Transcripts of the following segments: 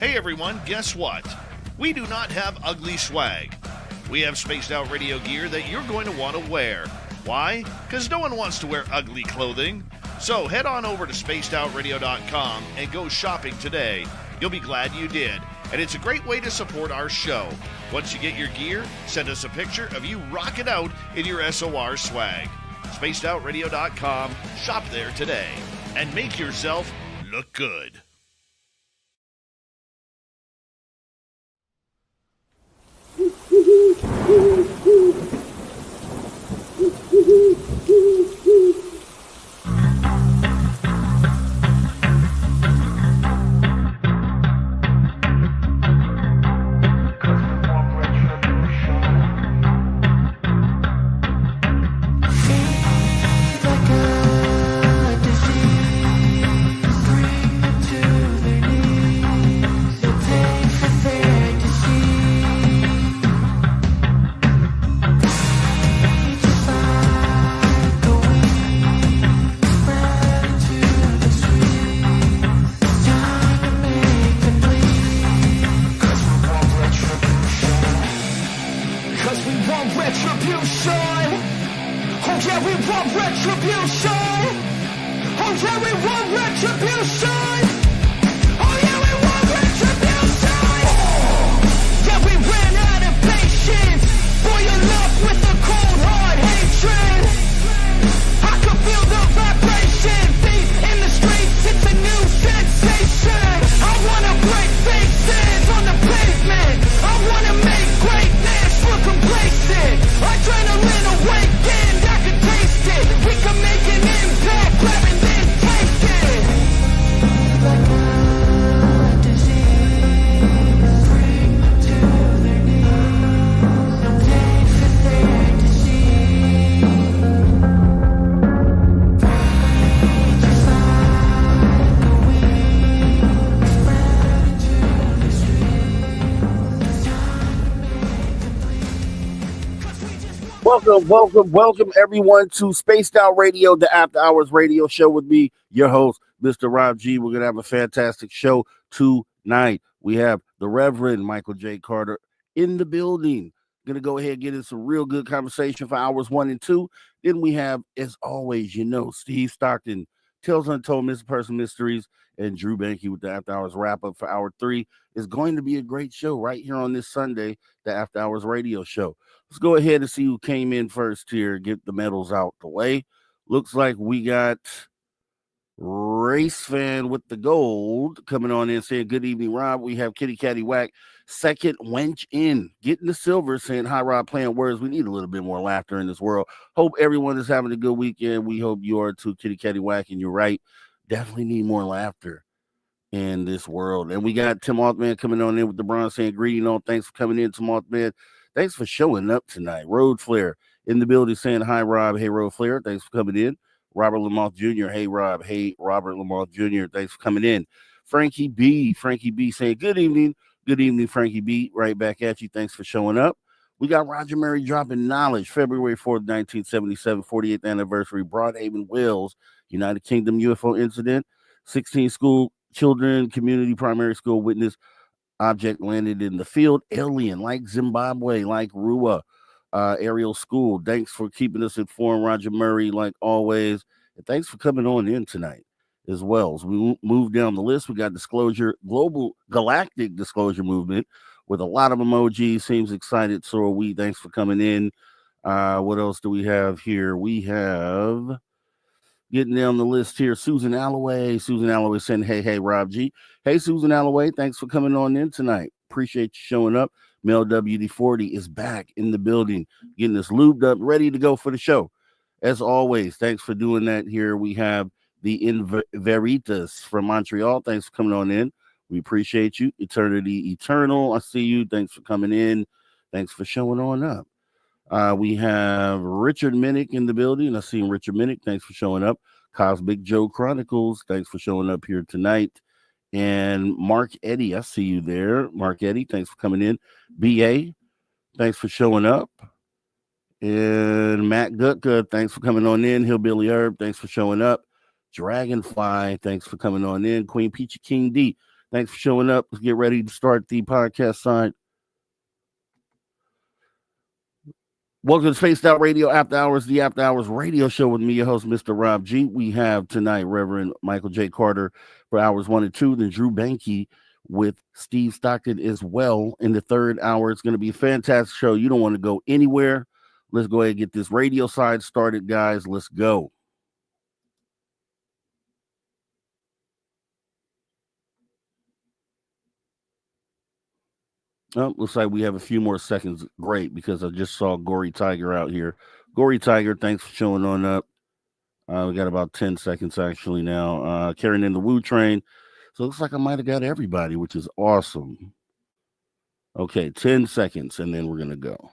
Hey everyone, guess what? We do not have ugly swag. We have spaced out radio gear that you're going to want to wear. Why? Because no one wants to wear ugly clothing. So head on over to spacedoutradio.com and go shopping today. You'll be glad you did. And it's a great way to support our show. Once you get your gear, send us a picture of you rocking out in your SOR swag. spacedoutradio.com, shop there today, and make yourself look good. Welcome everyone to Spaced Out Radio, the After Hours radio show with me, your host, Mr. Rob G. We're going to have a fantastic show tonight. We have the Reverend Michael J. Carter in the building. Going to go ahead and get in some real good conversation for hours 1 and 2. Then we have, as always, Steve Stockton, Tales Untold, Missing Person Mysteries, and Drew Banky with the After Hours wrap-up for hour 3. It's going to be a great show right here on this Sunday, the After Hours radio show. Let's go ahead and see who came in first here. Get the medals out the way. Looks like we got Race Fan with the gold coming on in saying, good evening, Rob. We have Kitty Catty Whack, second wench in, getting the silver, saying, hi, Rob, playing words. We need a little bit more laughter in this world. Hope everyone is having a good weekend. We hope you are too, Kitty Catty Whack, and you're right. Definitely need more laughter in this world. And we got Tim Othman coming on in with the bronze saying, greeting all. Thanks for coming in, Tim Othman. Thanks for showing up tonight. Road Flare in the building saying, hi, Rob. Hey, Road Flare. Thanks for coming in. Robert Lamont Jr. Hey, Rob. Hey, Robert Lamont Jr. Thanks for coming in. Frankie B saying, good evening. Good evening, Frankie B. Right back at you. Thanks for showing up. We got Roger Murray dropping knowledge. February 4th, 1977, 48th anniversary, Broadhaven, Wales, United Kingdom UFO incident. 16 school children, community primary school witness. Object landed in the field. Alien, like Zimbabwe, like Rua. Aerial school. Thanks for keeping us informed, Roger Murray, like always. And thanks for coming on in tonight as well. As we move down the list, we got Disclosure, Global Galactic Disclosure Movement with a lot of emojis. Seems excited. So are we. Thanks for coming in. What else do we have here? We have, getting down the list here, Susan Alloway. Susan Alloway saying, hey, Rob G. Hey, Susan Alloway, thanks for coming on in tonight. Appreciate you showing up. Mel WD40 is back in the building, getting us lubed up, ready to go for the show. As always, thanks for doing that here. We have the In Veritas from Montreal. Thanks for coming on in. We appreciate you. Eternity Eternal, I see you. Thanks for coming in. Thanks for showing on up. We have Richard Minnick in the building. I see Richard Minnick. Thanks for showing up. Cosmic Joe Chronicles. Thanks for showing up here tonight. And Mark Eddy, I see you there. Mark Eddy, thanks for coming in. BA, thanks for showing up. And Matt Gutka, thanks for coming on in. Hillbilly Herb, thanks for showing up. Dragonfly, thanks for coming on in. Queen Peachy King D, Thanks for showing up. Let's get ready to start the podcast side. Welcome to Spaced Out Radio After Hours, the After Hours radio show with me, your host, Mr. Rob G. We have tonight Reverend Michael J. Carter for hours 1 and 2, then Drew Banke with Steve Stockton as well in the third hour. It's going to be a fantastic show. You don't want to go anywhere. Let's go ahead and get this radio side started, guys. Let's go. Oh, looks like we have a few more seconds. Great, because I just saw Gory Tiger out here. Gory Tiger, thanks for showing on up. We got about 10 seconds actually now. Carrying in the Woo Train. So it looks like I might have got everybody, which is awesome. Okay, 10 seconds, and then we're going to go.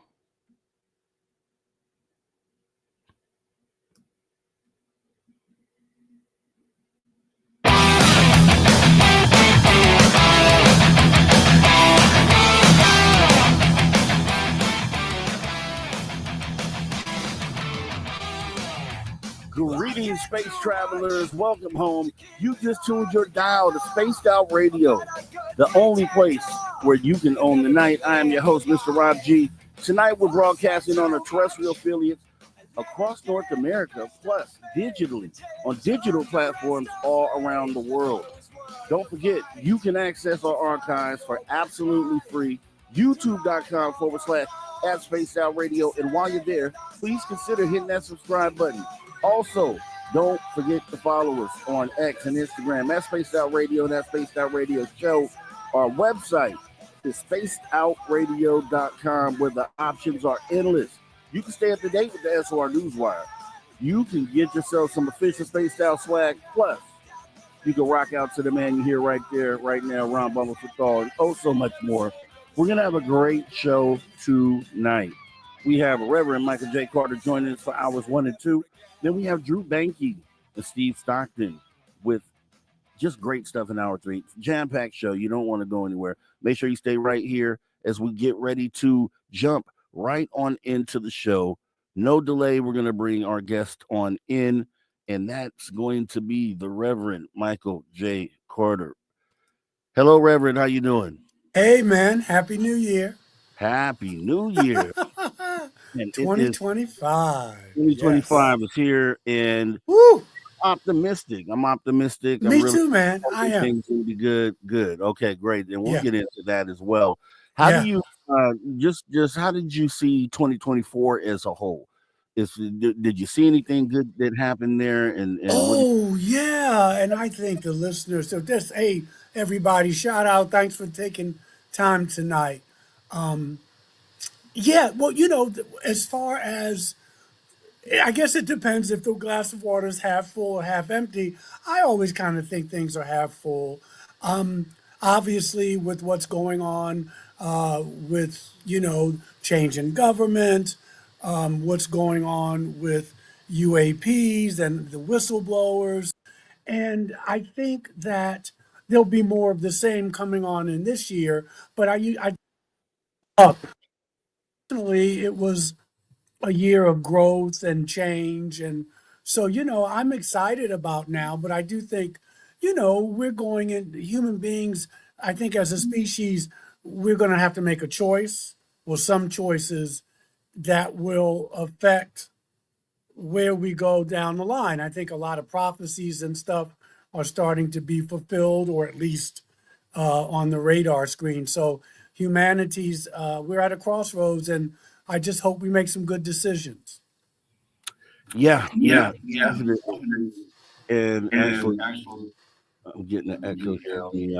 Greetings, space travelers. Welcome home. You just tuned your dial to Spaced Out Radio, the only place where you can own the night. I am your host, Mr. Rob G. Tonight, we're broadcasting on our terrestrial affiliates across North America, plus digitally on digital platforms all around the world. Don't forget, you can access our archives for absolutely free. YouTube.com/at Spaced Out Radio. And while you're there, please consider hitting that subscribe button. Also, don't forget to follow us on X and Instagram at Spaced Out Radio and at Spaced Out Radio Show. Our website is spacedoutradio.com, where the options are endless. You can stay up to date with the SOR Newswire. You can get yourself some official Spaced Out swag. Plus, you can rock out to the man you hear right there, right now, Ron Bumblefithal, and oh, so much more. We're going to have a great show tonight. We have Reverend Michael J. Carter joining us for hours 1 and 2. Then we have Drew Banke and Steve Stockton with just great stuff in hour 3. Jam-packed show. You don't want to go anywhere. Make sure you stay right here as we get ready to jump right on into the show. No delay. We're going to bring our guest on in, and that's going to be the Reverend Michael J. Carter. Hello, Reverend. How you doing? Hey, man. Happy New Year. Happy New Year. And 2025. 2025 is here, and woo! Optimistic. I'm optimistic. Me too, man. I am. Things will be good. Good. Okay, great. And we'll get into that as well. How do you just how did you see 2024 as a whole? Did you see anything good that happened there? And and I think the listeners. So just everybody, shout out. Thanks for taking time tonight. Well, as far as, I guess it depends if the glass of water is half full or half empty. I always kind of think things are half full. Obviously, with what's going on with, change in government, what's going on with UAPs and the whistleblowers. And I think that there'll be more of the same coming on in this year. But personally, it was a year of growth and change. And so, I'm excited about now, but I do think, we're going in, human beings, I think as a species, we're going to have to make a choice, or some choices that will affect where we go down the line. I think a lot of prophecies and stuff are starting to be fulfilled, or at least on the radar screen. So humanity's, we're at a crossroads, and I just hope we make some good decisions. Yeah. And actually, I'm getting an echo here on the.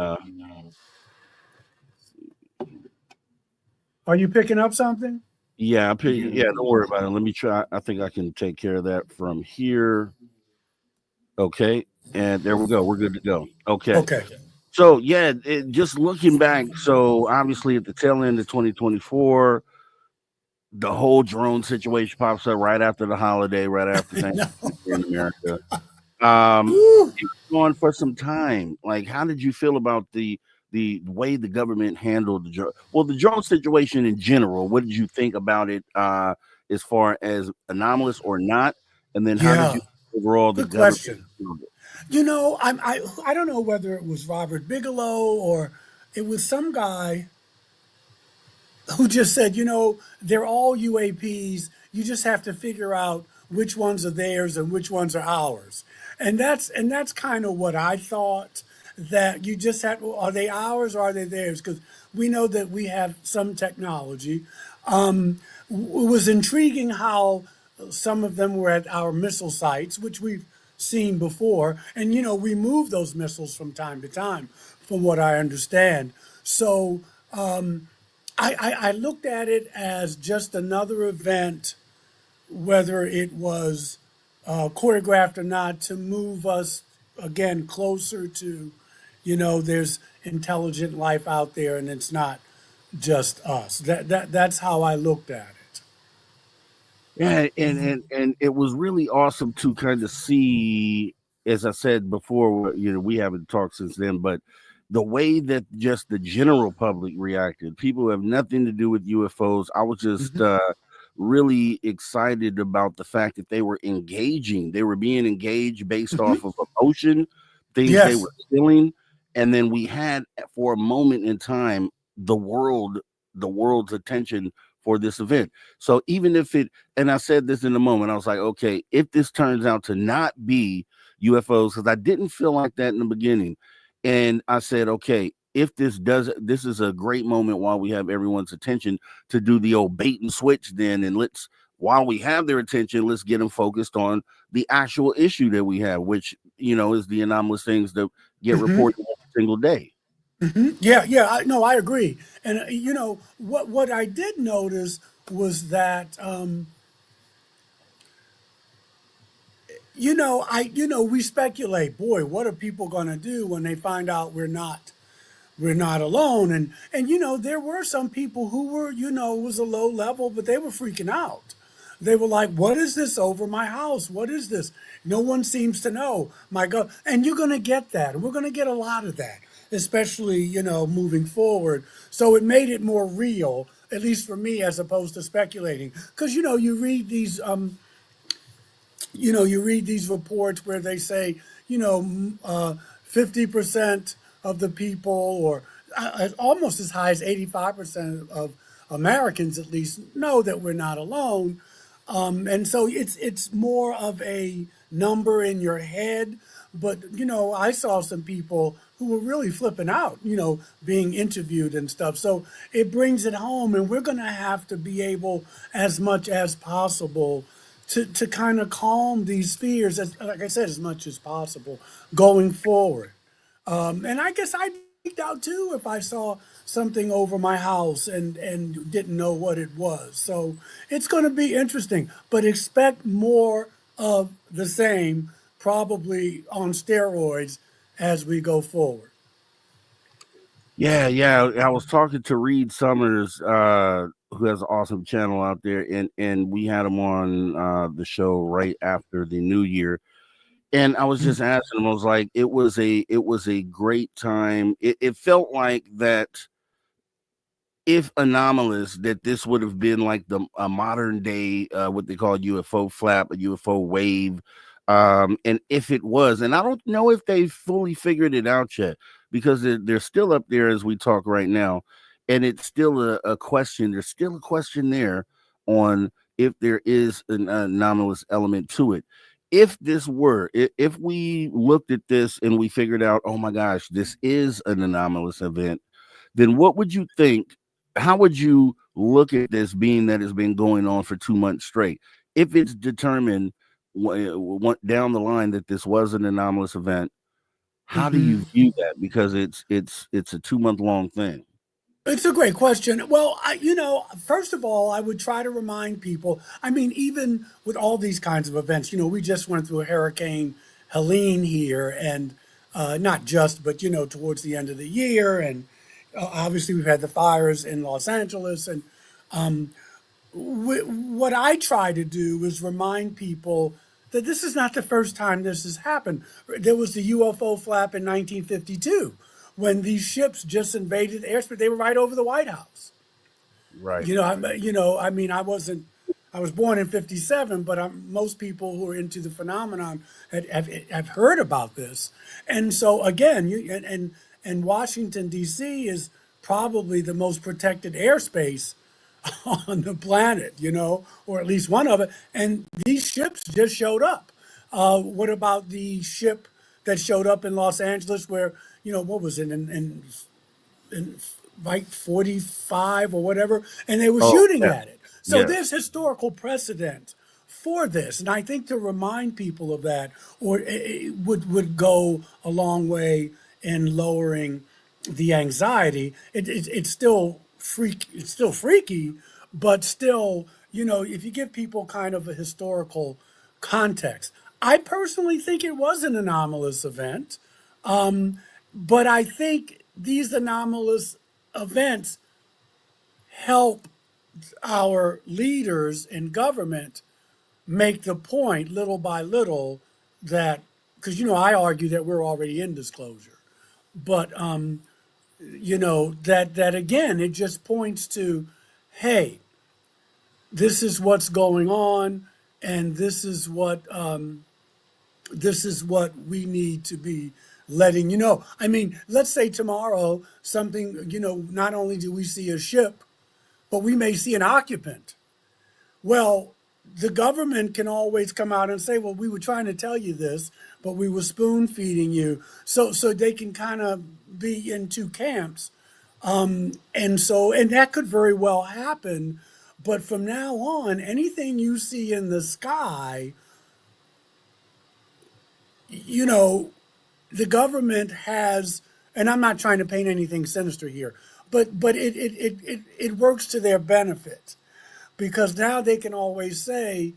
Are you picking up something? Yeah, don't worry about it. Let me try. I think I can take care of that from here. Okay, and there we go. We're good to go. Okay. So, just looking back, so obviously at the tail end of 2024, the whole drone situation pops up right after the holiday, right after Thanksgiving in America. It's going for some time. Like, how did you feel about the way the government handled the drone situation in general? What did you think about it as far as anomalous or not? And then how did you overall the Good question. I don't know whether it was Robert Bigelow or it was some guy who just said, they're all UAPs. You just have to figure out which ones are theirs and which ones are ours. And that's kind of what I thought, that you just have, well, are they ours or are they theirs? Because we know that we have some technology. It was intriguing how some of them were at our missile sites, which we've seen before. And, we move those missiles from time to time, from what I understand. So I looked at it as just another event, whether it was choreographed or not, to move us again closer to, there's intelligent life out there, and it's not just us. That's how I looked at it. Yeah, and it was really awesome to kind of see, as I said before, we haven't talked since then, but the way that just the general public reacted, people who have nothing to do with UFOs, I was just really excited about the fact that they were engaging. They were being engaged based off of emotion, things they Yes. were feeling, and then we had, for a moment in time, the world's attention for this event. So even if it, and I said this in a moment, I was like, okay, if this turns out to not be UFOs, because I didn't feel like that in the beginning, and I said, okay, if this is a great moment while we have everyone's attention to do the old bait and switch then, and while we have their attention, let's get them focused on the actual issue that we have, which, is the anomalous things that get reported every single day. Yeah. I agree. And what I did notice was that we speculate, boy, what are people going to do when they find out we're not alone? And there were some people who were, it was a low level, but they were freaking out. They were like, what is this over my house? What is this? No one seems to know. My God. And you're going to get that. And we're going to get a lot of that, especially, moving forward. So it made it more real, at least for me, as opposed to speculating. Because, you read these reports where they say, 50% of the people, or almost as high as 85% of Americans, at least, know that we're not alone. And so it's more of a number in your head. But, I saw some people who were really flipping out, being interviewed and stuff. So it brings it home, and we're going to have to be able, as much as possible, to kind of calm these fears, like I said, as much as possible going forward. And I guess I'd freaked out too if I saw something over my house and didn't know what it was. So it's going to be interesting, but expect more of the same, probably on steroids, as we go forward. Yeah. I was talking to Reed Summers, who has an awesome channel out there, and we had him on the show right after the new year. And I was just asking him, I was like, it was a great time. It felt like that, if anomalous, that this would have been like a modern day, what they call UFO flap, a UFO wave. And if it was, and I don't know if they fully figured it out yet, because they're still up there as we talk right now. And it's still a question. There's still a question there on if there is an anomalous element to it. If we looked at this and we figured out, oh my gosh, this is an anomalous event, then what would you think? How would you look at this, being that it's been going on for 2 months straight? If it's determined down the line that this was an anomalous event, how do you view that? Because it's a 2 month long thing. It's a great question. Well, first of all, I would try to remind people. I mean, even with all these kinds of events, we just went through a Hurricane Helene here, and not just, but towards the end of the year, and obviously we've had the fires in Los Angeles, and what I try to do is remind people that this is not the first time this has happened. There was the UFO flap in 1952 when these ships just invaded airspace. They were right over the White House. Right. I mean, I wasn't I was born in '57, but most people who are into the phenomenon have heard about this. And so again, and Washington D.C. is probably the most protected airspace on the planet, or at least one of it. And these ships just showed up. What about the ship that showed up in Los Angeles, where what was it in like 45 or whatever, and they were Oh, shooting yeah. at it. So Yeah. there's historical precedent for this, and I think to remind people of that, or it would go a long way in lowering the anxiety. It's still it's still freaky, but still, if you give people kind of a historical context. I personally think it was an anomalous event, but I think these anomalous events help our leaders in government make the point little by little that, because I argue that we're already in disclosure, but that again it just points to, hey, this is what's going on, and this is what we need to be letting you know. I mean, let's say tomorrow something, not only do we see a ship, but we may see an occupant. Well, the government can always come out and say, well, we were trying to tell you this, but we were spoon feeding you. So they can kind of be in two camps. And that could very well happen. But from now on, anything you see in the sky, the government has, and I'm not trying to paint anything sinister here, but it works to their benefit, because now they can always say,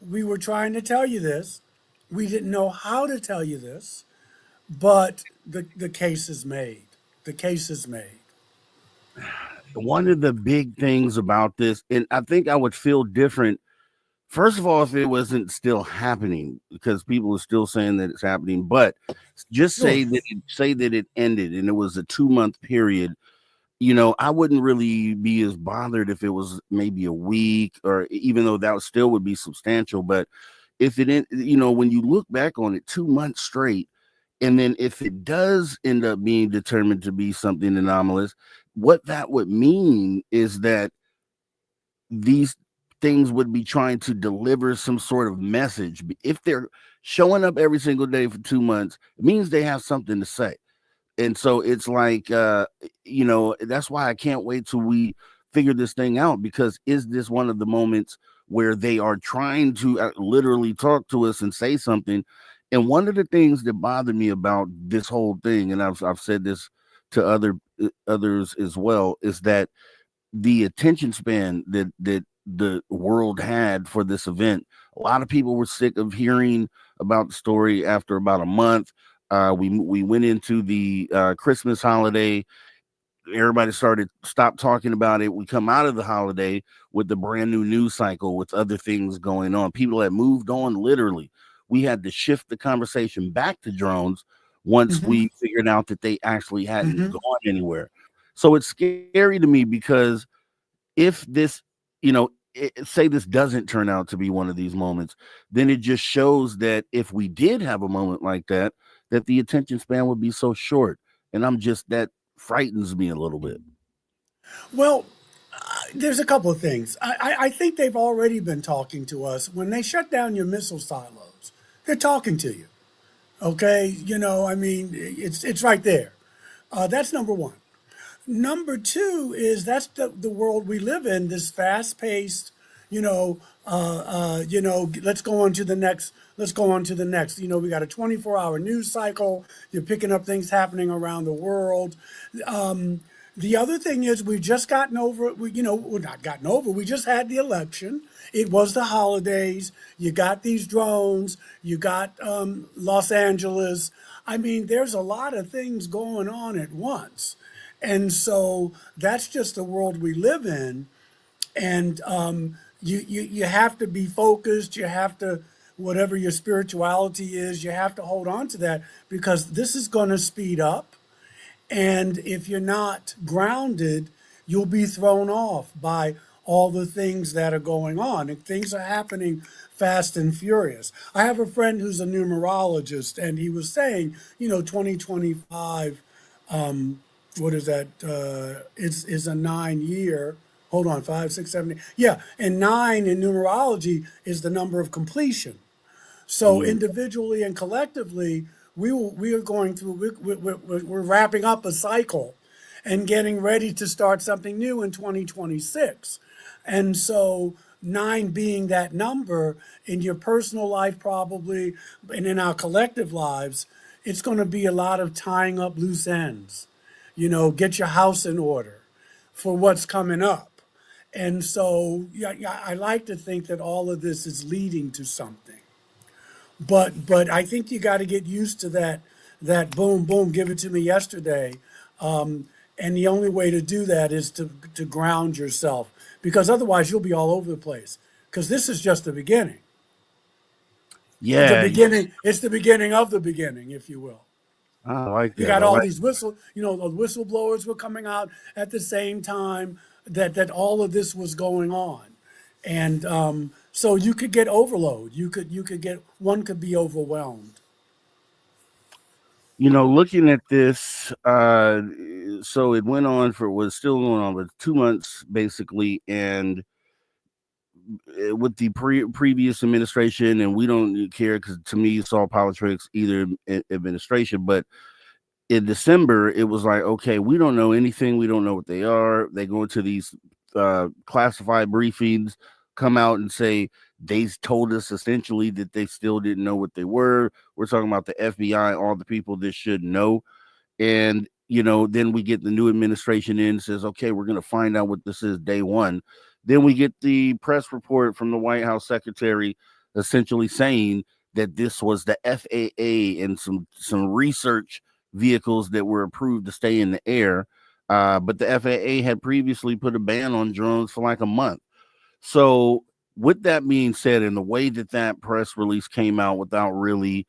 we were trying to tell you this, we didn't know how to tell you this, but the case is made. The case is made. One of the big things about this, and I think I would feel different, first of all, if it wasn't still happening, because people are still saying that it's happening, but just say Sure. that it ended and it was a 2-month period. I wouldn't really be as bothered if it was maybe a week, or even though that still would be substantial. But if when you look back on it, 2 months straight, and then if it does end up being determined to be something anomalous, what that would mean is that these things would be trying to deliver some sort of message. If they're showing up every single day for 2 months, it means they have something to say. And so it's like, that's why I can't wait till we figure this thing out, because is this one of the moments where they are trying to literally talk to us and say something? And one of the things that bothered me about this whole thing, and I've said this to others as well, is that the attention span that the world had for this event. A lot of people were sick of hearing about the story after about a month. We went into the Christmas holiday. Everybody stopped talking about it. We come out of the holiday with the brand new news cycle with other things going on. People had moved on, literally. We had to shift the conversation back to drones once Hmm. we figured out that they actually hadn't Hmm. gone anywhere. So it's scary to me, because if this, say this doesn't turn out to be one of these moments, then it just shows that if we did have a moment like that, that the attention span would be so short. And that frightens me a little bit. Well, there's a couple of things. I think they've already been talking to us. When they shut down your missile silos, they're talking to you. Okay, I mean, it's right there. That's number one. Number two is that's the world we live in. This fast-paced, let's go on to the next. Let's go on to the next. We got a 24-hour news cycle. You're picking up things happening around the world. The other thing is we've just gotten over, we're not gotten over, we just had the election. It was the holidays. You got these drones. You got Los Angeles. I mean, there's a lot of things going on at once. And so that's just the world we live in. And you have to be focused. You have to, whatever your spirituality is, you have to hold on to that, because this is going to speed up. And if you're not grounded, you'll be thrown off by all the things that are going on. And things are happening fast and furious. I have a friend who's a numerologist, and he was saying, 2025, what is that? Is a 9 year. Hold on, 5, 6, 7, 8. Yeah, and 9 in numerology is the number of completion. So Mm. individually and collectively, we are going through, we're wrapping up a cycle and getting ready to start something new in 2026. And so 9 being that number in your personal life, probably, and in our collective lives, it's going to be a lot of tying up loose ends. Get your house in order for what's coming up. And so, yeah, I like to think that all of this is leading to something. But I think you got to get used to that boom boom, give it to me yesterday. And the only way to do that is to ground yourself, because otherwise you'll be all over the place. Because this is just the beginning. The Yeah, beginning. It's the beginning of the beginning, if you will. I like You that. got all these the whistleblowers were coming out at the same time that all of this was going on, and so you could get overload. One could be overwhelmed. Looking at this, so it went on was still going on with 2 months basically, and with the previous administration, and we don't care because to me it's all politics, either administration. But in December, it was like, okay, we don't know anything. We don't know what they are. They go into these classified briefings, come out and say they told us essentially that they still didn't know what they were. We're talking about the FBI, all the people that should know. And, then we get the new administration in, says, okay, we're going to find out what this is day one. Then we get the press report from the White House secretary essentially saying that this was the FAA and some research vehicles that were approved to stay in the air. But the FAA had previously put a ban on drones for like a month. So with that being said, and the way that press release came out without really,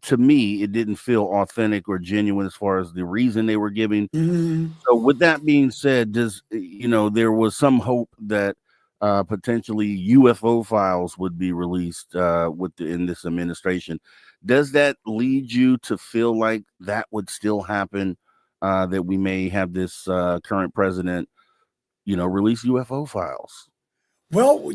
to me, it didn't feel authentic or genuine as far as the reason they were giving. Mm-hmm. So with that being said, there was some hope that potentially UFO files would be released in this administration. Does that lead you to feel like that would still happen? That we may have this current president, release UFO files? Well,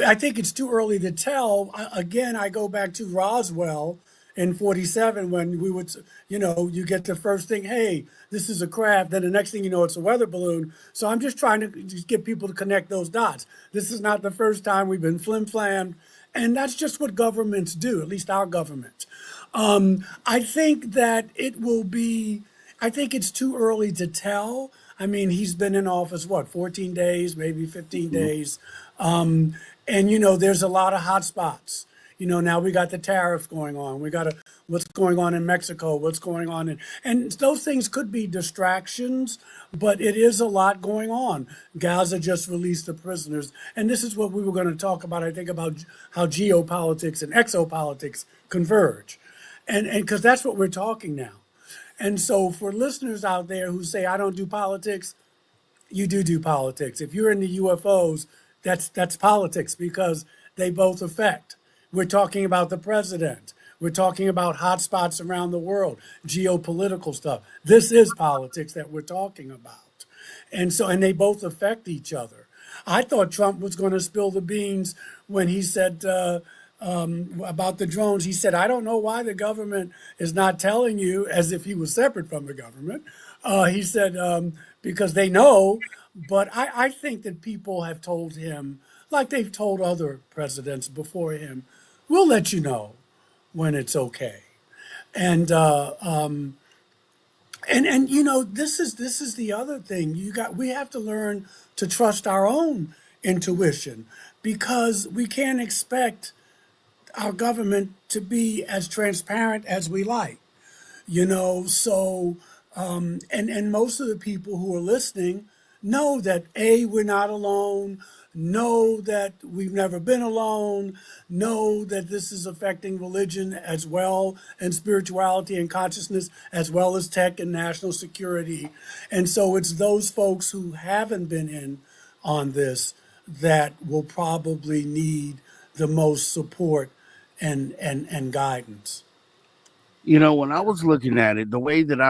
I think it's too early to tell. Again, I go back to Roswell in 47 when we would, you get the first thing, hey, this is a craft. Then the next thing you know, it's a weather balloon. So I'm just trying to just get people to connect those dots. This is not the first time we've been flim-flammed. And that's just what governments do, at least our government. I think that I think it's too early to tell. I mean, he's been in office, 14 days, maybe 15 days. And, there's a lot of hot spots. Now we got the tariffs going on. We got what's going on in Mexico, what's going on and those things could be distractions, but it is a lot going on. Gaza just released the prisoners. And this is what we were going to talk about, I think, about how geopolitics and exopolitics converge. And because that's what we're talking now. And so for listeners out there who say, I don't do politics, you do politics. If you're in the UFOs, that's politics, because they both affect. We're talking about the president. We're talking about hotspots around the world, geopolitical stuff. This is politics that we're talking about. And they both affect each other. I thought Trump was going to spill the beans when he said about the drones. He said, I don't know why the government is not telling you, as if he was separate from the government. He said, because they know. But I think that people have told him, like they've told other presidents before him, we'll let you know when it's okay. And this is the other thing. We have to learn to trust our own intuition, because we can't expect our government to be as transparent as we like. So and most of the people who are listening know that we're not alone, know that we've never been alone, know that this is affecting religion as well, and spirituality and consciousness, as well as tech and national security. And so it's those folks who haven't been in on this that will probably need the most support and guidance. When I was looking at it, the way that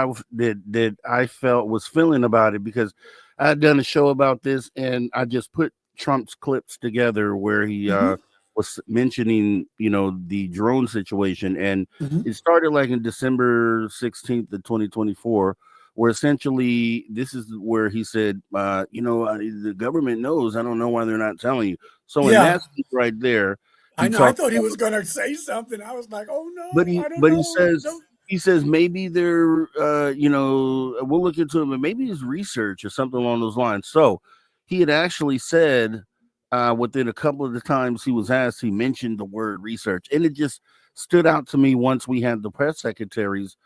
I felt was feeling about it, because I had done a show about this, and I just put Trump's clips together where he Hmm. was mentioning, the drone situation, and Hmm. it started like in December 16th of 2024, where essentially this is where he said, the government knows. I don't know why they're not telling you. So in Yeah, that speech right there, I he know. I talked thought he about. was going to say something. I was like, oh But no, he I don't but he know. says Don't. he says maybe they're we'll look into it, but maybe it's research or something along those lines. So he had actually said within a couple of the times he was asked, he mentioned the word research, and it just stood out to me once we had the press secretary's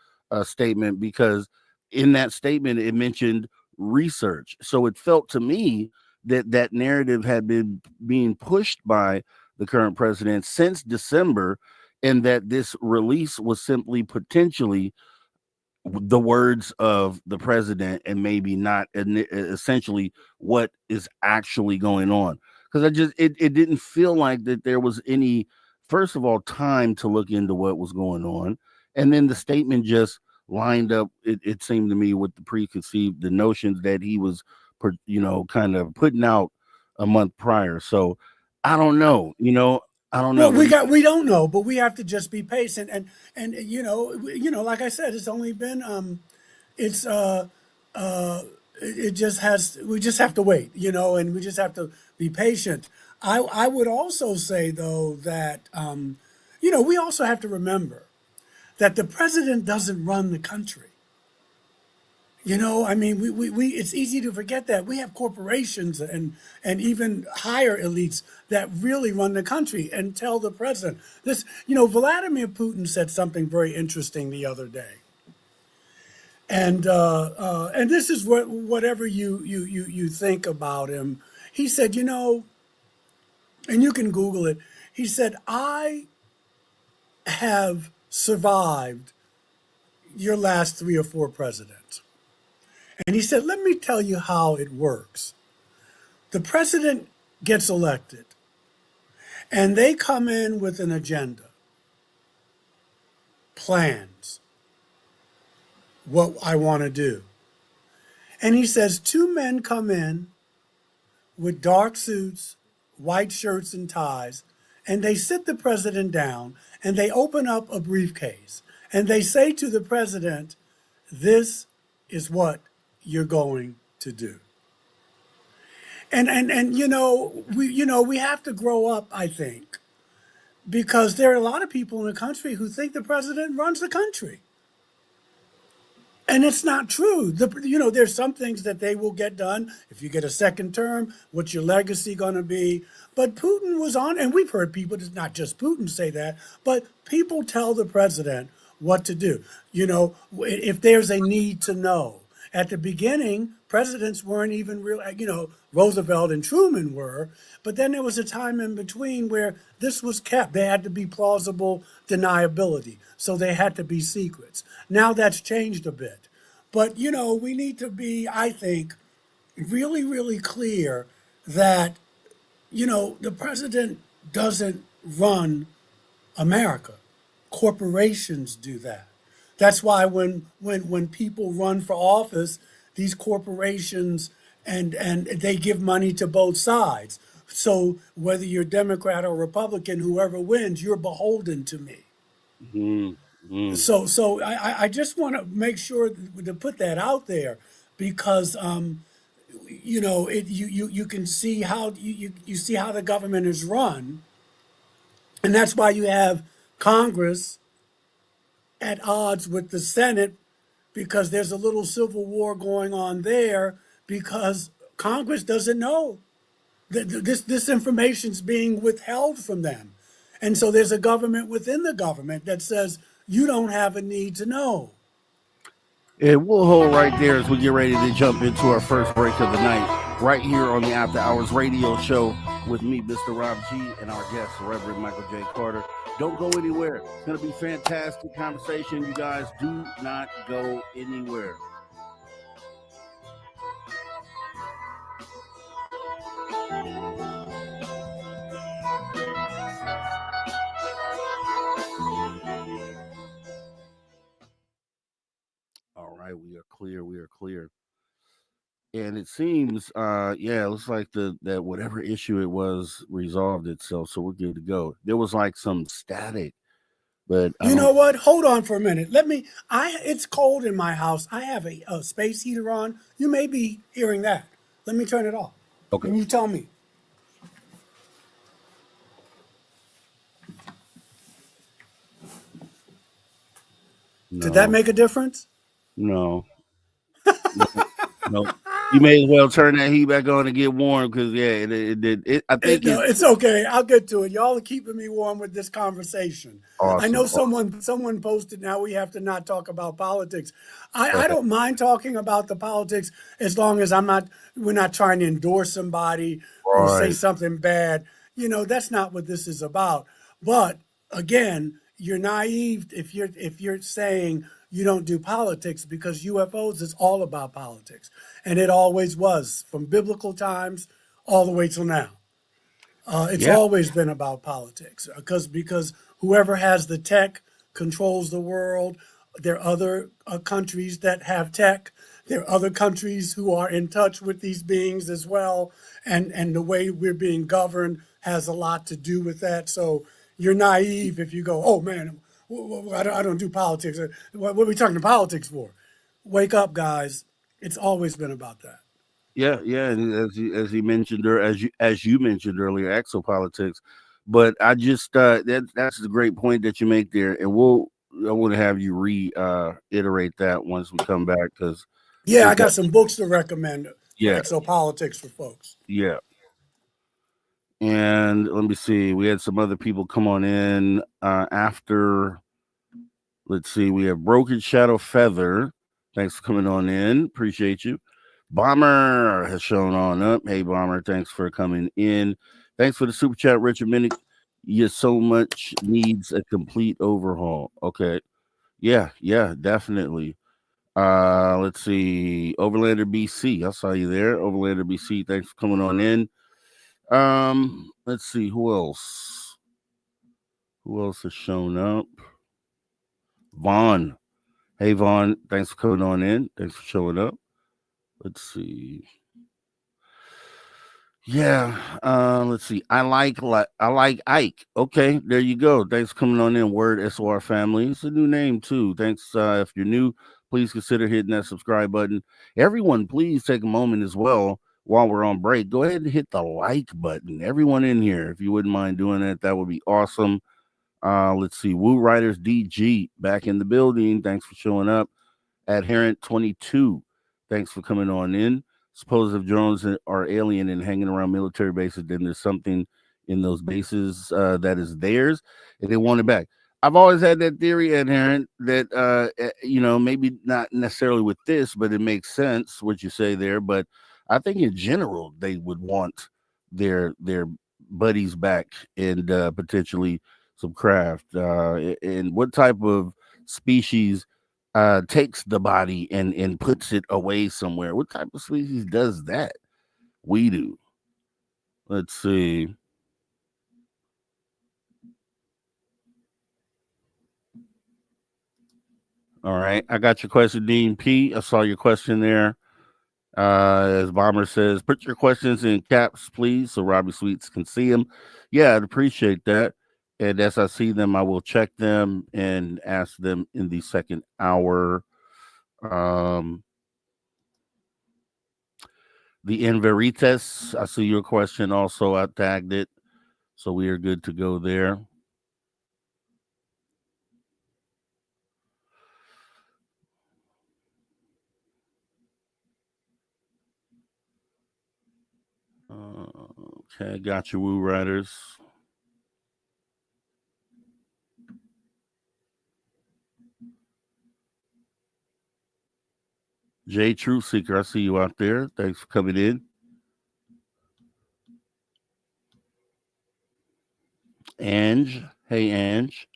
statement, because in that statement it mentioned research. So it felt to me that that narrative had been being pushed by the current president since December, and that this release was simply potentially the words of the president and maybe not essentially what is actually going on. Because it didn't feel like that there was any, first of all, time to look into what was going on, and then the statement just lined up, it seemed to me, with the notions that he was kind of putting out a month prior. So I don't know, I don't know. Well, What do we don't know, but we have to just be patient, and like I said, it's only been it's it just has, we just have to wait, and we just have to be patient. I would also say though that we also have to remember that the president doesn't run the country. I mean, we it's easy to forget that we have corporations and even higher elites that really run the country and tell the president this. Vladimir Putin said something very interesting the other day, and this is whatever you think about him. He said, and you can Google it. He said, "I have survived your last 3 or 4 presidents," and he said, "Let me tell you how it works. The president gets elected, and they come in with an agenda, plans, what I want to do." And he says, 2 men come in with dark suits, white shirts, and ties, and they sit the president down and they open up a briefcase and they say to the president, "This is what you're going to do." And we have to grow up, I think, because there are a lot of people in the country who think the president runs the country. And it's not true. There's some things that they will get done. If you get a second term, what's your legacy going to be? But Putin was on, and we've heard people, it's not just Putin, say that, but people tell the president what to do. If there's a need to know. At the beginning, presidents weren't even real, Roosevelt and Truman were, but then there was a time in between where this was kept. They had to be plausible deniability, so they had to be secrets. Now that's changed a bit. But, we need to be, I think, really, really clear that, the president doesn't run America. Corporations do that. That's why when people run for office, these corporations and they give money to both sides. So whether you're Democrat or Republican, whoever wins, you're beholden to me. you So I just want to make sure to put that out there, because you can see how you see how the government is run, and that's why you have Congress at odds with the Senate, because there's a little civil war going on there, because Congress doesn't know that this information's being withheld from them. And so there's a government within the government that says you don't have a need to know. And we'll hold right there as we get ready to jump into our first break of the night, right here on the After Hours Radio Show with me, Mr. Rob G, and our guest, Reverend Michael J. Carter. Don't go anywhere. It's going to be fantastic conversation. You guys do not go anywhere. And it seems, it looks like that whatever issue it was resolved itself, so we're good to go. There was like some static, but I You don't. know what? Hold on for a minute. It's cold in my house. I have a space heater on. You may be hearing that. Let me turn it off. Okay, And you tell me. Did that no, make a difference? no, no, no. You may as well turn that heat back on and get warm because it did. I think No, it. it's okay. I'll get to it. Y'all are keeping me warm with this conversation. I Awesome. know someone posted now we have to not talk about politics. I Awesome. don't mind talking about the politics as long as we're not trying to endorse somebody or say Right. something bad. That's not what this is about. But again, you're naive if you're saying you don't do politics because UFOs is all about politics. And it always was from biblical times all the way till now. It's Yeah. always been about politics because whoever has the tech controls the world. There are other countries that have tech. There are other countries who are in touch with these beings as well, and the way we're being governed has a lot to do with that. So you're naive if you go, "Oh man, I don't do politics. What are we talking politics for?" Wake up, guys. It's always been about that. Yeah, and as you mentioned, or as you mentioned earlier, exopolitics. But I just that's a great point that you make there, and I want to have you reiterate that once we come back because Yeah, I it got got some books to recommend for yeah exopolitics for folks. yeah. And let me see, we had some other people come on in after. Let's see, we have Broken Shadow Feather. Thanks for coming on in. Appreciate you. Bomber has shown on up. Hey, Bomber, thanks for coming in. Thanks for the super chat, Richard Minnick. You so much needs a complete overhaul. Okay. Yeah, definitely. Let's see. Overlander BC. I saw you there. Overlander BC. Thanks for coming on in. Let's see who else. Who else has shown up? Vaughn. Hey Vaughn, thanks for coming on in. Thanks for showing up. Let's see. Yeah, let's see. I like Ike. Okay, there you go. Thanks for coming on in. Word SOR family. It's a new name too. Thanks. If you're new, please consider hitting that subscribe button. Everyone, please take a moment as well while we're on break. Go ahead and hit the like button. Everyone in here, if you wouldn't mind doing that would be awesome. Let's see. Woo Riders DG back in the building. Thanks for showing up. Adherent 22. Thanks for coming on in. Suppose if drones are alien and hanging around military bases, then there's something in those bases that is theirs, and they want it back. I've always had that theory, Adherent, that maybe not necessarily with this, but it makes sense what you say there. But I think in general they would want their buddies back and potentially some craft. And what type of species takes the body and puts it away somewhere? What type of species does that? We do. Let's see. All right, I got your question, Dean P. I saw your question there. As Bomber says, put your questions in caps, please, so Robbie Sweets can see them. Yeah, I'd appreciate that. And as I see them, I will check them and ask them in the second hour. Um, the In Veritas, I see your question also. I tagged it. So we are good to go there. Okay, got your Woo Riders. J Truth Seeker, I see you out there. Thanks for coming in. Ange, hey Ange.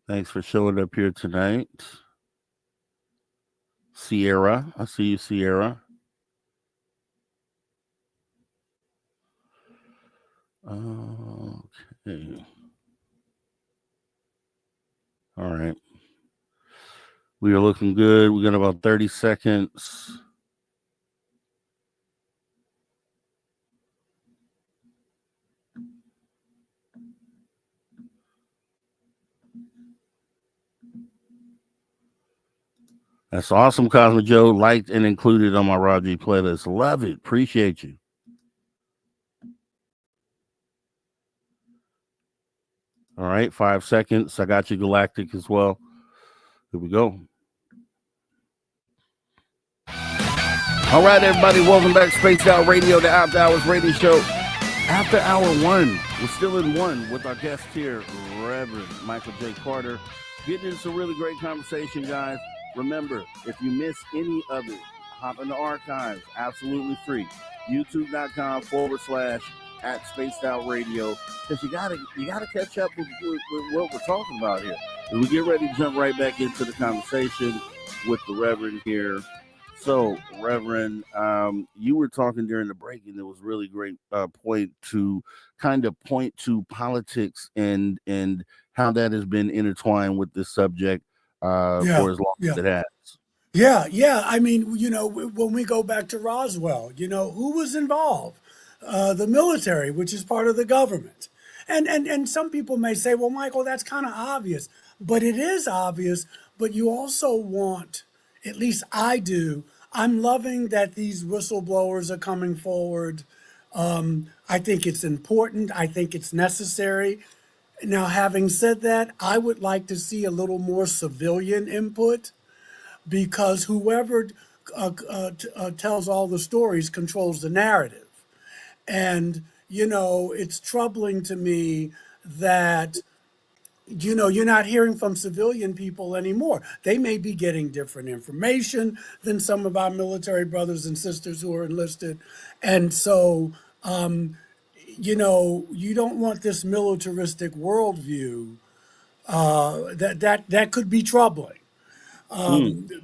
Thanks for showing up here tonight. Sierra, I see you, Sierra. Okay. All right. We are looking good. We got about 30 seconds. That's awesome, Cosmo Joe. Liked and included on my Roger playlist. Love it. Appreciate you. All right, 5 seconds. I got you, Galactic, as well. Here we go. All right, everybody, welcome back. Spaced Out Radio, the After Hours Radio Show. After Hour 1, we're still in 1 with our guest here, Reverend Michael J. Carter. Getting into some really great conversation, guys. Remember, if you miss any of it, hop in the archives, absolutely free. YouTube.com/@SpacedOutRadio, because you gotta catch up with what we're talking about here. And we get ready to jump right back into the conversation with the Reverend here. So, Reverend, you were talking during the break, and it was really great point to politics and how that has been intertwined with this subject for as long as it has. Yeah. I mean, when we go back to Roswell, who was involved? The military, which is part of the government. And some people may say, well, Michael, that's kind of obvious. But it is obvious. But you also want, at least I do, I'm loving that these whistleblowers are coming forward. I think it's important. I think it's necessary. Now, having said that, I would like to see a little more civilian input, because whoever tells all the stories controls the narrative. And, it's troubling to me that, you're not hearing from civilian people anymore. They may be getting different information than some of our military brothers and sisters who are enlisted. And so, you don't want this militaristic worldview that could be troubling.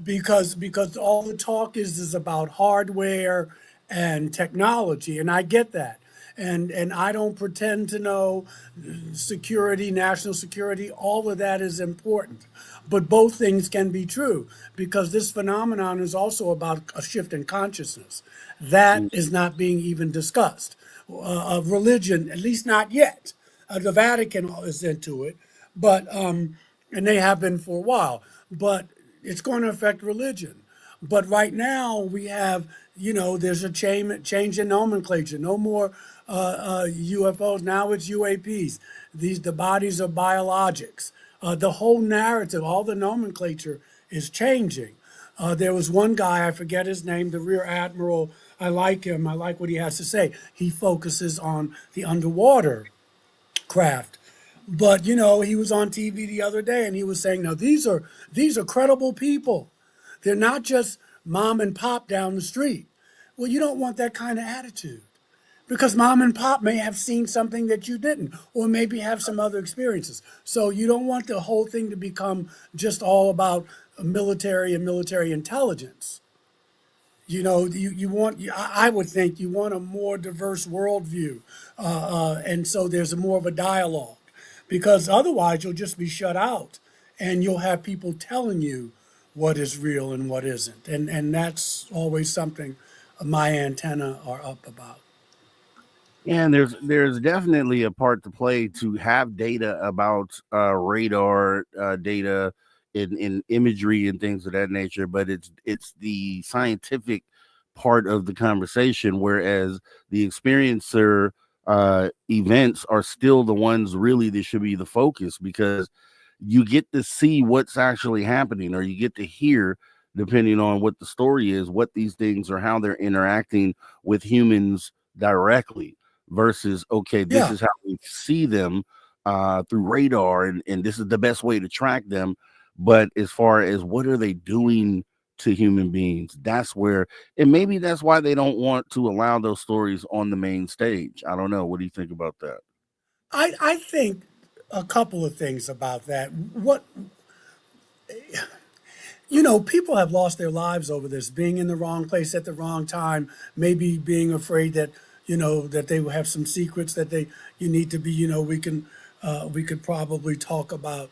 Because all the talk is about hardware and technology, and I get that. And I don't pretend to know security, national security, all of that is important. But both things can be true, because this phenomenon is also about a shift in consciousness. That is not being even discussed. Of religion, at least not yet. The Vatican is into it, but and they have been for a while. But it's going to affect religion. But right now we have, there's a change in nomenclature. No more UFOs. Now it's UAPs. The bodies are biologics. The whole narrative, all the nomenclature is changing. There was one guy, I forget his name, the Rear Admiral. I like him. I like what he has to say. He focuses on the underwater craft. But he was on TV the other day, and he was saying, now these are credible people. They're not just mom and pop down the street. Well, you don't want that kind of attitude, because mom and pop may have seen something that you didn't, or maybe have some other experiences. So you don't want the whole thing to become just all about military and military intelligence. You want, I would think you want a more diverse worldview. And so there's more of a dialogue, because otherwise you'll just be shut out, and you'll have people telling you what is real and what isn't. And that's always something my antenna are up about. And there's definitely a part to play to have data about radar data in imagery and things of that nature, but it's the scientific part of the conversation, whereas the experiencer events are still the ones really that should be the focus, because you get to see what's actually happening, or you get to hear, depending on what the story is, what these things are, how they're interacting with humans directly, versus, okay, this is how we see them through radar, and this is the best way to track them. But as far as what are they doing to human beings, that's where, and maybe that's why they don't want to allow those stories on the main stage. I don't know. What do you think about that? I think a couple of things about that. People have lost their lives over this, being in the wrong place at the wrong time, maybe being afraid that, that they will have some secrets that you need to be, we could probably talk about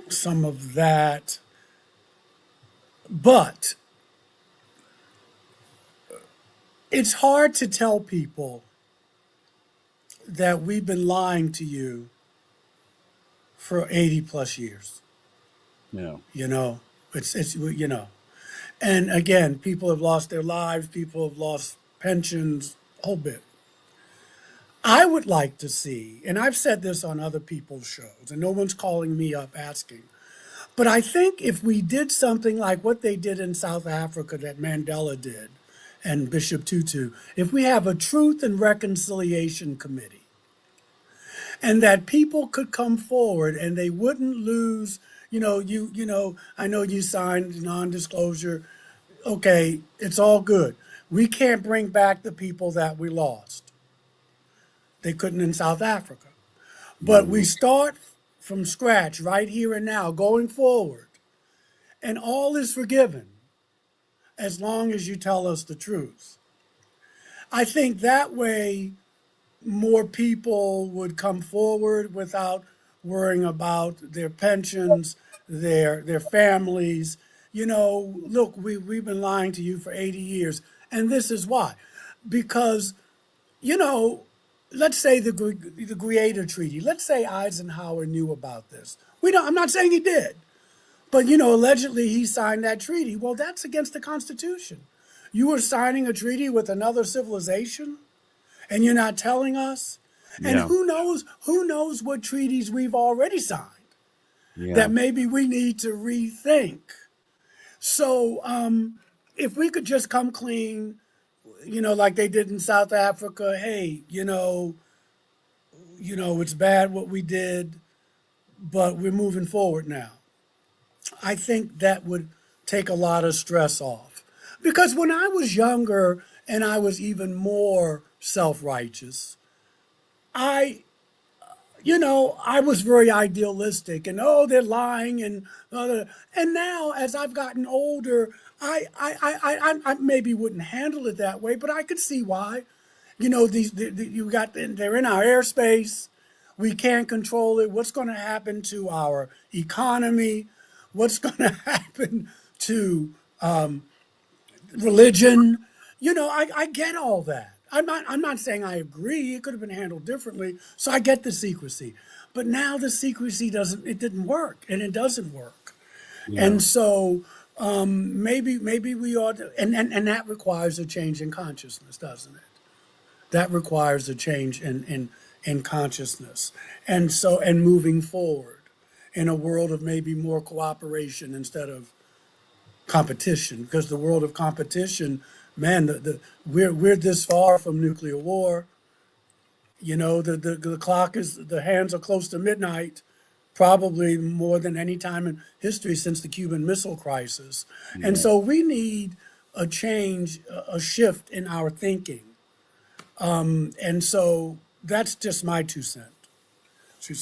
some of that. But it's hard to tell people that we've been lying to you for 80 plus years. Yeah. It's and again, people have lost their lives, people have lost pensions, a whole bit. I would like to see, and I've said this on other people's shows, and no one's calling me up asking, but I think if we did something like what they did in South Africa that Mandela did and Bishop Tutu, if we have a Truth and Reconciliation Committee, and that people could come forward and they wouldn't lose, I know you signed non-disclosure. Okay, it's all good. We can't bring back the people that we lost. They couldn't in South Africa. But we start from scratch right here and now, going forward, and all is forgiven as long as you tell us the truth. I think that way more people would come forward without worrying about their pensions, their families. Look, we've been lying to you for 80 years, and this is why. Because, let's say the Creator Treaty. Let's say Eisenhower knew about this. I'm not saying he did, but allegedly he signed that treaty. Well, that's against the Constitution. You were signing a treaty with another civilization, and you're not telling us. And Yeah. who knows what treaties we've already signed Yeah. that maybe we need to rethink. So if we could just come clean, like they did in South Africa, hey, it's bad what we did, but we're moving forward now. I think that would take a lot of stress off. Because when I was younger and I was even more self-righteous, I was very idealistic and they're lying and now as I've gotten older, I maybe wouldn't handle it that way, but I could see why. They're in our airspace. We can't control it. What's going to happen to our economy? What's going to happen to religion? I get all that. I'm not saying I agree. It could have been handled differently. So I get the secrecy. But now the secrecy didn't work, and it doesn't work. Yeah. And so maybe we ought to, and that requires a change in consciousness, doesn't it? That requires a change in consciousness. And moving forward in a world of maybe more cooperation instead of competition, because the world of competition, man, we're this far from nuclear war. The clock the hands are close to midnight, probably more than any time in history since the Cuban Missile Crisis. Yeah. And so we need a change, a shift in our thinking. And so that's just my 2 cents.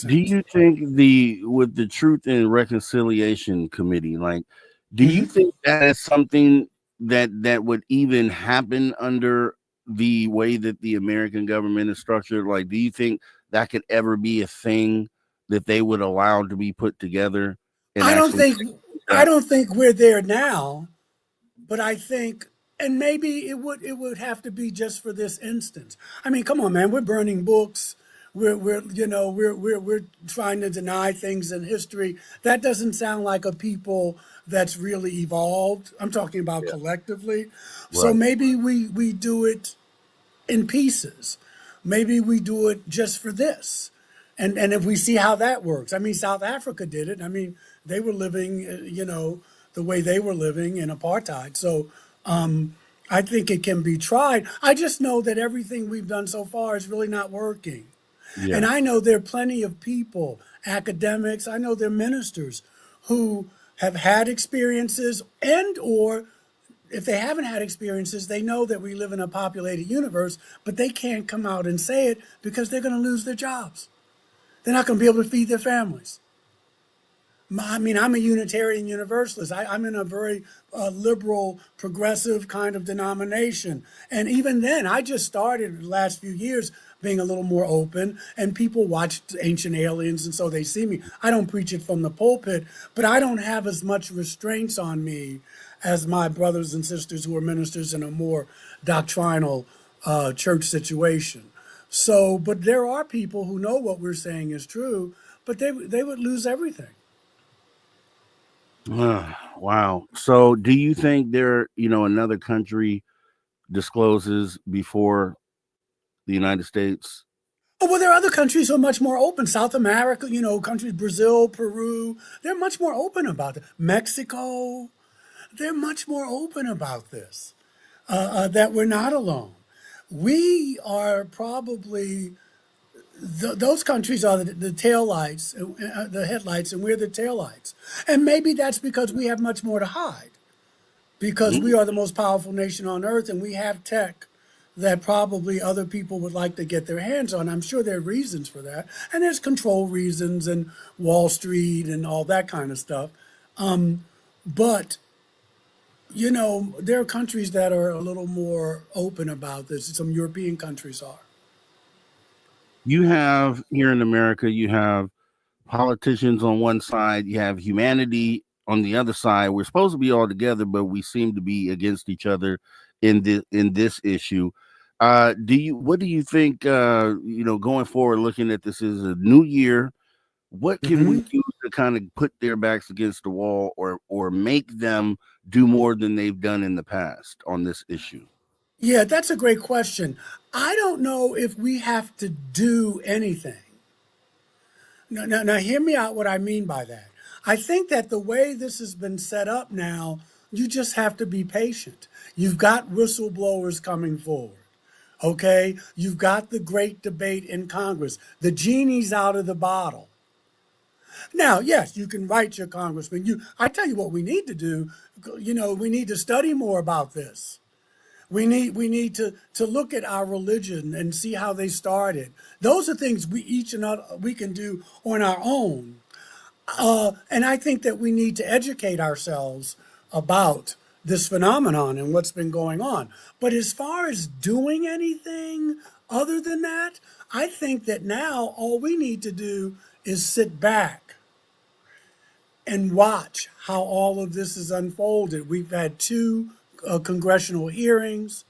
Do you think with the Truth and Reconciliation Committee, do you think that is something that would even happen under the way that the American government is structured? Do you think that could ever be a thing that they would allow to be put together? I don't think we're there now, but I think, and maybe it would have to be just for this instance. I mean, come on, man, we're burning books. We're trying to deny things in history. That doesn't sound like a people that's really evolved. I'm talking about collectively. Right. So maybe we do it in pieces. Maybe we do it just for this. And if we see how that works. I mean, South Africa did it. I mean, they were living, the way they were living in apartheid. So I think it can be tried. I just know that everything we've done so far is really not working. Yeah. And I know there are plenty of people, academics, I know there are ministers who have had experiences or if they haven't had experiences, they know that we live in a populated universe, but they can't come out and say it because they're going to lose their jobs. They're not going to be able to feed their families. I mean, I'm a Unitarian Universalist. I'm in a very liberal, progressive kind of denomination. And even then, I just started the last few years being a little more open, and people watch Ancient Aliens, and so they see me. I don't preach it from the pulpit, but I don't have as much restraints on me as my brothers and sisters who are ministers in a more doctrinal church situation. So, but there are people who know what we're saying is true, but they would lose everything. Wow. So do you think another country discloses before the United States? Oh, well, there are other countries who are much more open. South America, countries, Brazil, Peru, they're much more open about it. Mexico, they're much more open about this, that we're not alone. We are probably, those countries are the taillights, the headlights, and we're the taillights. And maybe that's because we have much more to hide, because we are the most powerful nation on earth and we have tech that probably other people would like to get their hands on. I'm sure there are reasons for that. And there's control reasons and Wall Street and all that kind of stuff. But, there are countries that are a little more open about this. Some European countries are. You have here in America, you have politicians on one side, you have humanity on the other side. We're supposed to be all together, but we seem to be against each other in this issue. What do you think, going forward, looking at this as a new year, what can we do to kind of put their backs against the wall or make them do more than they've done in the past on this issue? Yeah, that's a great question. I don't know if we have to do anything. Now, hear me out what I mean by that. I think that the way this has been set up now, you just have to be patient. You've got whistleblowers coming forward. Okay? You've got the great debate in Congress. The genie's out of the bottle. Now, yes, you can write your congressman. I tell you what we need to do. We need to study more about this. We need to look at our religion and see how they started. Those are things we can do on our own. And I think that we need to educate ourselves about this phenomenon and what's been going on. But as far as doing anything other than that, I think that now all we need to do is sit back and watch how all of this is unfolded. We've had two congressional hearings.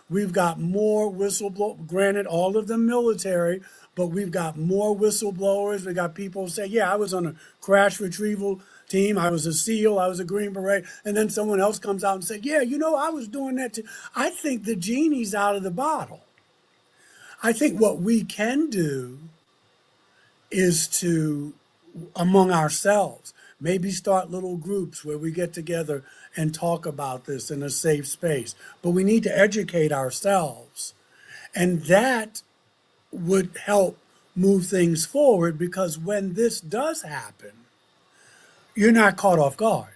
We've got more whistleblowers, granted, all of them military, but we've got more whistleblowers. We got people say, yeah, I was on a crash retrieval team. I was a SEAL. I was a Green Beret. And then someone else comes out and said, yeah, I was doing that too. I think the genie's out of the bottle. I think what we can do is to, among ourselves, maybe start little groups where we get together and talk about this in a safe space. But we need to educate ourselves. And that would help move things forward, because when this does happen, you're not caught off guard.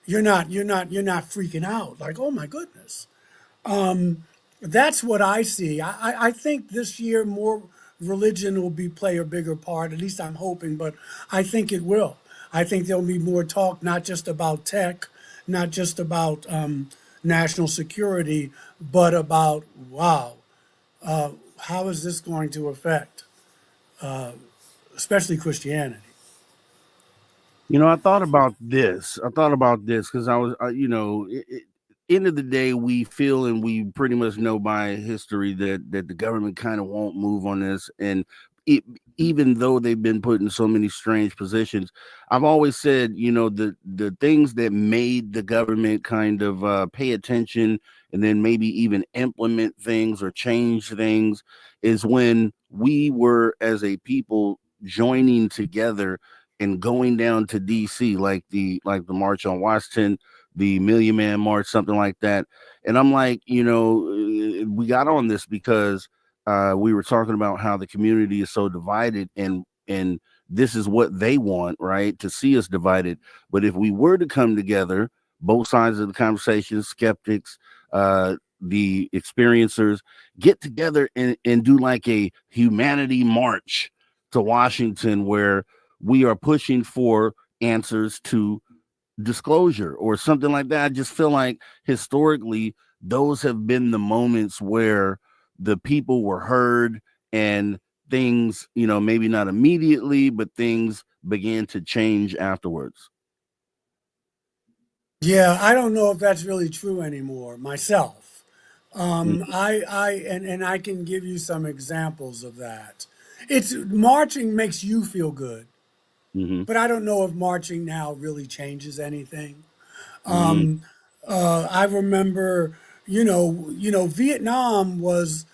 You're not freaking out like, oh my goodness. That's what I see. I think this year more religion will play a bigger part. At least I'm hoping, but I think it will. I think there'll be more talk, not just about tech, not just about national security, but about, wow, how is this going to affect, especially Christianity? I thought about this. Because I was, end of the day, we feel and we pretty much know by history that the government kind of won't move on this. And even though they've been put in so many strange positions, I've always said, the things that made the government kind of pay attention and then maybe even implement things or change things is when we were, as a people, joining together and going down to DC, like the March on Washington, the Million Man March, something like that. And I'm like, we got on this because we were talking about how the community is so divided, and this is what they want, right? To see us divided. But if we were to come together, both sides of the conversation, skeptics, the experiencers, get together and do like a humanity march to Washington, where we are pushing for answers to disclosure or something like that. I just feel like historically, those have been the moments where the people were heard and things, maybe not immediately, but things began to change afterwards. Yeah, I don't know if that's really true anymore myself. I can give you some examples of that. It's marching makes you feel good, Mm-hmm. but I don't know if marching now really changes anything. Mm-hmm. I remember, Vietnam was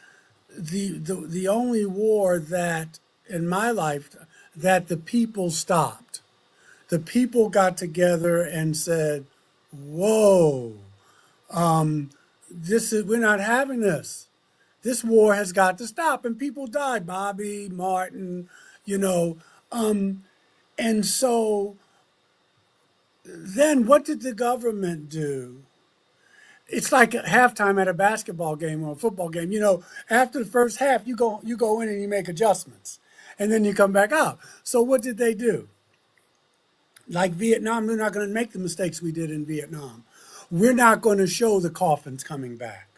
the only war that in my life that the people stopped. The people got together and said, "Whoa, we're not having this. This war has got to stop." And people died, Bobby, Martin, you know. And so then what did the government do? It's like at halftime at a basketball game or a football game. After the first half, you go in and you make adjustments, and then you come back out. So what did they do? Like Vietnam, we're not going to make the mistakes we did in Vietnam. We're not going to show the coffins coming back.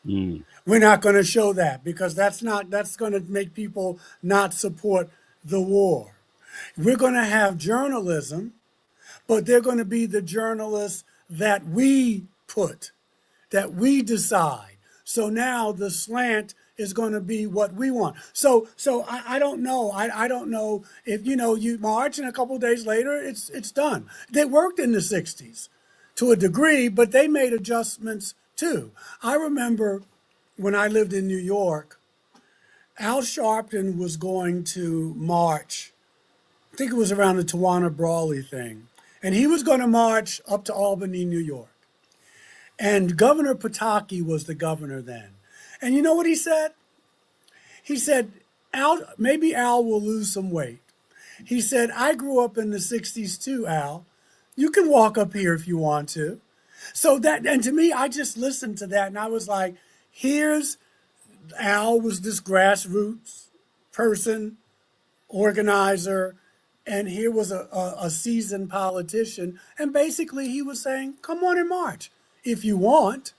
Mm-hmm. We're not going to show that because that's going to make people not support the war. We're going to have journalism, but they're going to be the journalists that we put, that we decide. So now the slant is going to be what we want. So I don't know. I don't know if you march and a couple of days later it's done. They worked in the 60s to a degree, but they made adjustments too. I remember when I lived in New York, Al Sharpton was going to march. I think it was around the Tawana Brawley thing. And he was going to march up to Albany, New York. And Governor Pataki was the governor then. And you know what he said? He said, maybe Al will lose some weight. He said, I grew up in the 60s too, Al. You can walk up here if you want to. And to me, I just listened to that and I was like, here's Al was this grassroots person, organizer, and here was a seasoned politician. And basically he was saying, come on and march if you want.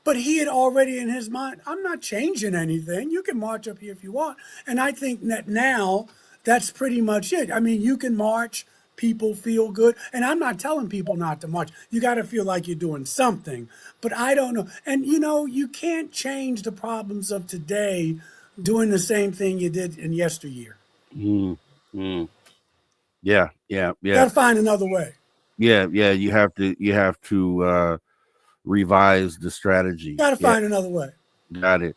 But he had already in his mind, I'm not changing anything. You can march up here if you want. And I think that now that's pretty much it. I mean, you can march, people feel good. And I'm not telling people not to march. You got to feel like you're doing something. But I don't know. And you can't change the problems of today doing the same thing you did in yesteryear. Mm-hmm. Yeah. Got to find another way. Yeah. You have to revise the strategy. Got to find another way. Got it.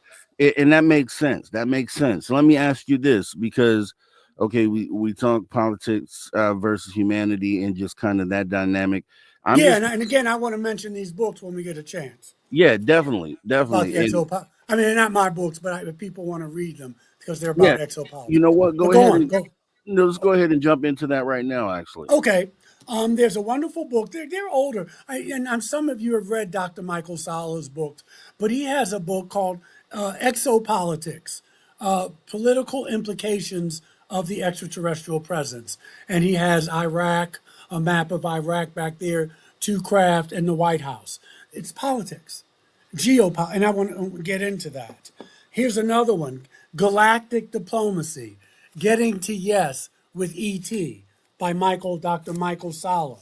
And that makes sense. Let me ask you this, because okay, we talk politics versus humanity and just kind of that dynamic. And again, I want to mention these books when we get a chance. Yeah, definitely. About the exopolitics. I mean, they're not my books, but if people want to read them because they're about exopolitics. You know what? Let's go ahead and jump into that right now, actually. Okay. There's a wonderful book. They're older. And some of you have read Dr. Michael Sala's books, but he has a book called Exopolitics, Political Implications of the Extraterrestrial Presence. And he has Iraq, a map of Iraq back there, two craft, and the White House. It's politics, geopolitics, and I want to get into that. Here's another one, Galactic Diplomacy, Getting to Yes with E.T. by Dr. Michael Sala.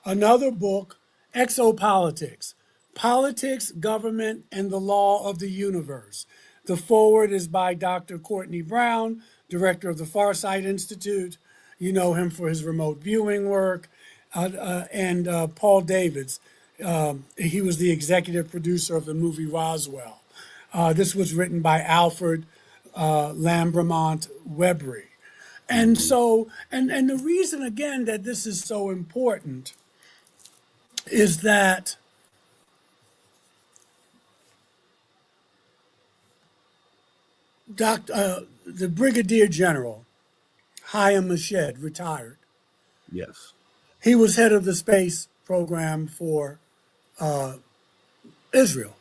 Another book, Exopolitics, Politics, Government, and the Law of the Universe. The foreword is by Dr. Courtney Brown, director of the Farsight Institute. You know him for his remote viewing work. And Paul Davids. He was the executive producer of the movie Roswell. This was written by Alfred Lambremont Webry. And so, and the reason again that this is so important is that the Brigadier General, Hayam Mashed, retired. Yes. He was head of the space program for Israel.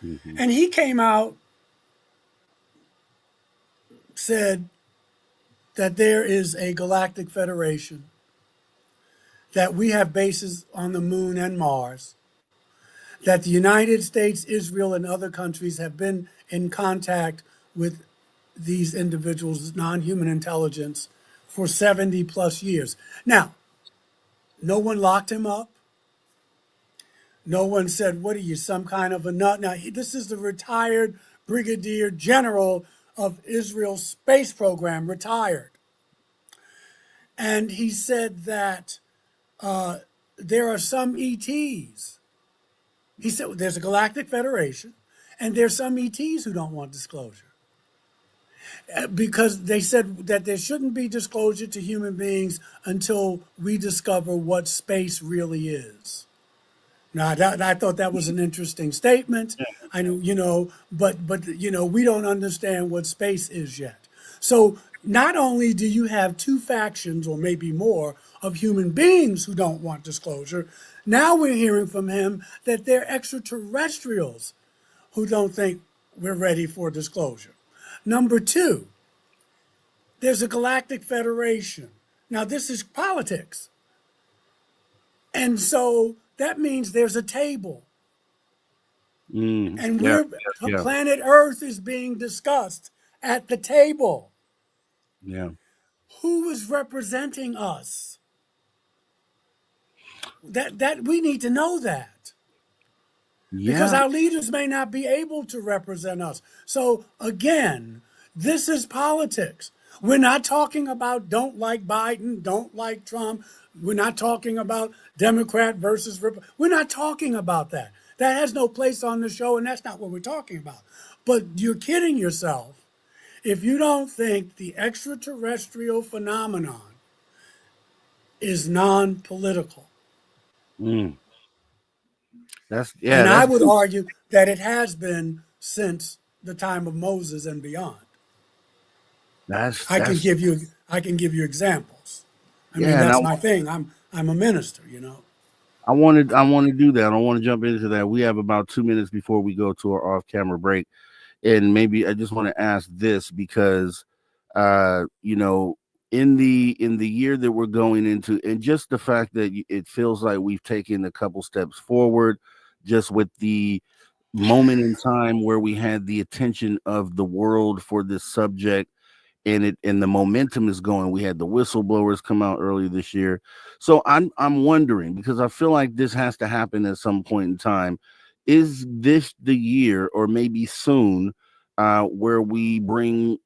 Mm-hmm. And he came out, said that there is a galactic federation, that we have bases on the moon and Mars, that the United States, Israel, and other countries have been in contact with these individuals, non-human intelligence, for 70 plus years. Now, no one locked him up. No one said, what are you, some kind of a nut? Now, this is the retired brigadier general of Israel's space program, retired. And he said that there are some ETs. He said there's a galactic federation, and there's some ETs who don't want disclosure. Because they said that there shouldn't be disclosure to human beings until we discover what space really is. Now, I thought that was an interesting statement. I know, but we don't understand what space is yet. So not only do you have two factions, or maybe more, of human beings who don't want disclosure, now we're hearing from him that they're extraterrestrials who don't think we're ready for disclosure. Number two, there's a galactic federation. Now, this is politics. And so that means there's a table. And planet Earth is being discussed at the table. Yeah. Who is representing us? That we need to know that. Yeah. Because our leaders may not be able to represent us. So again, this is politics. We're not talking about don't like Biden, don't like Trump. We're not talking about Democrat versus Republican. We're not talking about that. That has no place on the show, and that's not what we're talking about. But you're kidding yourself if you don't think the extraterrestrial phenomenon is non-political. I would argue that it has been since the time of Moses and beyond. I can give you examples. I mean, that's my thing. I'm a minister, I want to do that. I want to jump into that. We have about 2 minutes before we go to our off-camera break, and maybe I just want to ask this because, in the year that we're going into, and just the fact that it feels like we've taken a couple steps forward, just with the moment in time where we had the attention of the world for this subject, and the momentum is going. We had the whistleblowers come out earlier this year. So I'm wondering, because I feel like this has to happen at some point in time. Is this the year, or maybe soon, where we bring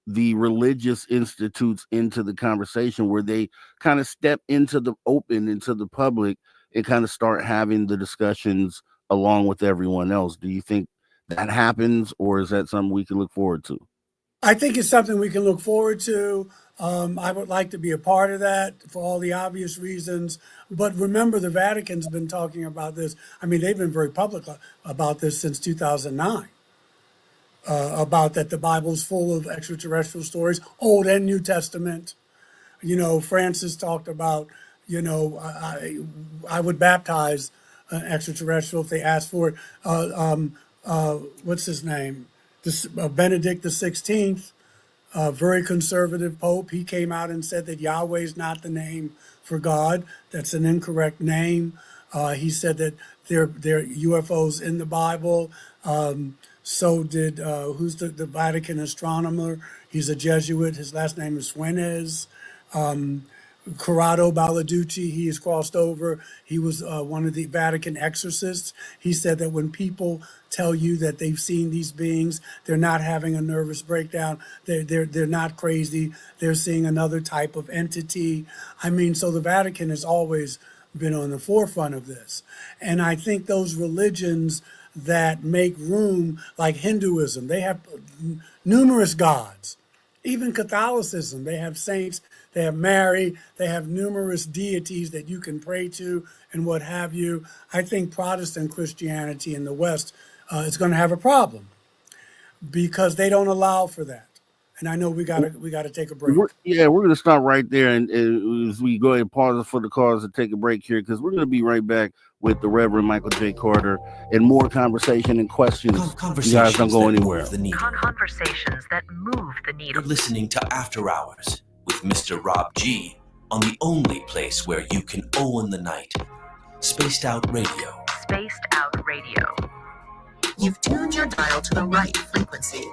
the religious institutes into the conversation, where they kind of step into the open, into the public, and kind of start having the discussions along with everyone else? Do you think that happens, or is that something we can look forward to? I think it's something we can look forward to. I would like to be a part of that for all the obvious reasons. But remember, the Vatican's been talking about this. I mean, they've been very public about this since 2009, about that the Bible's full of extraterrestrial stories, Old and New Testament. Francis talked about, I would baptize an extraterrestrial if they asked for it. What's his name? Benedict XVI, very conservative Pope. He came out and said that Yahweh is not the name for God. That's an incorrect name. He said that there are UFOs in the Bible. So did, who's the Vatican astronomer? He's a Jesuit. His last name is Swanannoa. Corrado Balducci, he has crossed over. He was one of the Vatican exorcists. He said that when people tell you that they've seen these beings, they're not having a nervous breakdown. They're not crazy. They're seeing another type of entity. I mean, so the Vatican has always been on the forefront of this. And I think those religions that make room, like Hinduism, they have numerous gods. Even Catholicism, they have saints, they have Mary, they have numerous deities that you can pray to and what have you. I think Protestant Christianity in the West is going to have a problem because they don't allow for that. And I know we got to take a break. We're going to stop right there, and as we go ahead and pause for the cause and take a break here, because we're going to be right back with the Reverend Michael J. Carter and more conversation and questions. You guys don't go anywhere. Conversations that move the needle. You're listening to After Hours with Mr. Rob G on the only place where you can own the night. Spaced Out Radio. Spaced Out Radio. You've tuned your dial to the right frequency.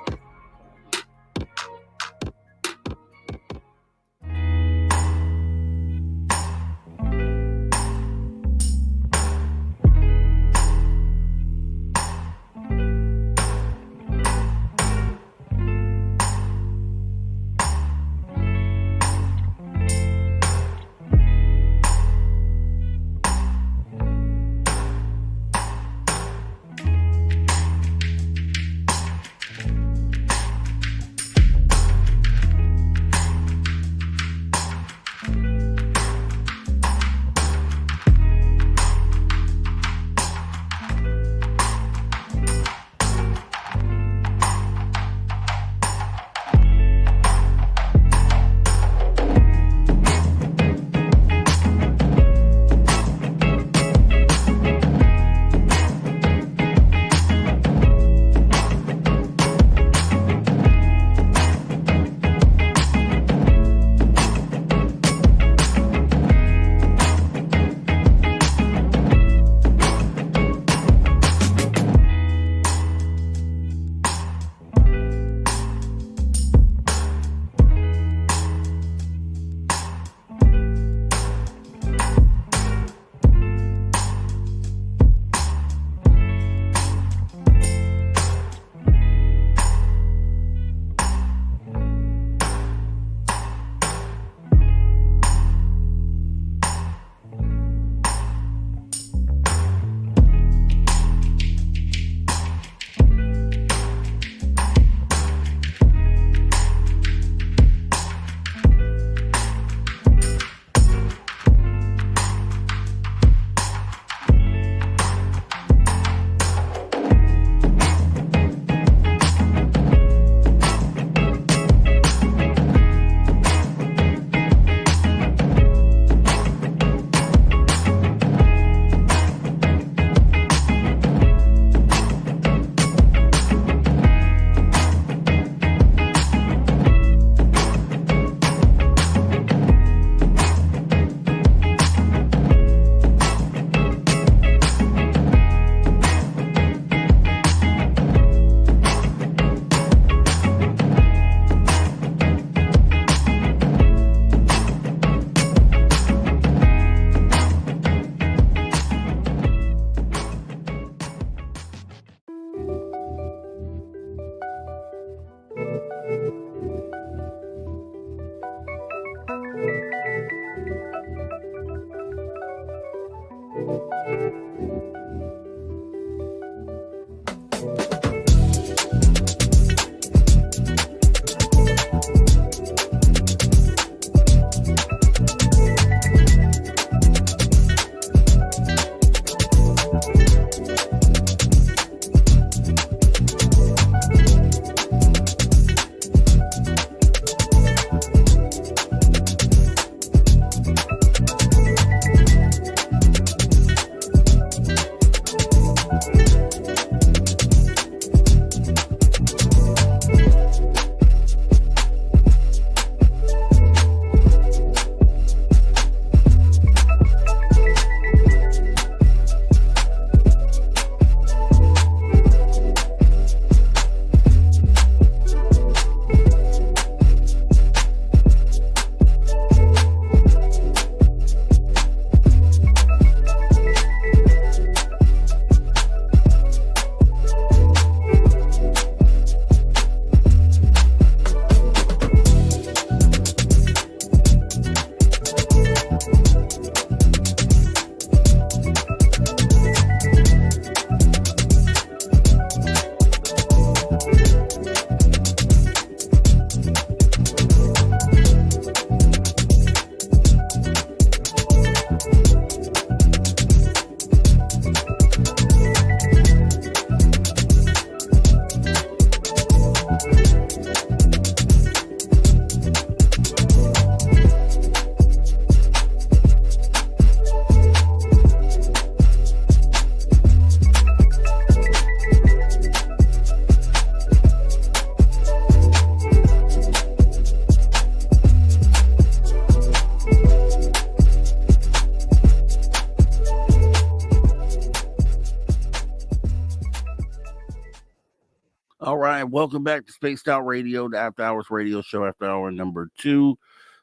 All right, welcome back to Spaced Out Radio, the After Hours Radio Show, after hour number 2.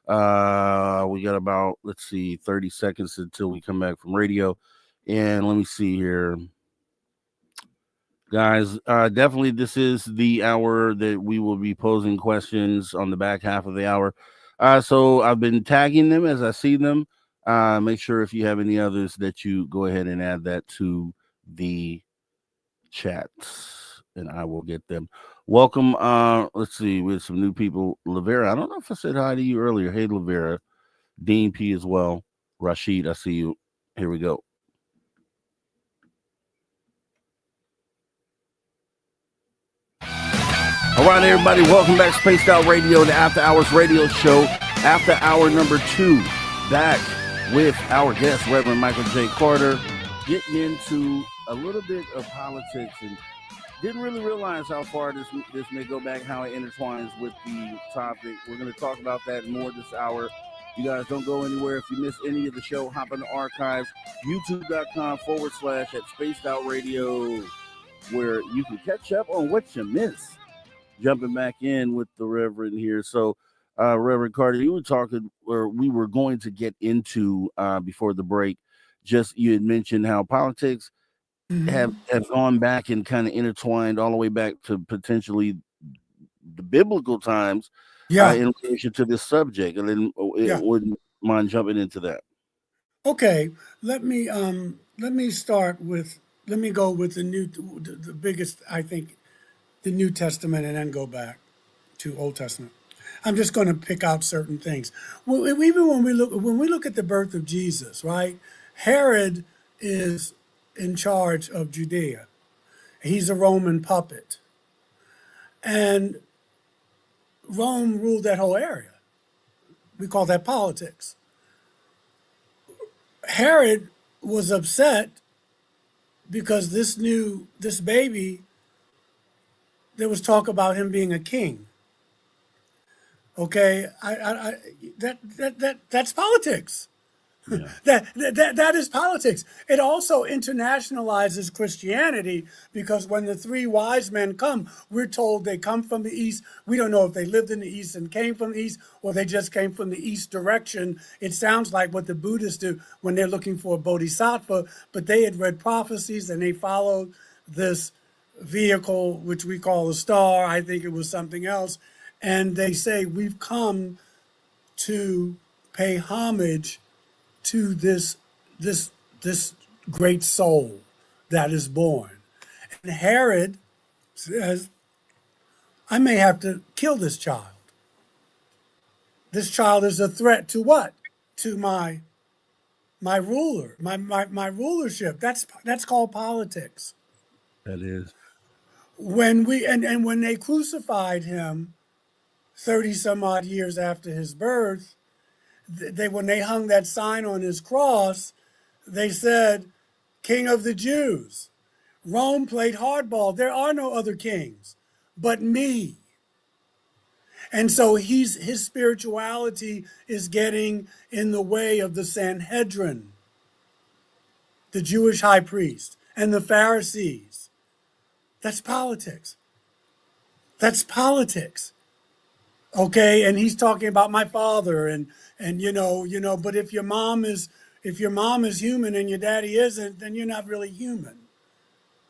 We got about, 30 seconds until we come back from radio. And let me see here. Guys, definitely this is the hour that we will be posing questions on the back half of the hour. So I've been tagging them as I see them. Make sure if you have any others that you go ahead and add that to the chats, and I will get them. Welcome. Let's see, we have some new people. Lavera, I don't know if I said hi to you earlier. Hey, Lavera. Dean P as well. Rashid, I see you. Here we go. All right, everybody, welcome back to Spaced Out Radio, the After Hours Radio Show, after hour number 2, back with our guest, Reverend Michael J. Carter, getting into a little bit of politics, and didn't really realize how far this may go back, how it intertwines with the topic. We're going to talk about that more this hour. You guys don't go anywhere. If you miss any of the show, hop in the archives, youtube.com/at Spaced Out Radio, where you can catch up on what you missed. Jumping back in with the Reverend here. So, Reverend Carter, you were talking, or we were going to get into before the break, just you had mentioned how politics have gone back and kind of intertwined all the way back to potentially the biblical times in relation to this subject. And then wouldn't mind jumping into that. Okay, let me start with, let me go with the biggest, I think, the New Testament, and then go back to Old Testament. I'm just going to pick out certain things. Well, even when we look at the birth of Jesus, right? Herod is in charge of Judea. He's a Roman puppet, and Rome ruled that whole area. We call that politics. Herod was upset because this baby, there was talk about him being a king. Okay, that's politics. Yeah. That is politics. It also internationalizes Christianity, because when the 3 wise men come, we're told they come from the east. We don't know if they lived in the east and came from the east, or they just came from the east direction. It sounds like what the Buddhists do when they're looking for a bodhisattva, but they had read prophecies and they followed this vehicle, which we call a star. I think it was something else. And they say, we've come to pay homage to this great soul that is born. And Herod says, I may have to kill this child. This child is a threat to what? To my ruler, my rulership. That's called politics. That is. When when they crucified him 30 some odd years after his birth, when they hung that sign on his cross, they said, King of the Jews. Rome played hardball. There are no other kings but me. And so his spirituality is getting in the way of the Sanhedrin, the Jewish high priest, and the Pharisees. That's politics. That's politics. Okay, and he's talking about my father, and but if your mom is human and your daddy isn't, then you're not really human.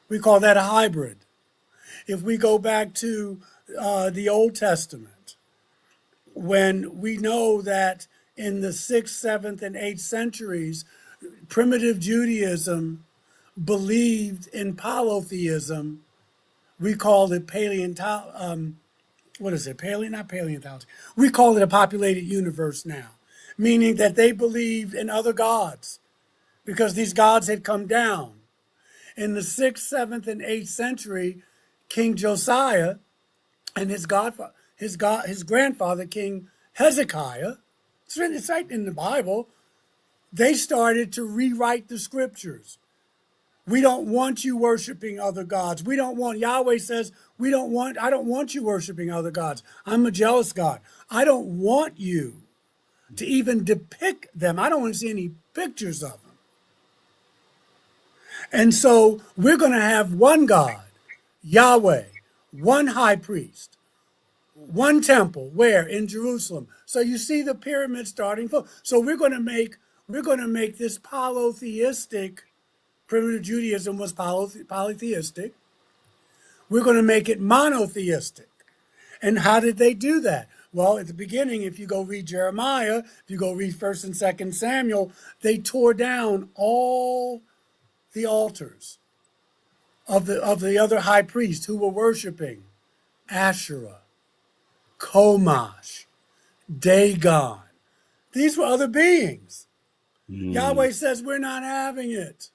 We call that a hybrid. If we go back to the Old Testament, when we know that in the 6th, 7th, and 8th centuries, primitive Judaism believed in polytheism. We called it not paleontology. We call it a populated universe now, meaning that they believed in other gods because these gods had come down. In the 6th, 7th, and 8th century, King Josiah and his grandfather, King Hezekiah, it's right in the Bible, they started to rewrite the scriptures. We don't want you worshiping other gods. Yahweh says, I don't want you worshiping other gods. I'm a jealous God. I don't want you to even depict them. I don't want to see any pictures of them. And so we're going to have one God, Yahweh, one high priest, one temple. Where? In Jerusalem. So you see the pyramid starting from. So we're going to make this polytheistic. Primitive Judaism was polytheistic. We're going to make it monotheistic. And how did they do that? Well, at the beginning, if you go read Jeremiah, if you go read 1st and 2nd Samuel, they tore down all the altars of the other high priests who were worshiping Asherah, Komash, Dagon. These were other beings. Yahweh says we're not having it.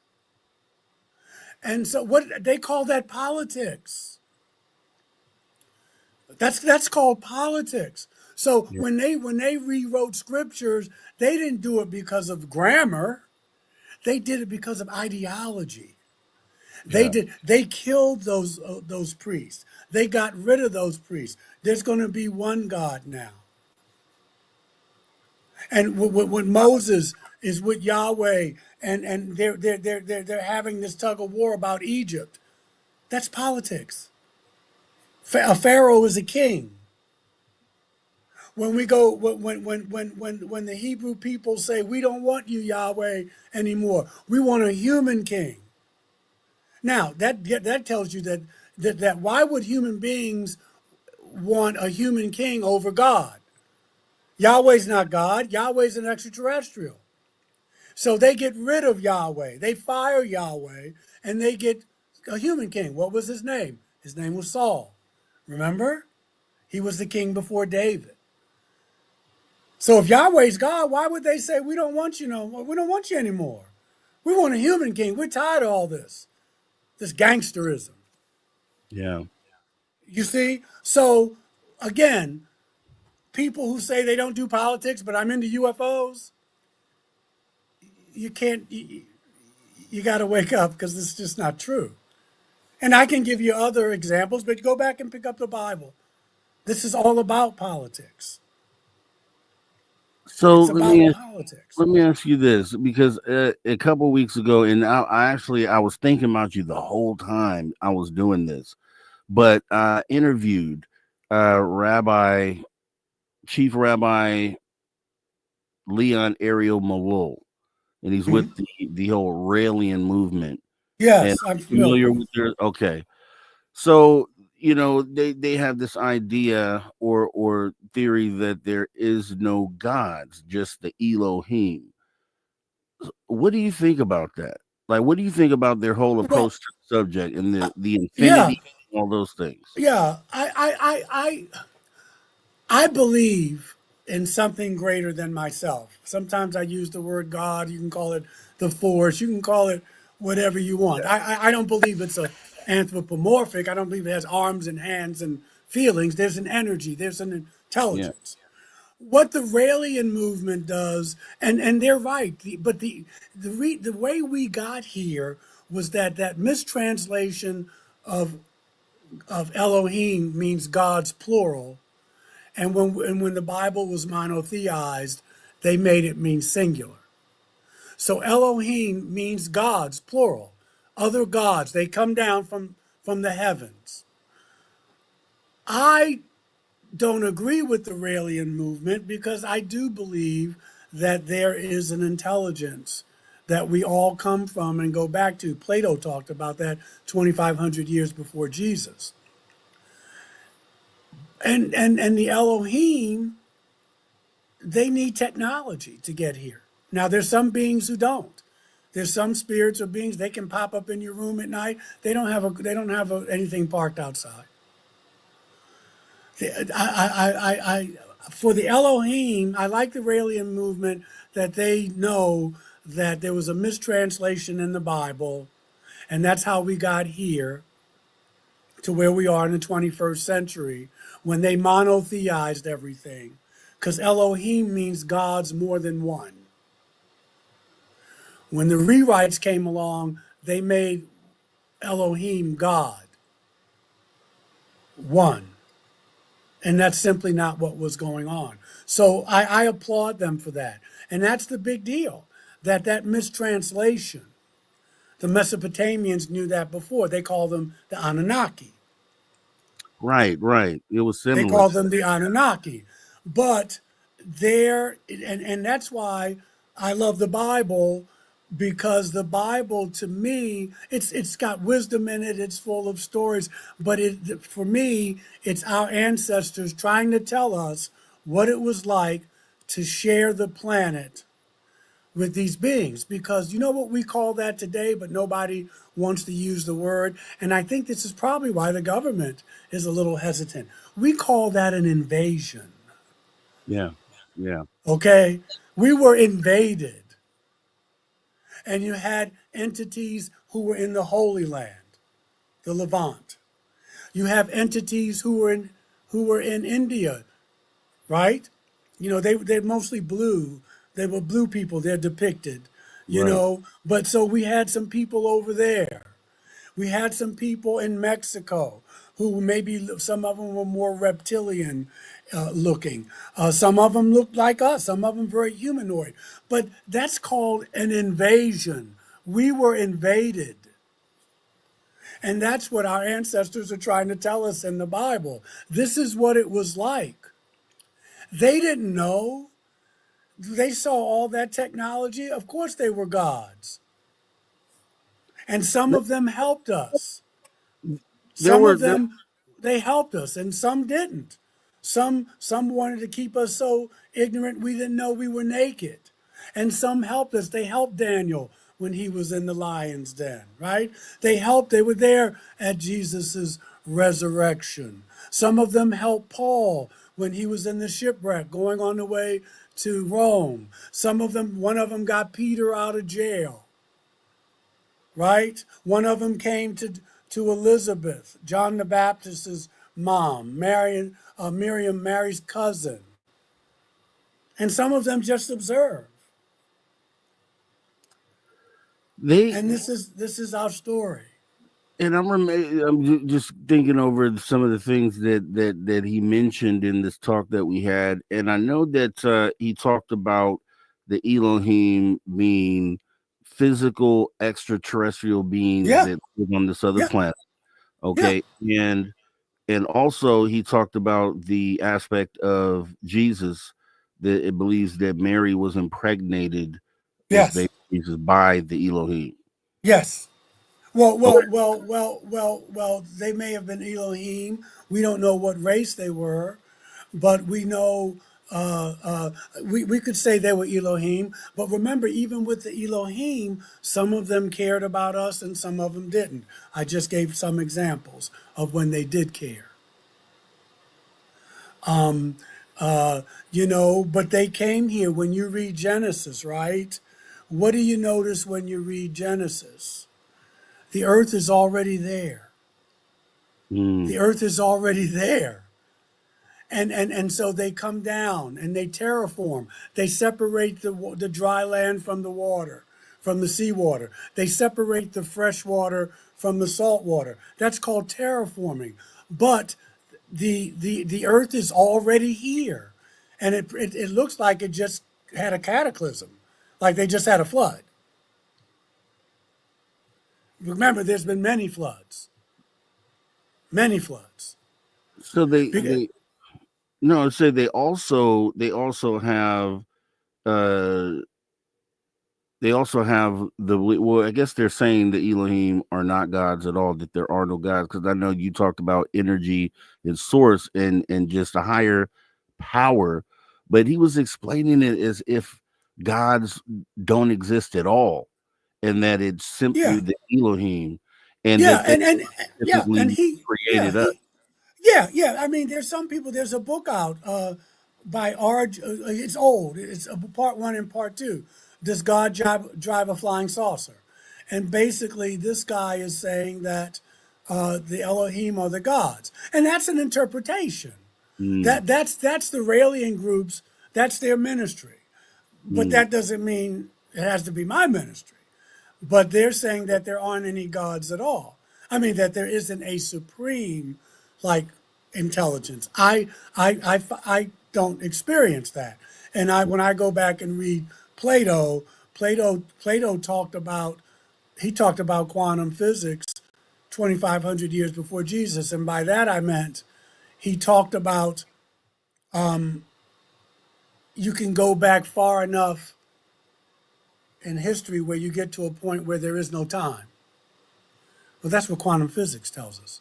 And so what they call that politics. That's called politics. So when they rewrote scriptures, they didn't do it because of grammar. They did it because of ideology. They killed those priests. They got rid of those priests. There's going to be one God now. And when Moses is with Yahweh and they're having this tug of war about Egypt, that's politics. A pharaoh is a king. When we go, when the Hebrew people say, we don't want you, Yahweh, anymore. We want a human king. Now, that tells you that why would human beings want a human king over God? Yahweh's not God. Yahweh's an extraterrestrial. So they get rid of Yahweh. They fire Yahweh, and they get a human king. What was his name? His name was Saul. Remember? He was the king before David. So if Yahweh's God, why would they say, we don't want you we don't want you anymore. We want a human king. We're tired of all this gangsterism. Yeah. You see? So again, people who say they don't do politics, but I'm into UFOs, you got to wake up, because it's just not true. And I can give you other examples, but go back and pick up the Bible. This is all about politics. So It's about politics. let me ask you this, because a couple of weeks ago, and I was thinking about you the whole time I was doing this, but I interviewed Chief Rabbi Leon Ariel Malul, and he's with the whole Raelian movement. Yes, and I'm familiar with their. Okay, so they have this idea or theory that there is no gods, just the Elohim. What do you think about that? Like, what do you think about their whole approach to the subject and the infinity, and all those things? Yeah, I believe in something greater than myself. Sometimes I use the word God. You can call it the force. You can call it whatever you want. I don't believe it's anthropomorphic. I don't believe it has arms and hands and feelings. There's an energy. There's an intelligence. Yeah. What the Raelian movement does, and they're right, but the way we got here was that mistranslation of Elohim means God's plural, and when the Bible was monotheized, they made it mean singular. So Elohim means gods, plural, other gods. They come down from the heavens. I don't agree with the Raelian movement, because I do believe that there is an intelligence that we all come from and go back to. Plato talked about that 2,500 years before Jesus. And the Elohim, they need technology to get here. Now, there's some beings who don't. There's some spirits or beings, they can pop up in your room at night. They don't have anything parked outside. For the Elohim, I like the Raelian movement, that they know that there was a mistranslation in the Bible, and that's how we got here to where we are in the 21st century, when they monotheized everything, because Elohim means gods more than one. When the rewrites came along, they made Elohim God, one. And that's simply not what was going on. So I applaud them for that. And that's the big deal, that mistranslation. The Mesopotamians knew that before. They call them the Anunnaki. Right. It was They similar. call them the Anunnaki. But and that's why I love the Bible, because the Bible, to me, it's got wisdom in it, it's full of stories, but for me, it's our ancestors trying to tell us what it was like to share the planet with these beings. Because you know what we call that today, but nobody wants to use the word. And I think this is probably why the government is a little hesitant. We call that an invasion. Yeah. Okay? We were invaded. And you had entities who were in the Holy Land, the Levant. You have entities who were in India, right? You know, they're mostly blue. They were blue people, they're depicted, you Right. know. But so we had some people over there. We had some people in Mexico who maybe some of them were more reptilian looking. Some of them looked like us, some of them very humanoid. But that's called an invasion. We were invaded. And that's what our ancestors are trying to tell us in the Bible. This is what it was like. They didn't know. They saw all that technology. Of course, they were gods. And some of them helped us. There Some were of them, they helped us, and some didn't. Some wanted to keep us so ignorant we didn't know we were naked. And some helped us. They helped Daniel when he was in the lion's den, right? They were there at Jesus's resurrection. Some of them helped Paul when he was in the shipwreck going on the way to Rome. One of them got Peter out of jail, right? One of them came to Elizabeth, John the Baptist's mom, Miriam, Mary's cousin. And some of them just observe. And this is our story. And I'm just thinking over some of the things that he mentioned in this talk that we had, and I know that he talked about the Elohim being physical extraterrestrial beings Yeah, that live on this other yeah, planet. yeah, Okay, and also he talked about the aspect of Jesus that it believes that Mary was impregnated with yes, baby Jesus by the Elohim. yes. Well, Okay. well, well, well, well, well, they may have been Elohim. We don't know what race they were, but we know we could say they were Elohim. But remember, even with the Elohim, some of them cared about us and some of them didn't. I just gave some examples of when they did care. You know, but they came here. When you read Genesis, right? What do you notice when you read Genesis? The earth is already there. Mm, The earth is already there. And so they come down and they terraform. They separate the dry land from the water, from the seawater. They separate the fresh water from the salt water. That's called terraforming. But the earth is already here. And it looks like it just had a cataclysm, like they just had a flood. Remember, there's been many floods. Many floods. so Because, they no, it said they also have uh they also have well, I guess they're saying the Elohim are not gods at all, that there are no gods, because I know you talked about energy and source and just a higher power, but he was explaining it as if gods don't exist at all, and that it's simply yeah, the Elohim, and yeah, that they yeah, and specifically created us. yeah. I mean, there's some people. There's a book out by it's old. It's part one and part two. Does God drive a flying saucer? And basically, this guy is saying that the Elohim are the gods, and that's an interpretation. Mm, That's the Raelian groups. That's their ministry, but mm, that doesn't mean it has to be my ministry. But they're saying that there aren't any gods at all. I mean, that there isn't a supreme, like, intelligence. I don't experience that. And when I go back and read Plato talked about quantum physics 2,500 years before Jesus. And by that I meant he talked about you can go back far enough in history where you get to a point where there is no time. Well, that's what quantum physics tells us.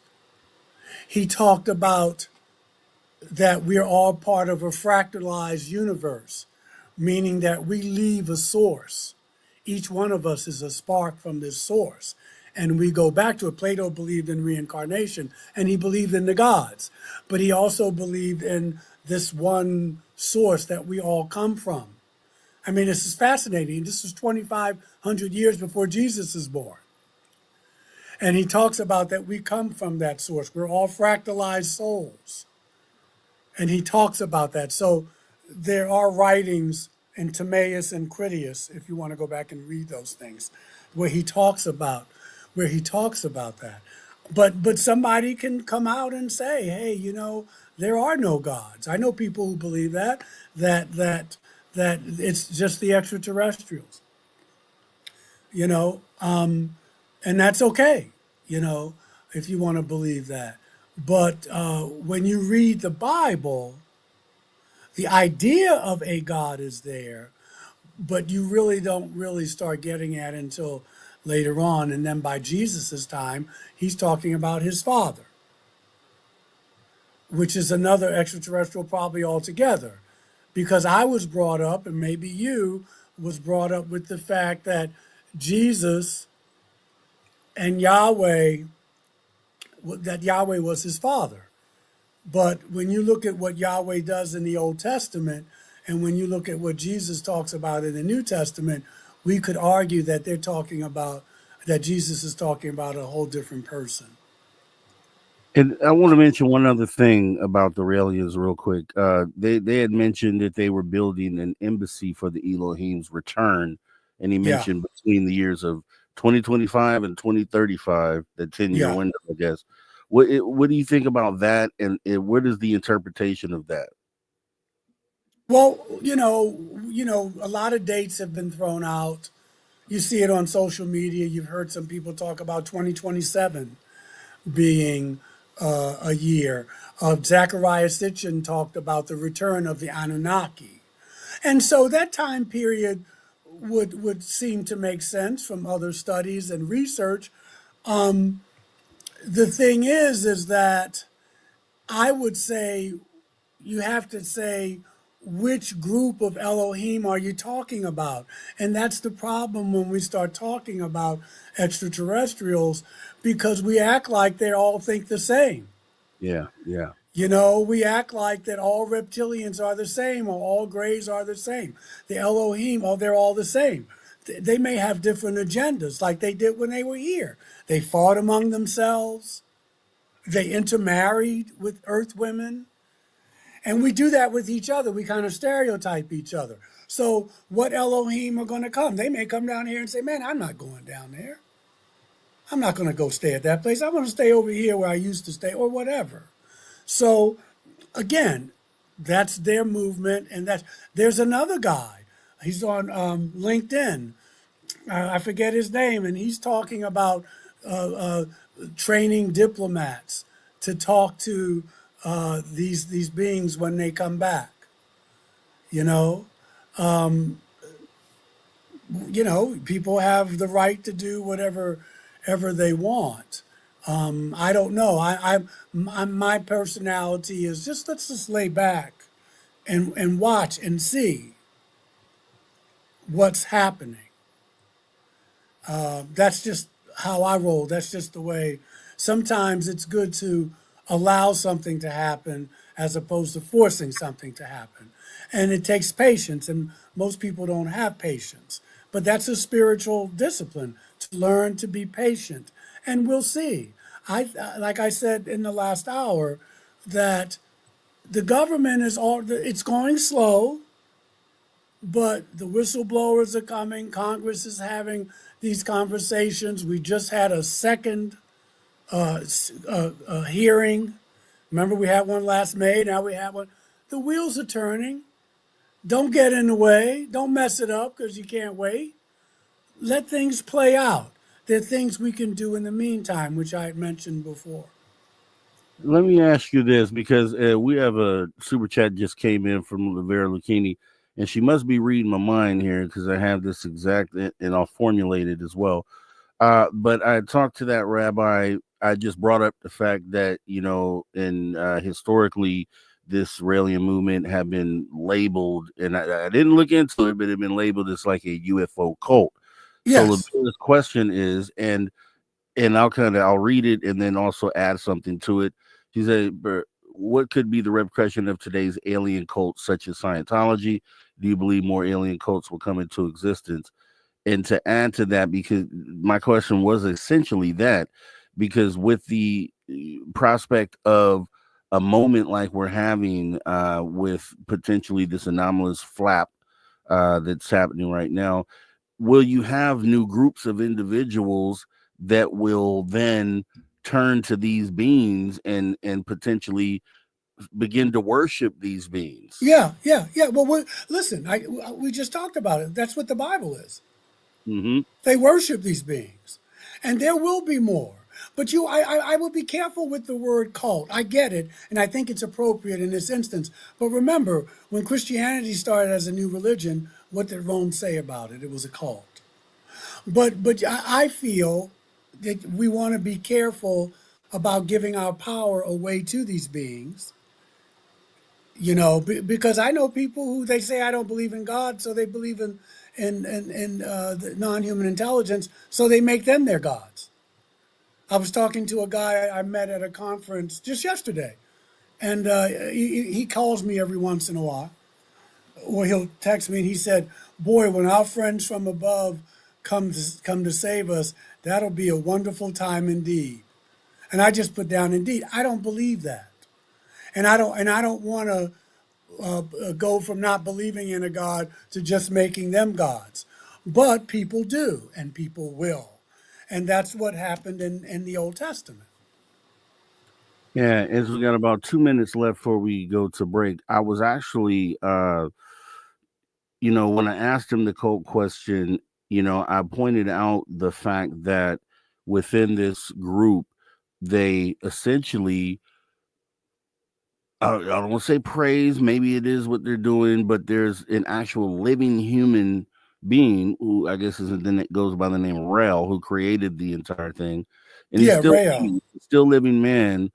He talked about that we're all part of a fractalized universe, meaning that we leave a source. Each one of us is a spark from this source. And we go back to it. Plato believed in reincarnation, and he believed in the gods. But he also believed in this one source that we all come from. I mean, this is fascinating. This is 2,500 years before Jesus is born. And he talks about that we come from that source. We're all fractalized souls. And he talks about that. So there are writings in Timaeus and Critias, if you want to go back and read those things, where he talks about that. But somebody can come out and say, hey, you know, there are no gods. I know people who believe that it's just the extraterrestrials, you know, and that's okay, you know, if you want to believe that. But when you read the Bible, the idea of a God is there, but you really don't really start getting at it until later on. And then by Jesus's time, he's talking about his Father, which is another extraterrestrial probably altogether. Because I was brought up, and maybe you was brought up with the fact that Jesus and Yahweh, that Yahweh was his Father. But when you look at what Yahweh does in the Old Testament, and when you look at what Jesus talks about in the New Testament, we could argue that that Jesus is talking about a whole different person. And I want to mention one other thing about the Raelians real quick. They had mentioned that they were building an embassy for the Elohim's return. And he mentioned between the years of 2025 and 2035, the 10-year window, I guess. What do you think about that? And what is the interpretation of that? Well, you know, a lot of dates have been thrown out. You see it on social media. You've heard some people talk about 2027 being a year. Zachariah Sitchin talked about the return of the Anunnaki. And so that time period would seem to make sense from other studies and research. The thing is that I would say you have to say which group of Elohim are you talking about? And that's the problem when we start talking about extraterrestrials, because we act like they all think the same. Yeah. You know, we act like that all reptilians are the same or all grays are the same. The Elohim, they're all the same. They may have different agendas like they did when they were here. They fought among themselves. They intermarried with earth women. And we do that with each other. We kind of stereotype each other. So what Elohim are going to come? They may come down here and say, man, I'm not going down there. I'm not going to go stay at that place. I want to stay over here where I used to stay or whatever. So again, that's their movement. And there's another guy. He's on LinkedIn. I forget his name. And he's talking about training diplomats to talk to these beings when they come back. You know, people have the right to do whatever they want. I don't know. My personality is let's just lay back and watch and see what's happening. That's just how I roll. That's just the way. Sometimes it's good to allow something to happen as opposed to forcing something to happen. And it takes patience, and most people don't have patience. But that's a spiritual discipline, to learn to be patient. And we'll see. Like I said in the last hour, that the government it's going slow, but the whistleblowers are coming. Congress is having these conversations. We just had a second hearing. Remember, we had one last May. Now we have one. The wheels are turning. Don't get in the way. Don't mess it up because you can't wait. Let things play out. there are things we can do in the meantime, which I had mentioned before. Let me ask you this, because we have a super chat just came in from Lavera Lucchini, and she must be reading my mind here because I have this exact, and I'll formulate it as well. But I talked to that rabbi. I just brought up the fact that, in historically, this Israeli movement have been labeled, and I didn't look into it, but it had been labeled as like a UFO cult. Yes. So the question is, and I'll read it and then also add something to it. She said, what could be the repercussion of today's alien cults such as Scientology? Do you believe more alien cults will come into existence? And to add to that, because my question was essentially that, because with the prospect of a moment like we're having with potentially this anomalous flap that's happening right now, will you have new groups of individuals that will then turn to these beings and potentially begin to worship these beings? Yeah. Well, listen, we just talked about it. That's what the Bible is. Mm-hmm. They worship these beings, and there will be more. But I would be careful with the word cult. I get it, and I think it's appropriate in this instance. But remember, when Christianity started as a new religion, what did Rome say about it? It was a cult. But I feel that we want to be careful about giving our power away to these beings. Because I know people who they say I don't believe in God, so they believe in the non-human intelligence, so they make them their gods. I was talking to a guy I met at a conference just yesterday, and he calls me every once in a while, or he'll text me, and he said, "Boy, when our friends from above come to save us, that'll be a wonderful time indeed." And I just put down indeed. I don't believe that, and I don't want to go from not believing in a God to just making them gods. But people do, and people will. And that's what happened in the Old Testament. Yeah, as we got about 2 minutes left before we go to break, I was actually, when I asked him the cult question, I pointed out the fact that within this group, they essentially, I don't want to say praise, maybe it is what they're doing, but there's an actual living human being who I guess it goes by the name of Rel, who created the entire thing. And he's still living man.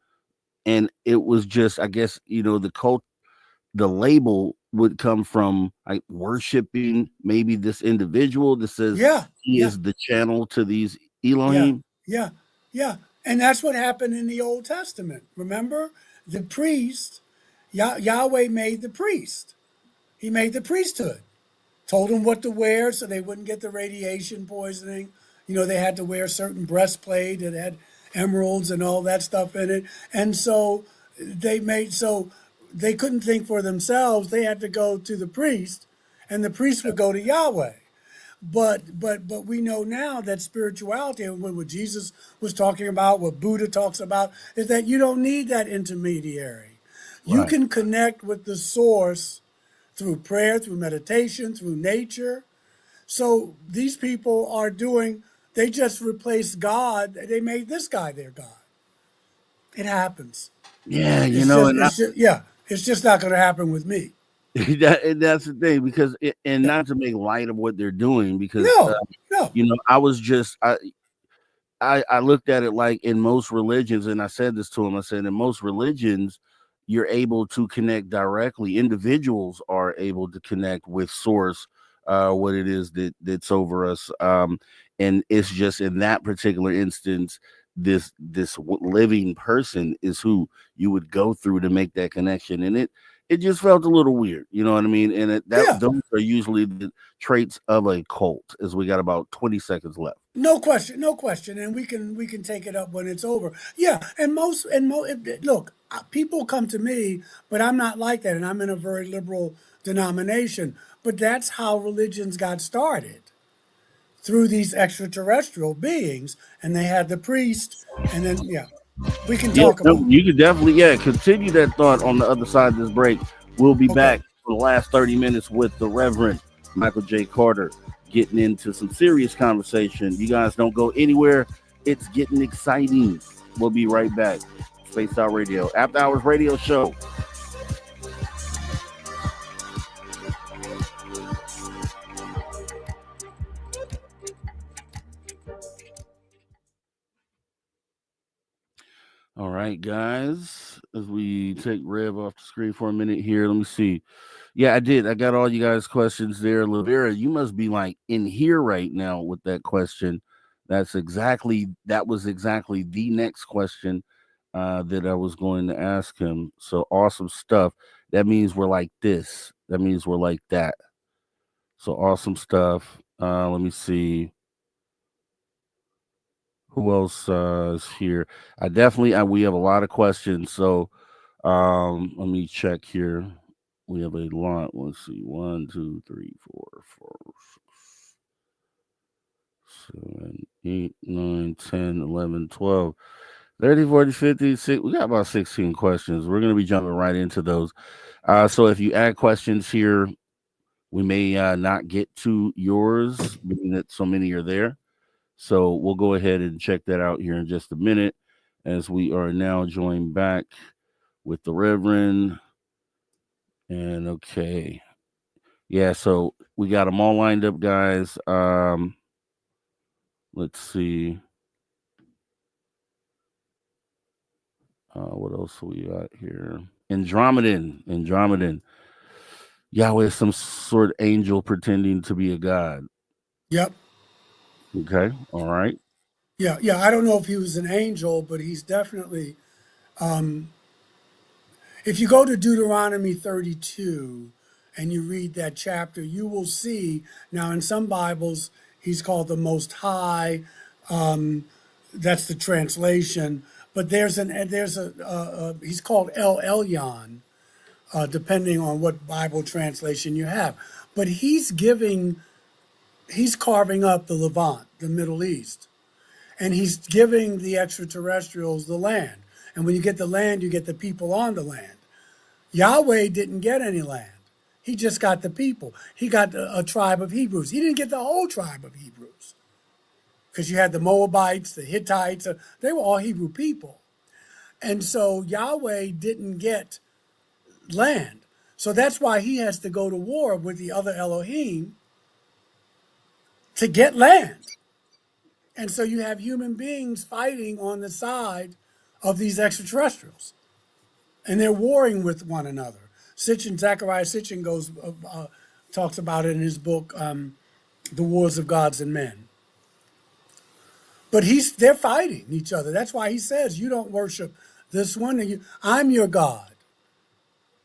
And it was just, I guess, the cult, the label would come from like worshiping maybe this individual that says he is the channel to these Elohim. Yeah. And that's what happened in the Old Testament. Remember? The priest, Yahweh made the priest. He made the priesthood. Told them what to wear so they wouldn't get the radiation poisoning. They had to wear a certain breastplate that had emeralds and all that stuff in it. And so they couldn't think for themselves. They had to go to the priest, and the priest would go to Yahweh. But we know now that spirituality, and what Jesus was talking about, what Buddha talks about, is that you don't need that intermediary. Right. You can connect with the source through prayer, through meditation, through nature. So these people they just replaced God. They made this guy their God. It happens. Yeah, it's just not going to happen with me. That's the thing, because not to make light of what they're doing, because no. I was just I looked at it like in most religions, and I said this to him. I said in most religions, you're able to connect directly. Individuals are able to connect with source, what it is that's over us, and it's just in that particular instance, this living person is who you would go through to make that connection, and it just felt a little weird, you know what I mean? And those are usually the traits of a cult. As we got about 20 seconds left. No question, and we can take it up when it's over. Yeah, and look, people come to me, but I'm not like that, and I'm in a very liberal denomination. But that's how religions got started, through these extraterrestrial beings, and they had the priest, and then we can talk about. You could definitely continue that thought on the other side of this break. We'll be back for the last 30 minutes with the Reverend Michael J. Carter. getting into some serious conversation. You guys don't go anywhere. It's getting exciting. We'll be right back. Spaced Out Radio, After Hours Radio Show. All right, guys, as we take Rev off the screen for a minute here, let me see. Yeah, I did. I got all you guys' questions there. Lavera, you must be like in here right now with that question. That was exactly the next question that I was going to ask him. So awesome stuff. That means we're like this. That means we're like that. So awesome stuff. Let me see. Who else is here? We have a lot of questions. So let me check here. We have a lot. Let's see. 1, 2, 3, 4, 5, 6, 7, 8, 9, 10, 11, 12, 30, 40, 50, 60. We got about 16 questions. We're going to be jumping right into those. So if you add questions here, we may not get to yours, being that so many are there. So we'll go ahead and check that out here in just a minute, as we are now joined back with the Reverend. And okay. Yeah, so we got them all lined up, guys. Let's see. What else we got here? Andromedan. Yahweh is some sort of angel pretending to be a god. Yep. Okay. All right. Yeah. I don't know if he was an angel, but he's definitely. If you go to Deuteronomy 32 and you read that chapter, you will see now in some Bibles he's called the Most High. That's the translation. But he's called El Elyon, depending on what Bible translation you have. But he's carving up the Levant, the Middle East, and he's giving the extraterrestrials the land. And when you get the land, you get the people on the land. Yahweh didn't get any land. He just got the people. He got a tribe of Hebrews. He didn't get the whole tribe of Hebrews, because you had the Moabites, the Hittites. They were all Hebrew people. And so Yahweh didn't get land. So that's why he has to go to war with the other Elohim to get land. And so you have human beings fighting on the side of these extraterrestrials. And they're warring with one another. Zechariah Sitchin talks about it in his book, The Wars of Gods and Men. But they're fighting each other. That's why he says, you don't worship this one. I'm your God.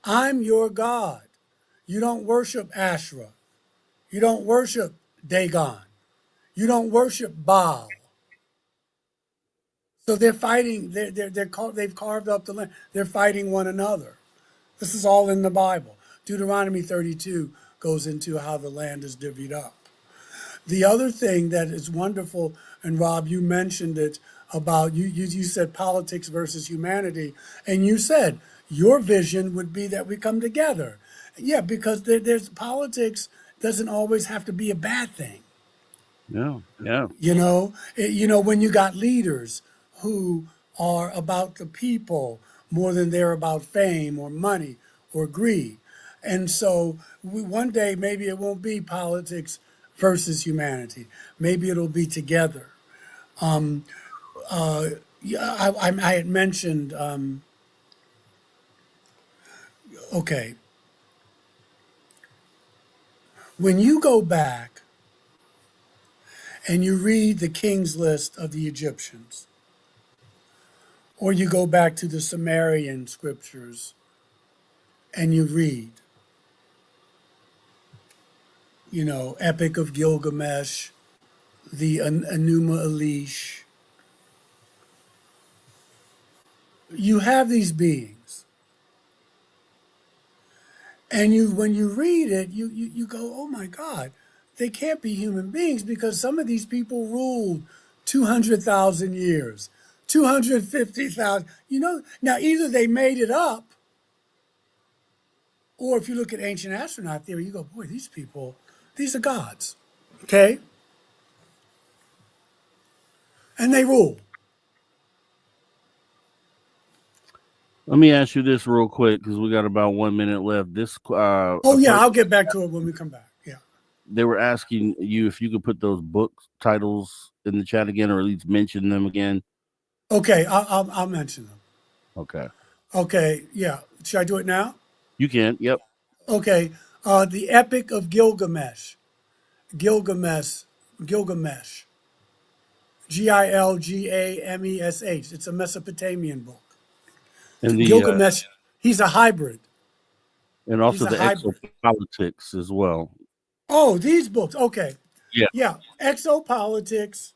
I'm your God. You don't worship Asherah. You don't worship Dagon. You don't worship Baal. So they're fighting. They've carved up the land. They're fighting one another. This is all in the Bible. Deuteronomy 32 goes into how the land is divvied up. The other thing that is wonderful, and Rob, you mentioned it about, you said politics versus humanity, and you said your vision would be that we come together. Yeah, because there's politics doesn't always have to be a bad thing. Yeah. When you got leaders who are about the people more than they're about fame or money or greed. And so one day, maybe it won't be politics versus humanity. Maybe it'll be together. I had mentioned, okay, when you go back and you read the king's list of the Egyptians, or you go back to the Sumerian scriptures and you read, Epic of Gilgamesh, the Enuma Elish, you have these beings. And when you read it, you go, oh my God, they can't be human beings, because some of these people ruled 200,000 years, 250,000. Now either they made it up, or if you look at ancient astronaut theory, you go, boy, these are gods. Okay? And they rule. Let me ask you this real quick because we got about 1 minute left. I'll get back to it when we come back. Yeah. They were asking you if you could put those book titles in the chat again, or at least mention them again. Okay, I'll mention them. Okay. Okay, yeah. Should I do it now? You can. Yep. Okay. The Epic of Gilgamesh. Gilgamesh. Gilgamesh. It's a Mesopotamian book. And the Gilgamesh, he's a hybrid. And also the Exopolitics as well. Oh, these books. Okay. Yeah. Yeah. Exopolitics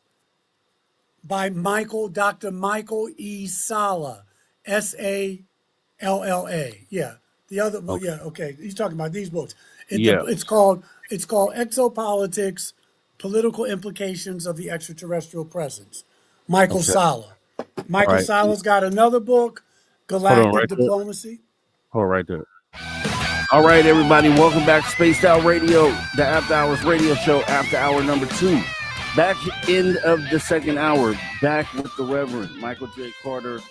by Dr. Michael E. Salla. Salla. Yeah. The other book. Okay. Yeah. Okay. He's talking about these books. Yeah. It's called Exopolitics, Political Implications of the Extraterrestrial Presence. Michael Salla. Michael Salla's got another book, Galactic Diplomacy. Hold right there. All right, everybody. Welcome back to Spaced Out Radio, the After Hours radio show, after hour number 2. Back end of the second hour, back with the Reverend Michael J. Carter,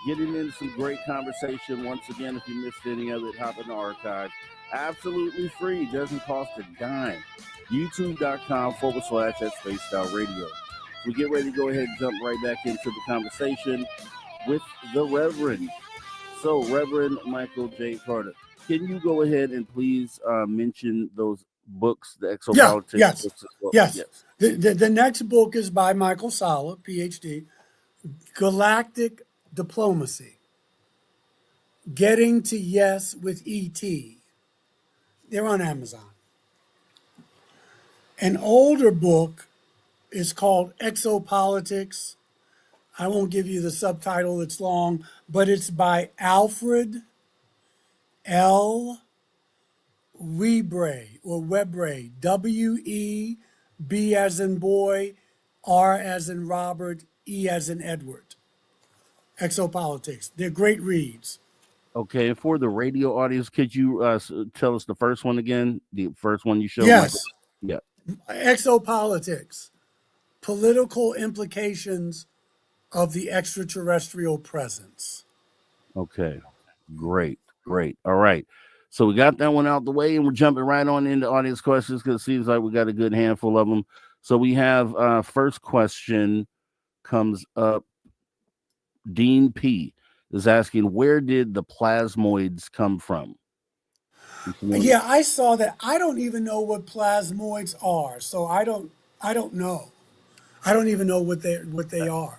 getting into some great conversation. Once again, if you missed any of it, hop in the archive. Absolutely free. Doesn't cost a dime. YouTube.com/at Spaced Out Radio. We get ready to go ahead and jump right back into the conversation with the Reverend. So, Reverend Michael J. Carter, can you go ahead and please mention those books, the Exopolitics books as well? Yes. The next book is by Michael Salla, PhD, Galactic Diplomacy, Getting to Yes with E.T. They're on Amazon. An older book is called Exopolitics. I won't give you the subtitle, it's long, but it's by Alfred L. Webre, W-E-B as in boy, R as in Robert, E as in Edward. Exopolitics. They're great reads. Okay, and for the radio audience, could you tell us the first one again? The first one you showed? Yes. Yeah. Exopolitics. Political Implications of the Extraterrestrial Presence. Okay, great. All right, so we got that one out the way, and we're jumping right on into audience questions because it seems like we got a good handful of them. So we have first question comes up. Dean P is asking, where did the plasmoids come from? Yeah, I saw that. I don't even know what plasmoids are, so I don't know. I don't even know what they are.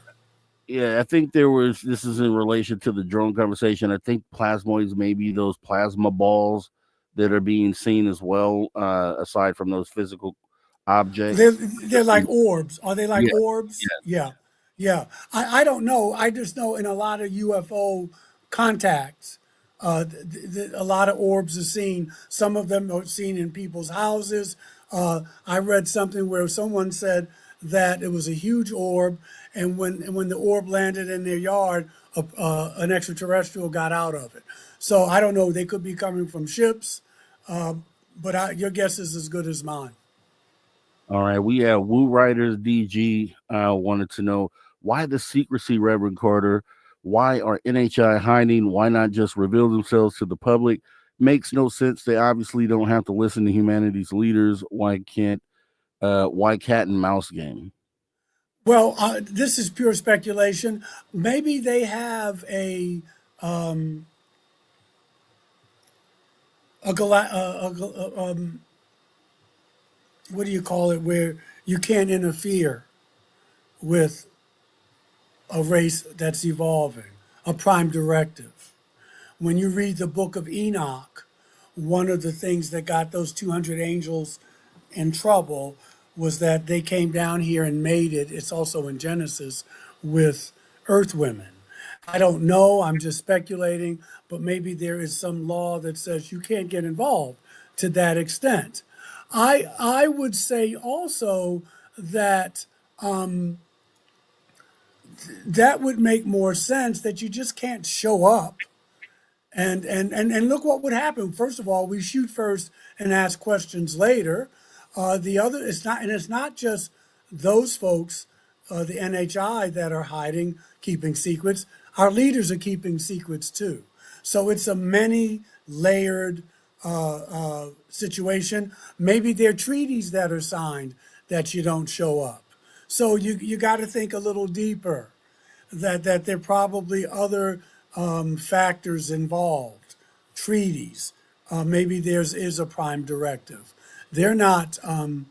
Yeah, I think this is in relation to the drone conversation. I think plasmoids may be those plasma balls that are being seen as well, aside from those physical objects. They're like orbs. Are they like orbs? Yeah. I don't know. I just know in a lot of UFO contacts, a lot of orbs are seen. Some of them are seen in people's houses. I read something where someone said that it was a huge orb, and when the orb landed in their yard, an extraterrestrial got out of it. So I don't know. They could be coming from ships, but your guess is as good as mine. All right, we have Woo Riders DG wanted to know why the secrecy, Reverend Carter. Why are NHI hiding? Why not just reveal themselves to the public? Makes no sense. They obviously don't have to listen to humanity's leaders. Why cat and mouse game? Well, this is pure speculation. Maybe they have what do you call it, where you can't interfere with a race that's evolving, a prime directive. When you read the book of Enoch, one of the things that got those 200 angels in trouble was that they came down here and mated. It's also in Genesis with earth women. I don't know, I'm just speculating, but maybe there is some law that says you can't get involved to that extent. I would say also that that would make more sense, that you just can't show up and look what would happen. First of all, we shoot first and ask questions later. The other, it's not just those folks, the NHI that are hiding, keeping secrets. Our leaders are keeping secrets too. So it's a many layered situation. Maybe there are treaties that are signed that you don't show up. So you got to think a little deeper. That there are probably other factors involved, treaties. Maybe is a prime directive. They're not, and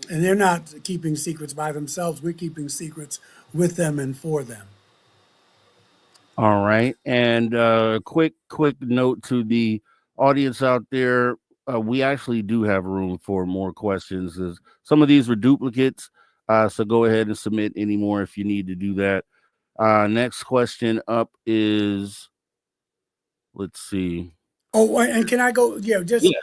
they're not keeping secrets by themselves. We're keeping secrets with them and for them. All right. And quick note to the audience out there. We actually do have room for more questions. As some of these were duplicates. So go ahead and submit any more if you need to do that. Next question up is, let's see. Oh, and can I go? Yeah, just Yes.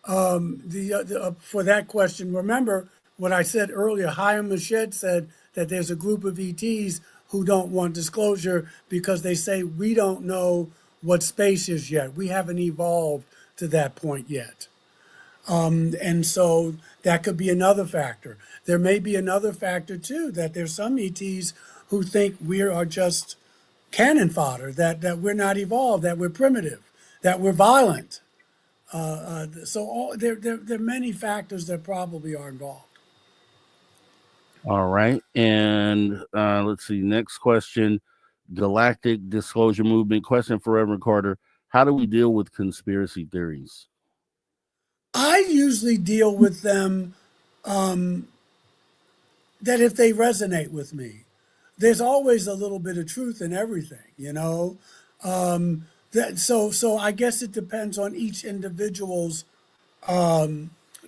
for that question, remember what I said earlier. Chaim Mashed said that there's a group of ETs who don't want disclosure because they say we don't know what space is yet. We haven't evolved to that point yet. And so that could be another factor. There may be another factor too, that there's some ETs who think we are just cannon fodder, that we're not evolved, that we're primitive, that we're violent. So there are many factors that probably are involved. All right. And let's see. Next question. Galactic Disclosure Movement. Question for Reverend Carter. How do we deal with conspiracy theories? I usually deal with them that if they resonate with me, there's always a little bit of truth in everything, you know. So I guess it depends on each individual's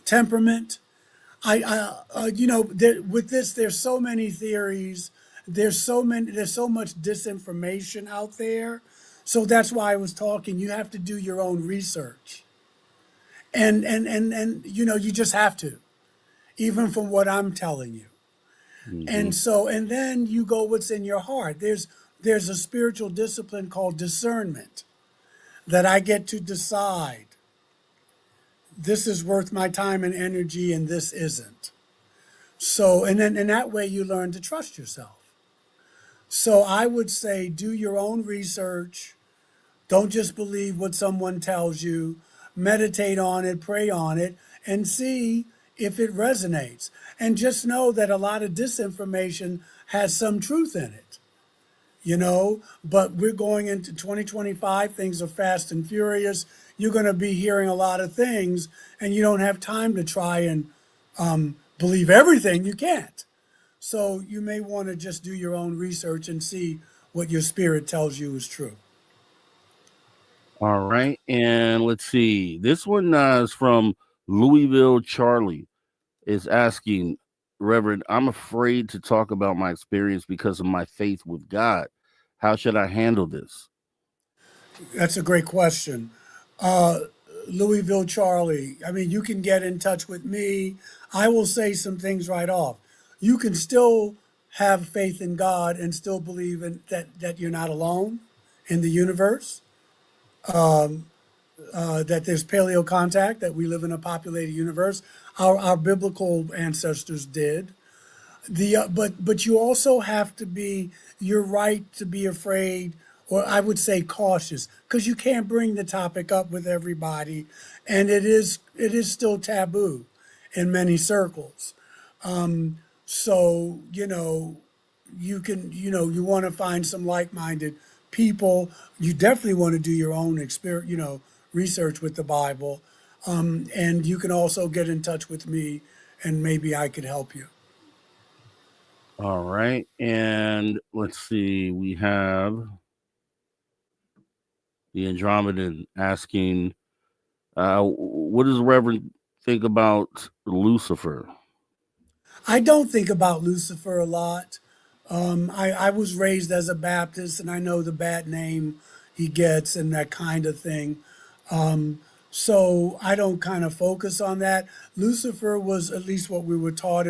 temperament. With this, there's so many theories. There's so much disinformation out there. So that's why I was talking. You have to do your own research, and you just have to, even from what I'm telling you. Mhm. And then you go what's in your heart. There's a spiritual discipline called discernment that I get to decide this is worth my time and energy and this isn't. So, and then in that way you learn to trust yourself. So I would say do your own research. Don't just believe what someone tells you. Meditate on it, pray on it, and see if it resonates. And just know that a lot of disinformation has some truth in it, but we're going into 2025. Things are fast and furious. You're going to be hearing a lot of things, and you don't have time to try and believe everything. You can't. So you may want to just do your own research and see what your spirit tells you is true. All right. And let's see. This one is from Louisville. Charlie is asking, Reverend, I'm afraid to talk about my experience because of my faith with God. How should I handle this? That's a great question. Louisville Charlie, I mean, you can get in touch with me. I will say some things right off. You can still have faith in God and still believe in that you're not alone in the universe, that there's paleo contact, that we live in a populated universe. Our biblical ancestors did. But you also have to be, you're right to be afraid, or I would say cautious, because you can't bring the topic up with everybody, and it is still taboo in many circles. So you can you want to find some like-minded people. You definitely want to do your own experience, research with the Bible, and you can also get in touch with me, and maybe I could help you. All right. And let's see. We have the Andromedan asking, what does the Reverend think about Lucifer? I don't think about Lucifer a lot. I was raised as a Baptist, and I know the bad name he gets and that kind of thing. So I don't kind of focus on that. Lucifer was, at least what we were taught,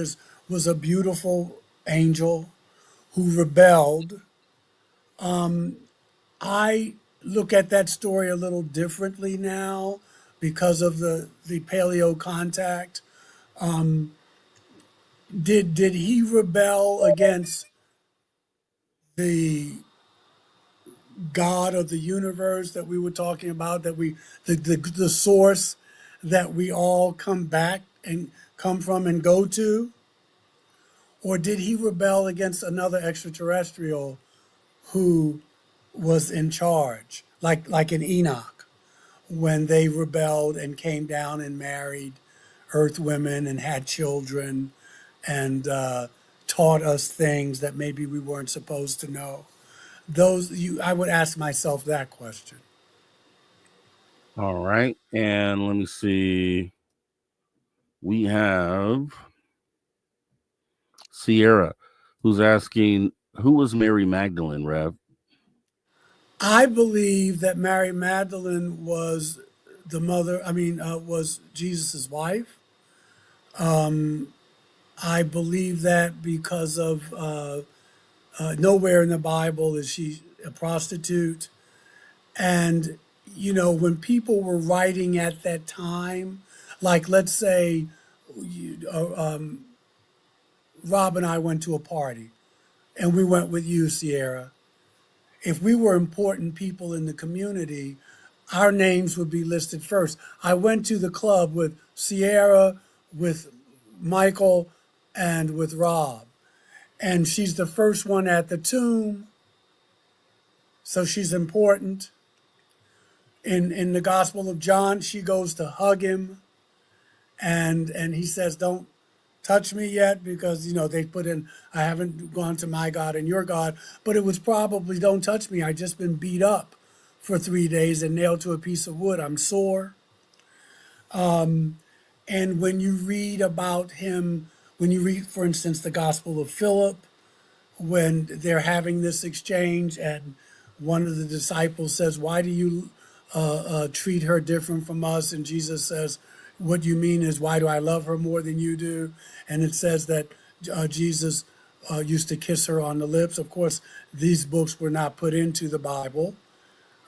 was a beautiful angel who rebelled. I look at that story a little differently now because of the paleo contact. Did he rebel against the God of the universe that we were talking about, that the source that we all come back and come from and go to? Or did he rebel against another extraterrestrial who was in charge, like in Enoch, when they rebelled and came down and married earth women and had children and taught us things that maybe we weren't supposed to know? I would ask myself that question. All right. And let me see. We have Sierra, who's asking, who was Mary Magdalene, Rev? I believe that Mary Magdalene was the mother, was Jesus's wife. I believe that because of nowhere in the Bible is she a prostitute. And, when people were writing at that time, like let's say Rob and I went to a party and we went with you, Sierra. If we were important people in the community, our names would be listed first. I went to the club with Sierra, with Michael, and with Rob. And she's the first one at the tomb, so she's important. In the Gospel of John, she goes to hug him, and he says, "Don't touch me yet," because they put in, "I haven't gone to my God and your God," but it was probably, "Don't touch me. I just been beat up for 3 days and nailed to a piece of wood. I'm sore." And when you read about him, when you read, for instance, the Gospel of Philip, when they're having this exchange and one of the disciples says, "Why do you treat her different from us?" And Jesus says, "What you mean is, why do I love her more than you do?" And it says that Jesus used to kiss her on the lips. Of course, these books were not put into the Bible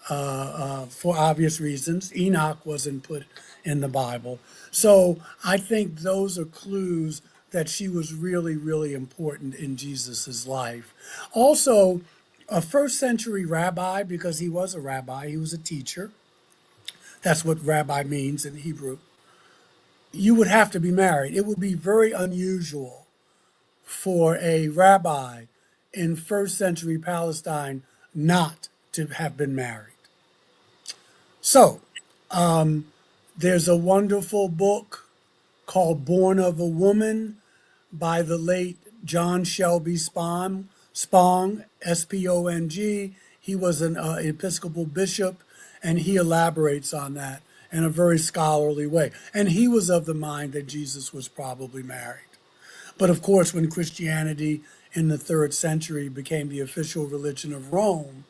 for obvious reasons. Enoch wasn't put in the Bible. So I think those are clues that she was really, really important in Jesus's life. Also, a first century rabbi, because he was a rabbi, he was a teacher. That's what rabbi means in Hebrew. You would have to be married. It would be very unusual for a rabbi in first century Palestine not to have been married. So, there's a wonderful book called Born of a Woman by the late John Shelby Spong, Spong. He was an Episcopal bishop, and he elaborates on that in a very scholarly way. And he was of the mind that Jesus was probably married. But of course, when Christianity in the 3rd century became the official religion of Rome,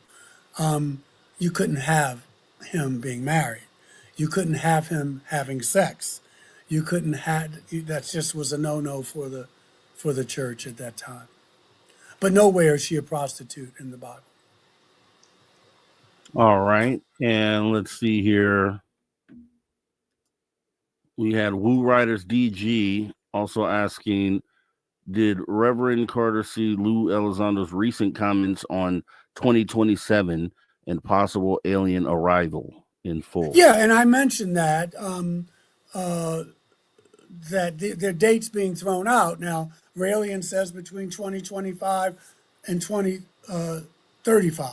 you couldn't have him being married. You couldn't have him having sex. You couldn't have, that just was a no-no for the church at that time. But nowhere is she a prostitute in the Bible. All right. And let's see here. We had Woo Riders DG also asking, did Reverend Carter see Lou Elizondo's recent comments on 2027 and possible alien arrival in full? Yeah, and I mentioned that, that their dates being thrown out. Now, Raelian says between 2025 and 2035,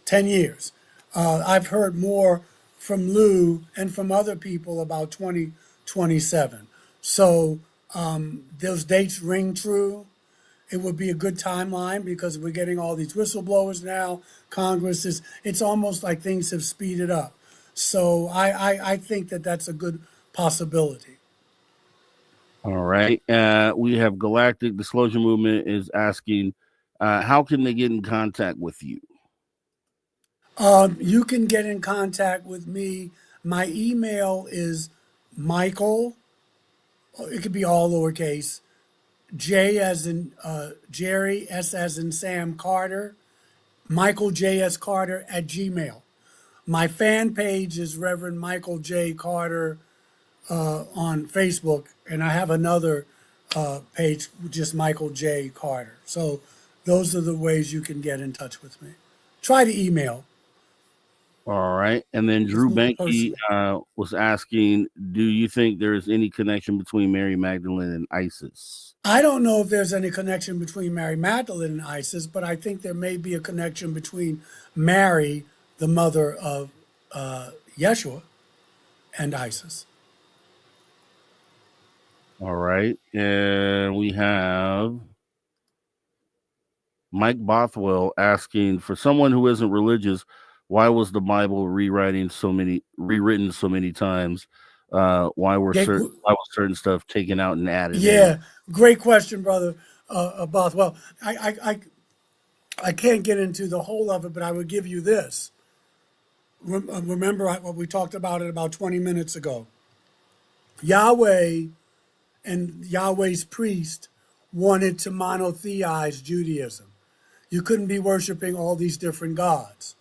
10 years. I've heard more from Lou and from other people about 2027. So those dates ring true. It would be a good timeline because we're getting all these whistleblowers now. Congress is, it's almost like things have speeded up. So I think that that's a good possibility. All right. We have Galactic Disclosure Movement is asking, how can they get in contact with you? You can get in contact with me. My email is Michael, it could be all lowercase, J as in Jerry, S as in Sam Carter, Michael J.S. Carter at Gmail. My fan page is Reverend Michael J. Carter on Facebook, and I have another page, just Michael J. Carter. So those are the ways you can get in touch with me. Try to email. All right. And then It's Drew more Banky personal. was asking, do you think there's any connection between Mary Magdalene and ISIS? I don't know if there's any connection between Mary Magdalene and ISIS, but I think there may be a connection between Mary, the mother of Yeshua, and ISIS. All right. And we have Mike Bothwell asking, for someone who isn't religious, why was the Bible rewritten so many times? Why was certain stuff taken out and added in? Great question, brother Bothwell. I can't get into the whole of it, but I would give you this. Remember what we talked about it about 20 minutes ago. Yahweh and Yahweh's priest wanted to monotheize Judaism. You couldn't be worshiping all these different gods.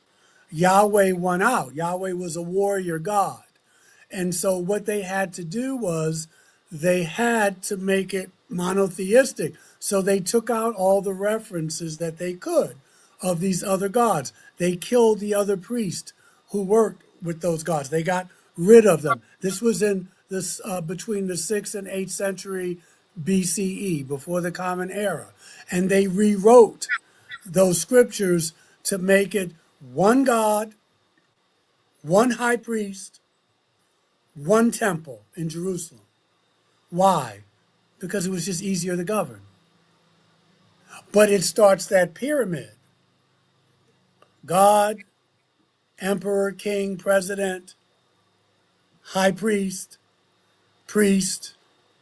Yahweh won out. Yahweh was a warrior God. And so what they had to do was they had to make it monotheistic. So they took out all the references that they could of these other gods. They killed the other priests who worked with those gods. They got rid of them. This was in this between the 6th and 8th century BCE, before the Common Era. And they rewrote those scriptures to make it one God, one high priest, one temple in Jerusalem. Why? Because it was just easier to govern. But it starts that pyramid. God, emperor, king, president, high priest, priest,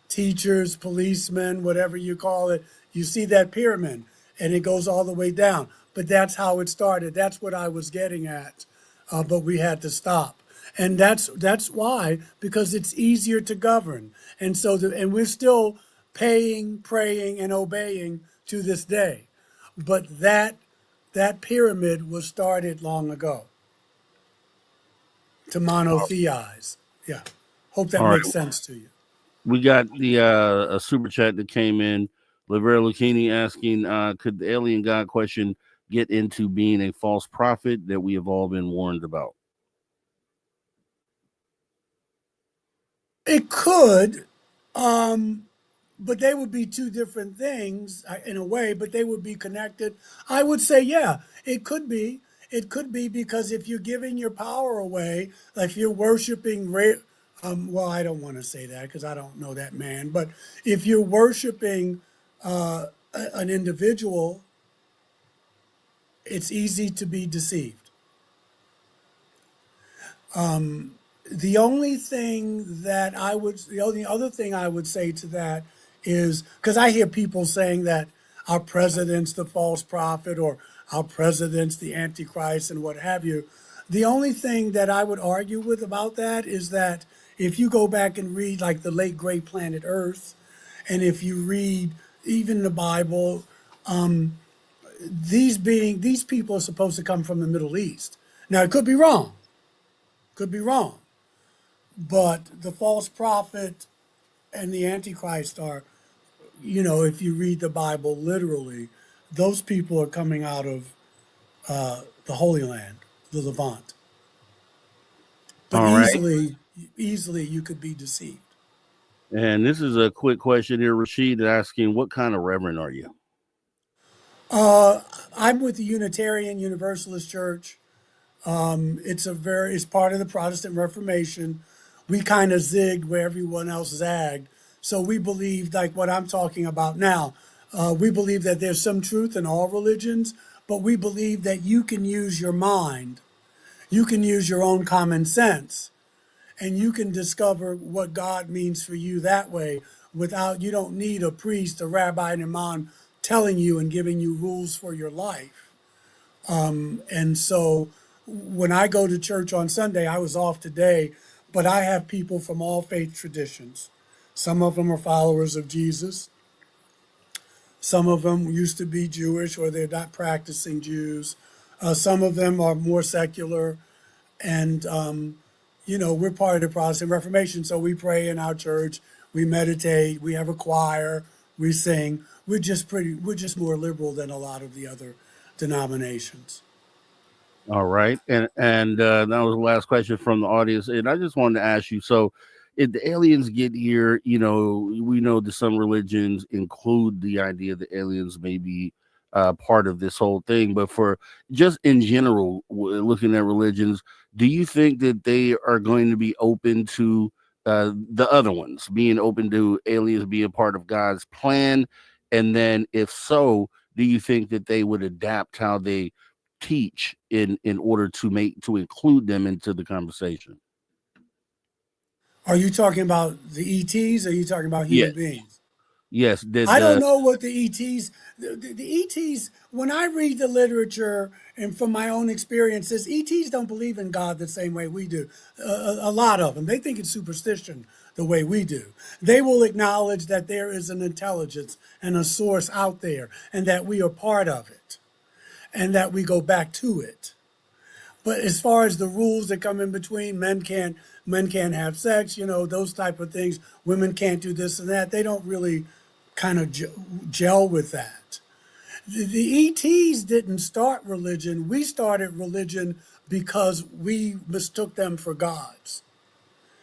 teachers, policemen, whatever you call it. You see that pyramid, and it goes all the way down. But that's how it started. That's what I was getting at. But we had to stop. And that's why, because it's easier to govern. And so, and we're still paying, praying, and obeying to this day. But that pyramid was started long ago to monotheize. Yeah. Hope that makes sense to you. We got the a super chat that came in. Lavera Lucchini asking, could the alien God question get into being a false prophet that we have all been warned about? It could, but they would be two different things in a way, but they would be connected. I would say, yeah, it could be. It could be because if you're giving your power away, like if you're worshiping, well, I don't want to say that because I don't know that man, but if you're worshiping an individual, it's easy to be deceived. The only other thing I would say to that is, because I hear people saying that our president's the false prophet or our president's the Antichrist and what have you. The only thing that I would argue with about that is that if you go back and read like the late great planet Earth, and if you read even the Bible, these people are supposed to come from the Middle East. Now it could be wrong. But the false prophet and the Antichrist are, if you read the Bible literally, those people are coming out of the Holy Land, the Levant. But easily you could be deceived. And this is a quick question here. Rashid asking, what kind of reverend are you? I'm with the Unitarian Universalist Church. It's part of the Protestant Reformation. We kind of zigged where everyone else zagged. So we believe, like what I'm talking about now, we believe that there's some truth in all religions, but we believe that you can use your mind, you can use your own common sense, and you can discover what God means for you that way you don't need a priest, a rabbi, an imam telling you and giving you rules for your life. And so when I go to church on Sunday, I was off today, but I have people from all faith traditions. Some of them are followers of Jesus. Some of them used to be Jewish or they're not practicing Jews. Some of them are more secular. And, we're part of the Protestant Reformation, so we pray in our church, we meditate, we have a choir, we sing. We're just more liberal than a lot of the other denominations. All right, and that was the last question from the audience, and I just wanted to ask you: so, if the aliens get here, we know that some religions include the idea that aliens may be part of this whole thing, but for just in general, looking at religions, do you think that they are going to be open to the other ones being open to aliens being part of God's plan? And then, if so, do you think that they would adapt how they teach in order to include them into the conversation? Are you talking about the ETs? Or are you talking about human beings? Yes. I don't know what the ETs, the ETs, when I read the literature and from my own experiences, ETs don't believe in God the same way we do. A lot of them, they think it's superstition the way we do. They will acknowledge that there is an intelligence and a source out there and that we are part of it and that we go back to it. But as far as the rules that come in between, men can't have sex, those type of things. Women can't do this and that. They don't really kind of gel with that. The ETs didn't start religion. We started religion because we mistook them for gods.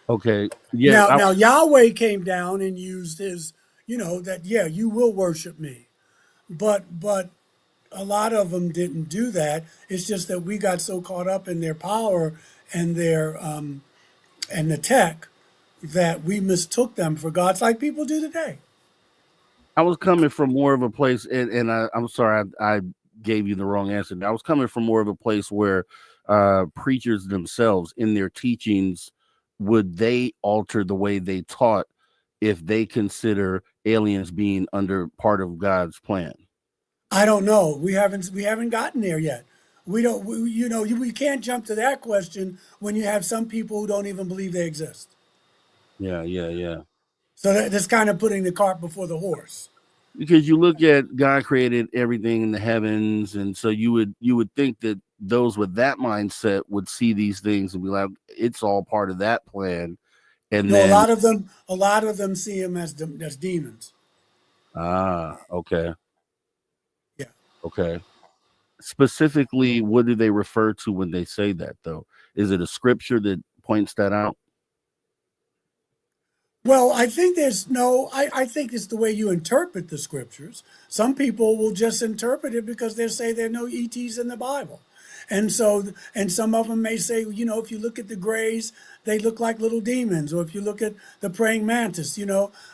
Okay. Yeah. Now Yahweh came down and used his, you will worship me. But a lot of them didn't do that. It's just that we got so caught up in their power and their and the tech that we mistook them for gods, like people do today. I was coming from more of a place, and I'm sorry I gave you the wrong answer. I was coming from more of a place where preachers themselves in their teachings, would they alter the way they taught if they consider aliens being under part of God's plan? I don't know. We haven't gotten there yet. We can't jump to that question when you have some people who don't even believe they exist. Yeah. So that's kind of putting the cart before the horse. Because you look at God created everything in the heavens, and so you would think that those with that mindset would see these things and be like, it's all part of that plan. And then a lot of them see them as demons. Okay. Yeah. Okay. Specifically, what do they refer to when they say that, though? Is it a scripture that points that out? Well, I think I think it's the way you interpret the scriptures. Some people will just interpret it because they say there are no ETs in the Bible. And some of them may say, if you look at the grays, they look like little demons. Or if you look at the praying mantis,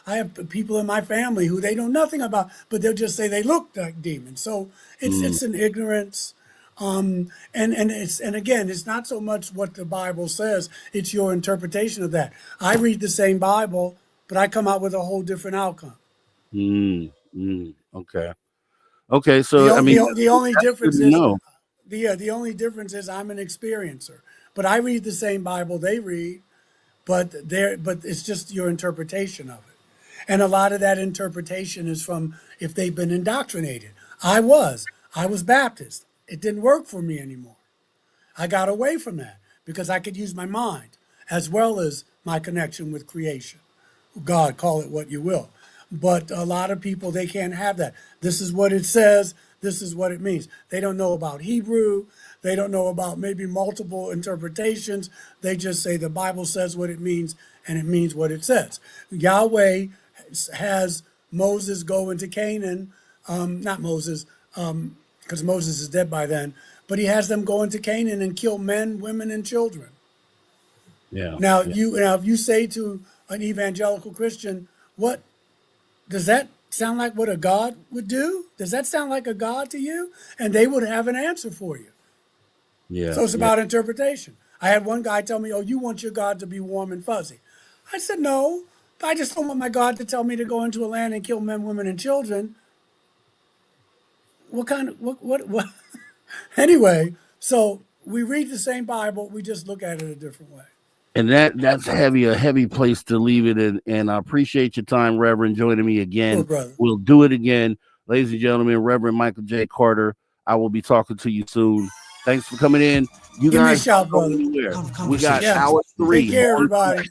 I have people in my family who they know nothing about, but they'll just say they look like demons. So it's an ignorance. And again, it's not so much what the Bible says, it's your interpretation of that. I read the same Bible, but I come out with a whole different outcome. Okay. So the only difference is the only difference is I'm an experiencer, but I read the same Bible they read, but it's just your interpretation of it. And a lot of that interpretation is from if they've been indoctrinated. I was Baptist. It didn't work for me anymore. I got away from that because I could use my mind as well as my connection with creation. God, call it what you will. But a lot of people, they can't have that. This is what it says. This is what it means. They don't know about Hebrew. They don't know about maybe multiple interpretations. They just say the Bible says what it means and it means what it says. Yahweh has Moses go into Canaan, not Moses, because Moses is dead by then, but he has them go into Canaan and kill men, women, and children. Now, if you say to an evangelical Christian, what does that sound like what a God would do? Does that sound like a God to you? And they would have an answer for you. So it's about interpretation. I had one guy tell me, you want your God to be warm and fuzzy. I said, no, I just don't want my God to tell me to go into a land and kill men, women, and children. What? Anyway, so we read the same Bible, we just look at it a different way. And that's a heavy place to leave it in. And I appreciate your time, Reverend, joining me again. Sure, brother. We'll do it again. Ladies and gentlemen, Reverend Michael J. Carter, I will be talking to you soon. Thanks for coming in. You Give me a guys shout, don't go brother. anywhere. We got Yeah. hour 3 Take care, everybody.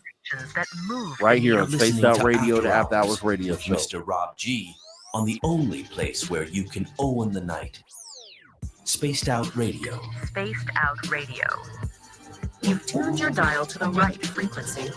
right here You're on Spaced listening Out to Radio, the After After Hours Radio with Show. Mr. Rob G on the only place where you can own the night. Spaced Out Radio. Spaced Out Radio. You've tuned your dial to the right frequency.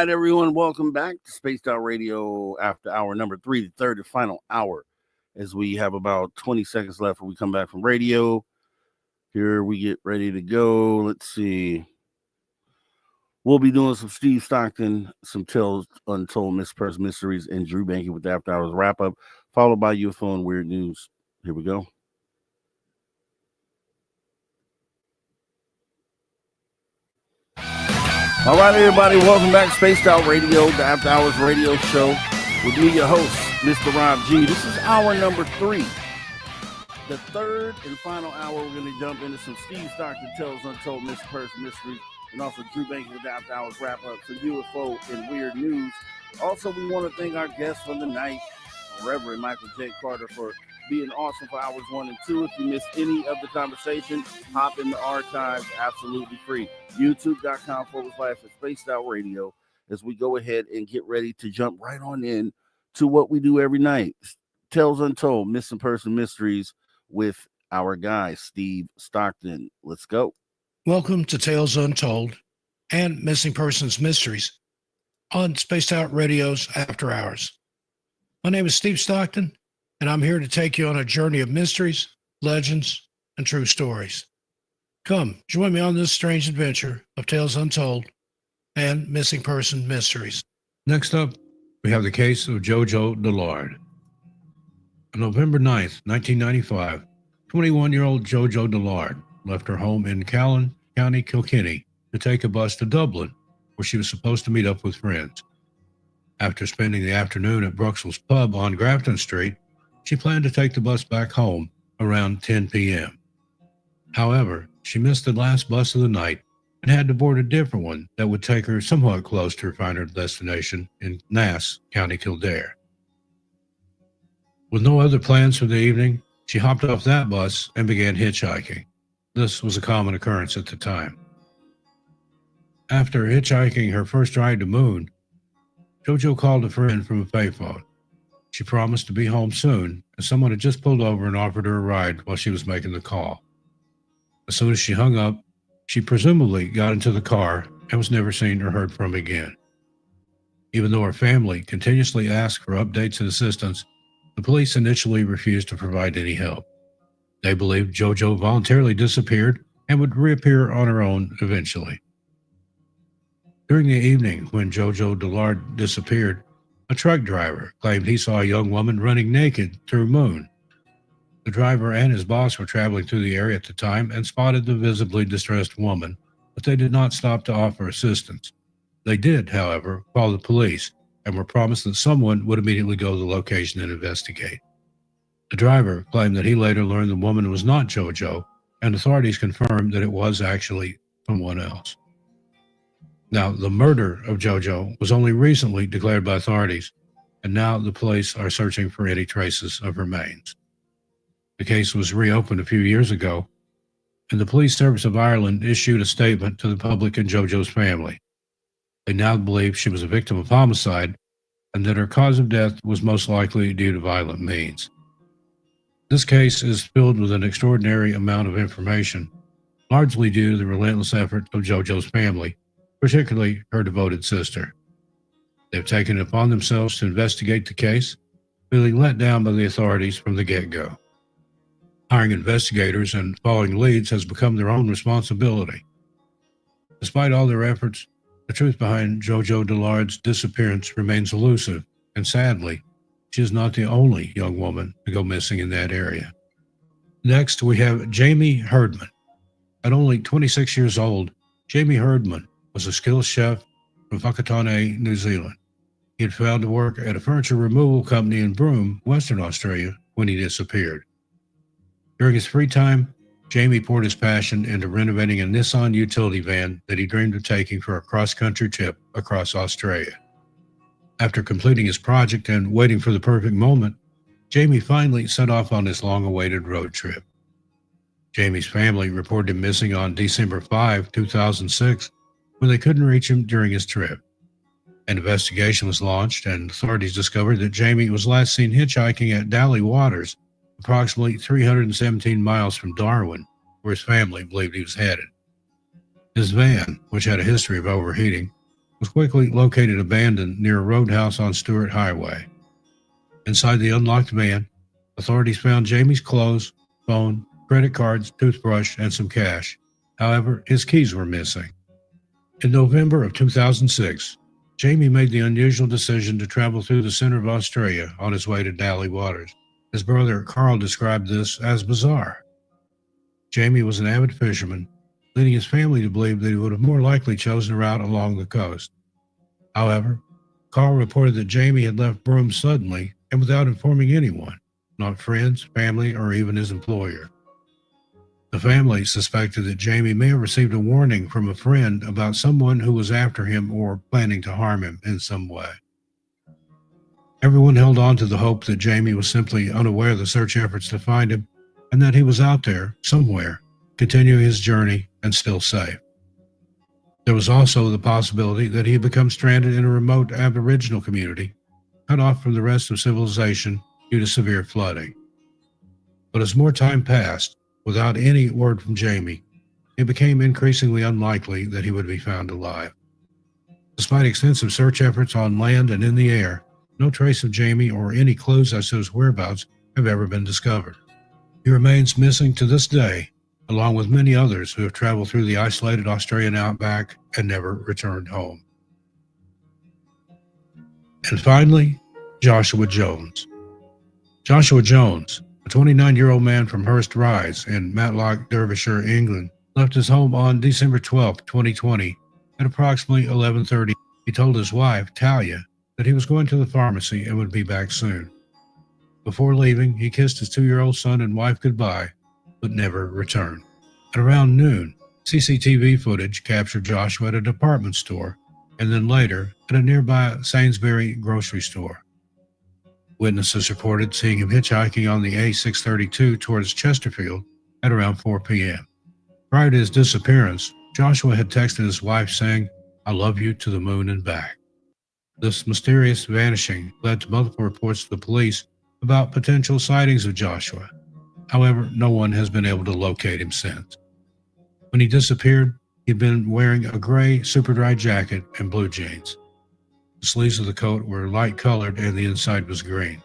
right, everyone, welcome back to Spaced Out Radio after hour number 3, the third and final hour, as we have about 20 seconds left when we come back from radio. Here we get ready to go. Let's see. We'll be doing some Steve Stockton, some Tales Untold, Mispersoned Mysteries, and Drew Banking with the After Hours wrap-up, followed by UFO and Weird News. Here we go. All right, everybody, welcome back to Spaced Out Radio, the After Hours radio show. With me, your host, Mr. Rob G. This is hour number 3. The third and final hour, we're going to jump into some Steve Stockton Tales Untold, Mispersoned Mysteries, and also Drew Banking with the After Hours wrap-up for UFO and Weird News. Also, we want to thank our guest for the night, Reverend Michael J. Carter, for being awesome for hours 1 and 2. If you missed any of the conversation, hop in the archives, absolutely free. YouTube.com/Spaced Out Radio, as we go ahead and get ready to jump right on in to what we do every night. Tales Untold, Missing Person Mysteries with our guy, Steve Stockton. Let's go. Welcome to Tales Untold and Missing Persons Mysteries on Spaced Out Radio's After Hours. My name is Steve Stockton, and I'm here to take you on a journey of mysteries, legends, and true stories. Come, join me on this strange adventure of Tales Untold and Missing Person Mysteries. Next up, we have the case of JoJo DeLaude. On November 9th, 1995, 21-year-old JoJo DeLaude left her home in Callan, County Kilkenny, to take a bus to Dublin, where she was supposed to meet up with friends. After spending the afternoon at Bruxelles Pub on Grafton Street, she planned to take the bus back home around 10 p.m. However, she missed the last bus of the night and had to board a different one that would take her somewhat close to her final destination in Naas, County Kildare. With no other plans for the evening, she hopped off that bus and began hitchhiking. This was a common occurrence at the time. After hitchhiking her first ride to Moon, JoJo called a friend from a payphone. She promised to be home soon, as someone had just pulled over and offered her a ride while she was making the call. As soon as she hung up, she presumably got into the car and was never seen or heard from again. Even though her family continuously asked for updates and assistance, the police initially refused to provide any help. They believed JoJo voluntarily disappeared and would reappear on her own eventually. During the evening when JoJo DeLaude disappeared, a truck driver claimed he saw a young woman running naked through Moon. The driver and his boss were traveling through the area at the time and spotted the visibly distressed woman, but they did not stop to offer assistance. They did, however, call the police and were promised that someone would immediately go to the location and investigate. The driver claimed that he later learned the woman was not JoJo, and authorities confirmed that it was actually someone else. Now, the murder of JoJo was only recently declared by authorities, and now the police are searching for any traces of remains. The case was reopened a few years ago, and the Police Service of Ireland issued a statement to the public and JoJo's family. They now believe she was a victim of homicide and that her cause of death was most likely due to violent means. This case is filled with an extraordinary amount of information, largely due to the relentless effort of JoJo's family, particularly her devoted sister. They've taken it upon themselves to investigate the case, feeling let down by the authorities from the get-go. Hiring investigators and following leads has become their own responsibility. Despite all their efforts, the truth behind JoJo DeLaude's disappearance remains elusive, and sadly, she is not the only young woman to go missing in that area. Next, we have Jamie Herdman. At only 26 years old, Jamie Herdman was a skilled chef from Whakatane, New Zealand. He had found to work at a furniture removal company in Broome, Western Australia, when he disappeared. During his free time, Jamie poured his passion into renovating a Nissan utility van that he dreamed of taking for a cross-country trip across Australia. After completing his project and waiting for the perfect moment, Jamie finally set off on his long-awaited road trip. Jamie's family reported him missing on December 5, 2006, when they couldn't reach him during his trip. An investigation was launched, and authorities discovered that Jamie was last seen hitchhiking at Dally Waters, approximately 317 miles from Darwin, where his family believed he was headed. His van, which had a history of overheating, was quickly located abandoned near a roadhouse on Stewart Highway. Inside the unlocked van, authorities found Jamie's clothes, phone, credit cards, toothbrush, and some cash. However, his keys were missing. In November of 2006, Jamie made the unusual decision to travel through the center of Australia on his way to Daly Waters. His brother Carl described this as bizarre. Jamie was an avid fisherman, leading his family to believe that he would have more likely chosen a route along the coast. However, Carl reported that Jamie had left Broome suddenly and without informing anyone, not friends, family, or even his employer. The family suspected that Jamie may have received a warning from a friend about someone who was after him or planning to harm him in some way. Everyone held on to the hope that Jamie was simply unaware of the search efforts to find him and that he was out there, somewhere, continuing his journey and still safe. There was also the possibility that he had become stranded in a remote Aboriginal community, cut off from the rest of civilization due to severe flooding. But as more time passed, without any word from Jamie, it became increasingly unlikely that he would be found alive. Despite extensive search efforts on land and in the air, no trace of Jamie or any clues as to his whereabouts have ever been discovered. He remains missing to this day, along with many others who have traveled through the isolated Australian outback and never returned home. And finally, Joshua Jones. Joshua Jones, a 29-year-old man from Hurst Rise in Matlock, Derbyshire, England, left his home on December 12, 2020 at approximately 11:30. He told his wife, Talia, that he was going to the pharmacy and would be back soon. Before leaving, he kissed his 2-year-old son and wife goodbye, but never returned. At around noon, CCTV footage captured Joshua at a department store and then later at a nearby Sainsbury grocery store. Witnesses reported seeing him hitchhiking on the A632 towards Chesterfield at around 4 p.m. Prior to his disappearance, Joshua had texted his wife saying, "I love you to the moon and back." This mysterious vanishing led to multiple reports to the police about potential sightings of Joshua. However, no one has been able to locate him since. When he disappeared, he'd been wearing a gray super dry jacket and blue jeans. The sleeves of the coat were light colored and the inside was green.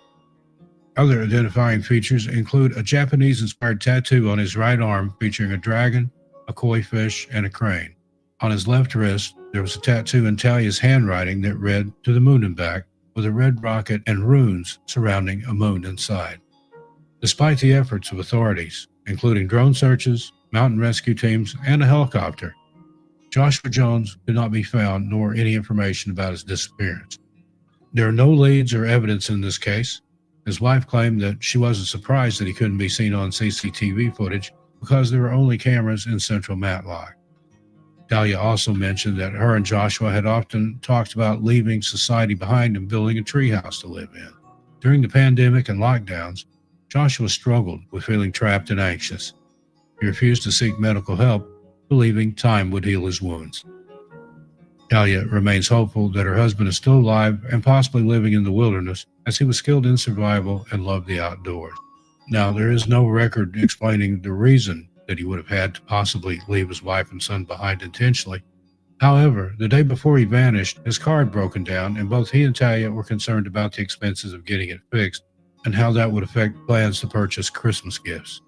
Other identifying features include a Japanese-inspired tattoo on his right arm featuring a dragon, a koi fish, and a crane. On his left wrist, there was a tattoo in Talia's handwriting that read, "To the moon and back," with a red rocket and runes surrounding a moon inside. Despite the efforts of authorities, including drone searches, mountain rescue teams, and a helicopter, Joshua Jones could not be found, nor any information about his disappearance. There are no leads or evidence in this case. His wife claimed that she wasn't surprised that he couldn't be seen on CCTV footage because there were only cameras in central Matlock. Talia also mentioned that her and Joshua had often talked about leaving society behind and building a treehouse to live in. During the pandemic and lockdowns, Joshua struggled with feeling trapped and anxious. He refused to seek medical help, believing time would heal his wounds. Talia remains hopeful that her husband is still alive and possibly living in the wilderness, as he was skilled in survival and loved the outdoors. Now, there is no record explaining the reason that he would have had to possibly leave his wife and son behind intentionally. However, the day before he vanished, his car had broken down, and both he and Talia were concerned about the expenses of getting it fixed and how that would affect plans to purchase Christmas gifts.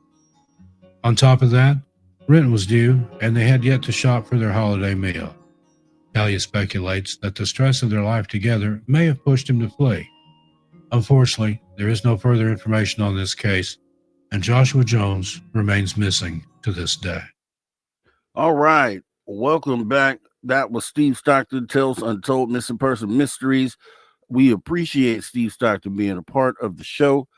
On top of that, rent was due, and they had yet to shop for their holiday meal. Talia speculates that the stress of their life together may have pushed him to flee. Unfortunately, there is no further information on this case, and Joshua Jones remains missing to this day. All right. Welcome back. That was Steve Stockton tells Untold Missing Person Mysteries. We appreciate Steve Stockton being a part of the show,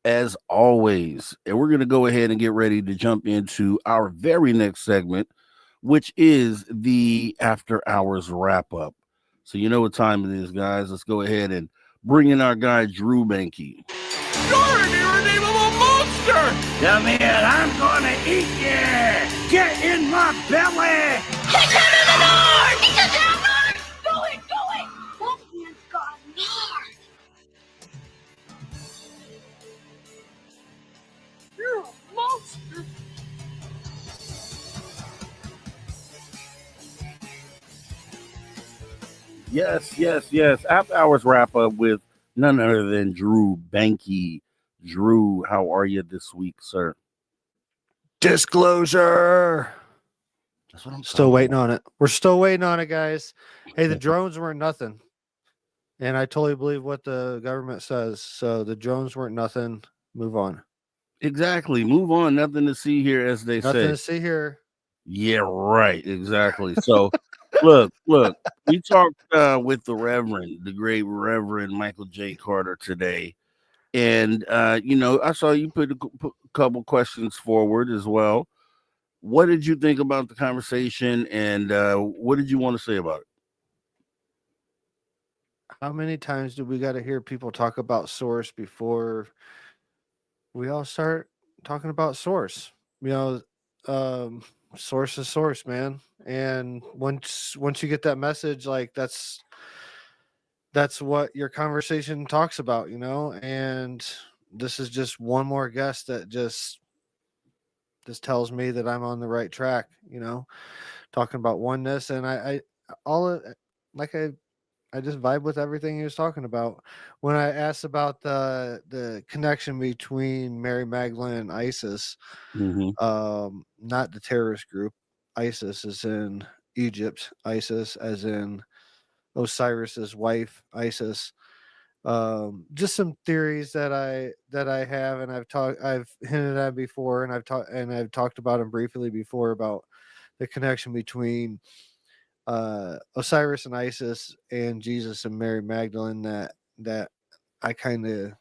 as always. And we're going to go ahead and get ready to jump into our very next segment, which is the After Hours Wrap-Up. So you know what time it is, guys. Let's go ahead and bring in our guy, Drew Banky. You're an irredeemable monster! Come here, I'm going to eat you! Get in my belly! Get down in the north! Get down north! Do it! That man's gone north! You're a monster! Yes. After hours wrap up with none other than Drew Banky. Drew, how are you this week, sir? Disclosure. That's what I'm Still talking waiting about. on it. We're still waiting on it, guys. Hey, the drones weren't nothing. And I totally believe what the government says. So the drones weren't nothing. Move on. Exactly. Move on. Nothing to see here, as they Nothing say. to see here. Yeah, right. Exactly. So, look. We talked with the great Reverend Michael J. Carter today, and I saw you put a couple questions forward as well. What did you think about the conversation, and what did you want to say about it? How many times do we got to hear people talk about source before we all start talking about source? Source is source, man. And once you get that message, like that's what your conversation talks about, and this is just one more guest that just tells me that I'm on the right track, talking about oneness. And I all of like I just vibe with everything he was talking about. When I asked about the connection between Mary Magdalene and ISIS, not the terrorist group. ISIS is in Egypt, ISIS as in Osiris's wife, Isis. Just some theories that I have, and I've hinted at before, and I've talked about them briefly before about the connection between Osiris and Isis and Jesus and Mary Magdalene that I kind of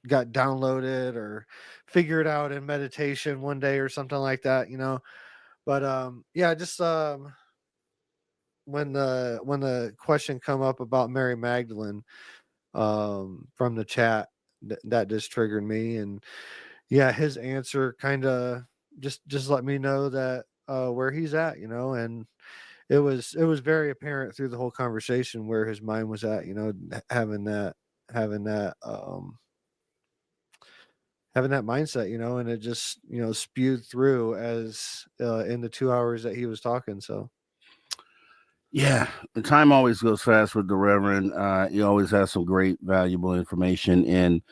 got downloaded or figured out in meditation one day or something like that, but yeah, just when the question come up about Mary Magdalene from the chat, that just triggered me. And yeah, his answer kind of just let me know that where he's at, and it was very apparent through the whole conversation where his mind was at, having that mindset, and it just spewed through as in the 2 hours that he was talking. So Yeah, the time always goes fast with the Reverend. He always has some great, valuable information, and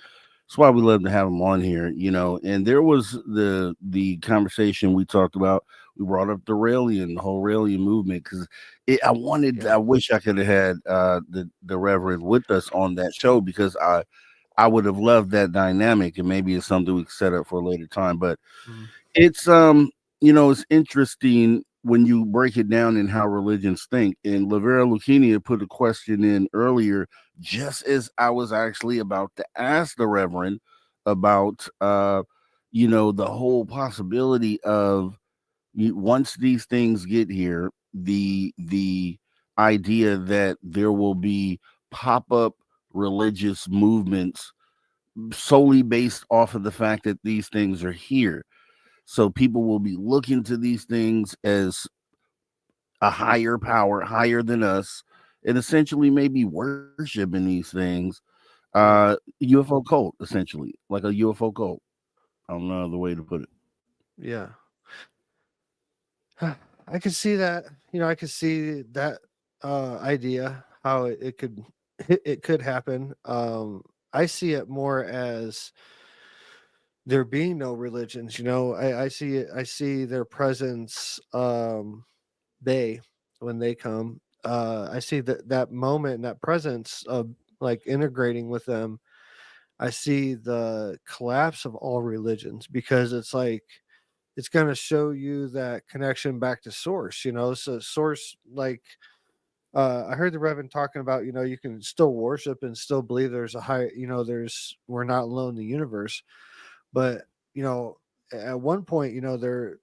that's why we love to have him on here. And there was the conversation we talked about. We brought up the whole Raelian movement, because I wish I could have had the Reverend with us on that show, because I would have loved that dynamic, and maybe it's something we could set up for a later time. But it's it's interesting when you break it down in how religions think. And Lavera Lucchini put a question in earlier, just as I was actually about to ask the Reverend about the whole possibility of, once these things get here, the idea that there will be pop-up religious movements solely based off of the fact that these things are here. So people will be looking to these things as a higher power, higher than us, and essentially maybe worshiping these things. UFO cult, essentially, like a UFO cult. I don't know the way to put it. yeah, I could see that. I could see that idea how it could happen. I see it more as there being no religions. I see it. I see their presence. They when they come. I see that moment and that presence of like integrating with them. I see the collapse of all religions, because it's like it's going to show you that connection back to source. So source, like I heard the Reverend talking about, you can still worship and still believe there's a high, we're not alone in the universe. But, at one point, there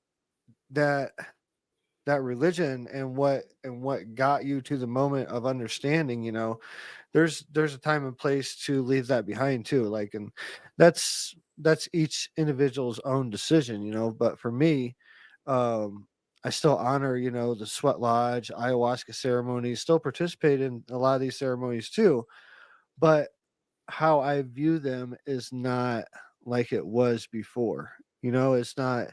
that religion and what got you to the moment of understanding, there's a time and place to leave that behind too. Like, and that's each individual's own decision, but for me, I still honor, the sweat lodge, ayahuasca ceremonies, still participate in a lot of these ceremonies too. But how I view them is not like it was before. It's not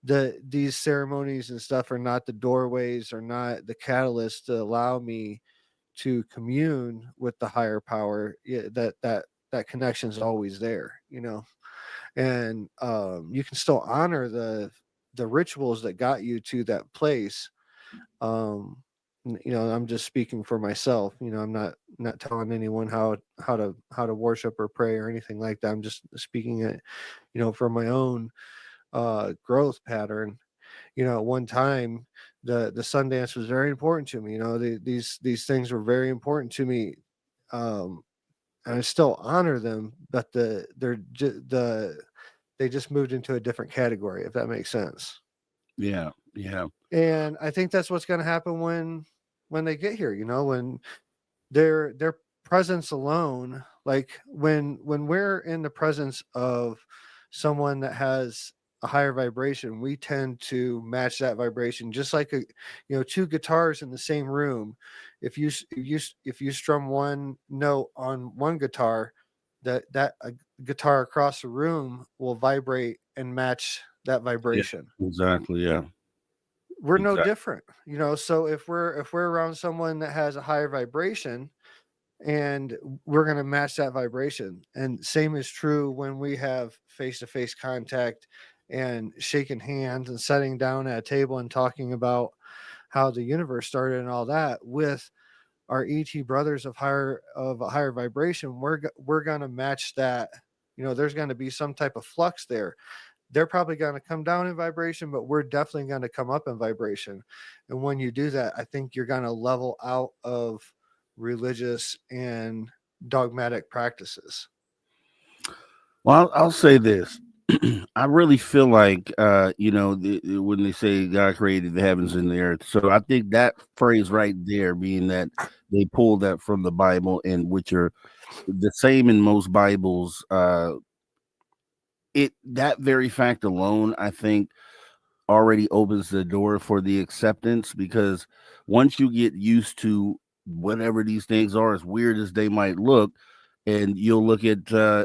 these ceremonies and stuff are not the doorways, or not the catalyst to allow me to commune with the higher power, that connection is always there, and you can still honor the rituals that got you to that place. I'm just speaking for myself. I'm not telling anyone how to worship or pray or anything like that. I'm just speaking it, from my own growth pattern. At one time, the Sundance was very important to me. These things were very important to me, and I still honor them, but they just moved into a different category, if that makes sense. Yeah, yeah. And I think that's what's going to happen when they get here. When their presence alone, like when we're in the presence of someone that has a higher vibration, we tend to match that vibration. Just like two guitars in the same room, if you strum one note on one guitar, that a guitar across the room will vibrate and match that vibration. Yeah, exactly. Yeah. We're no different, so if we're around someone that has a higher vibration, and we're going to match that vibration. And same is true when we have face-to-face contact and shaking hands and sitting down at a table and talking about how the universe started and all that with our ET brothers of a higher vibration. We're going to match that. There's going to be some type of flux there. They're probably going to come down in vibration, but we're definitely going to come up in vibration. And when you do that, I think you're going to level out of religious and dogmatic practices. Well, I'll say this. I really feel like, when they say God created the heavens and the earth. So I think that phrase right there, being that they pulled that from the Bible, and which are the same in most Bibles, that very fact alone, I think, already opens the door for the acceptance, because once you get used to whatever these things are, as weird as they might look, and you'll look at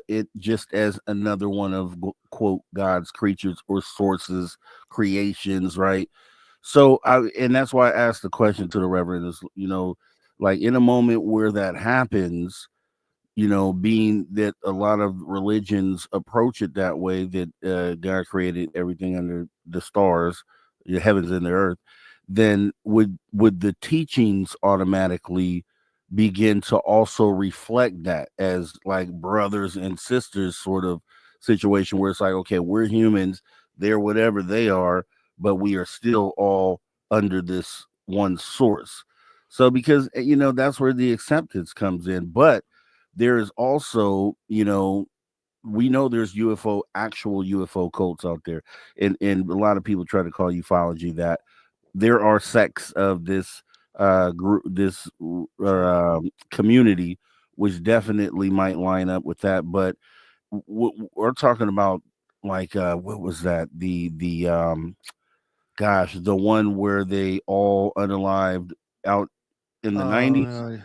it just as another one of, quote, God's creatures or sources, creations, right? So and that's why I asked the question to the Reverend is, like in a moment where that happens, being that a lot of religions approach it that way, that God created everything under the stars, the heavens and the earth, then would the teachings automatically begin to also reflect that as like brothers and sisters sort of situation, where it's like, okay, we're humans, they're whatever they are, but we are still all under this one source. So because that's where the acceptance comes in. But there is also, we know there's actual UFO cults out there, and a lot of people try to call ufology that. There are sects of this group, this community, which definitely might line up with that. But we're talking about, like, what was that? The one where they all unalived out in the 90s.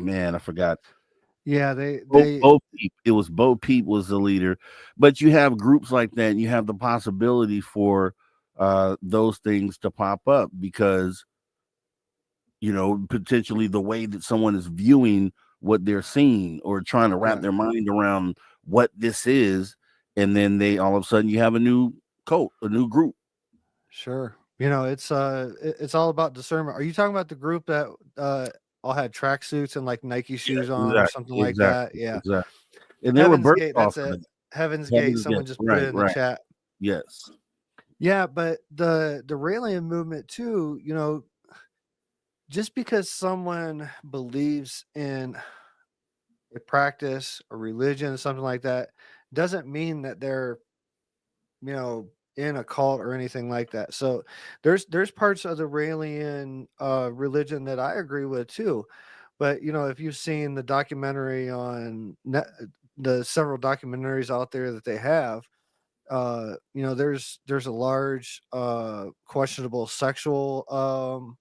Man, I forgot. Yeah, Bo Peep. It was Bo Peep was the leader, but you have groups like that, and you have the possibility for those things to pop up, because potentially the way that someone is viewing what they're seeing, or trying to wrap their mind around what this is, and then they all of a sudden you have a new cult, a new group. Sure. It's all about discernment. Are you talking about the group that all had tracksuits and like Nike shoes on or something like that? Yeah. Exactly. And they were birthed Gate, off that's of it. Heaven's Gate. Someone just put it in the chat. Yes. Yeah, but the Raelian movement too, just because someone believes in a practice, a religion, something like that, doesn't mean that they're, in a cult or anything like that. So there's parts of the Raelian religion that I agree with too. But if you've seen the documentary on the several documentaries out there that they have, there's a large questionable sexual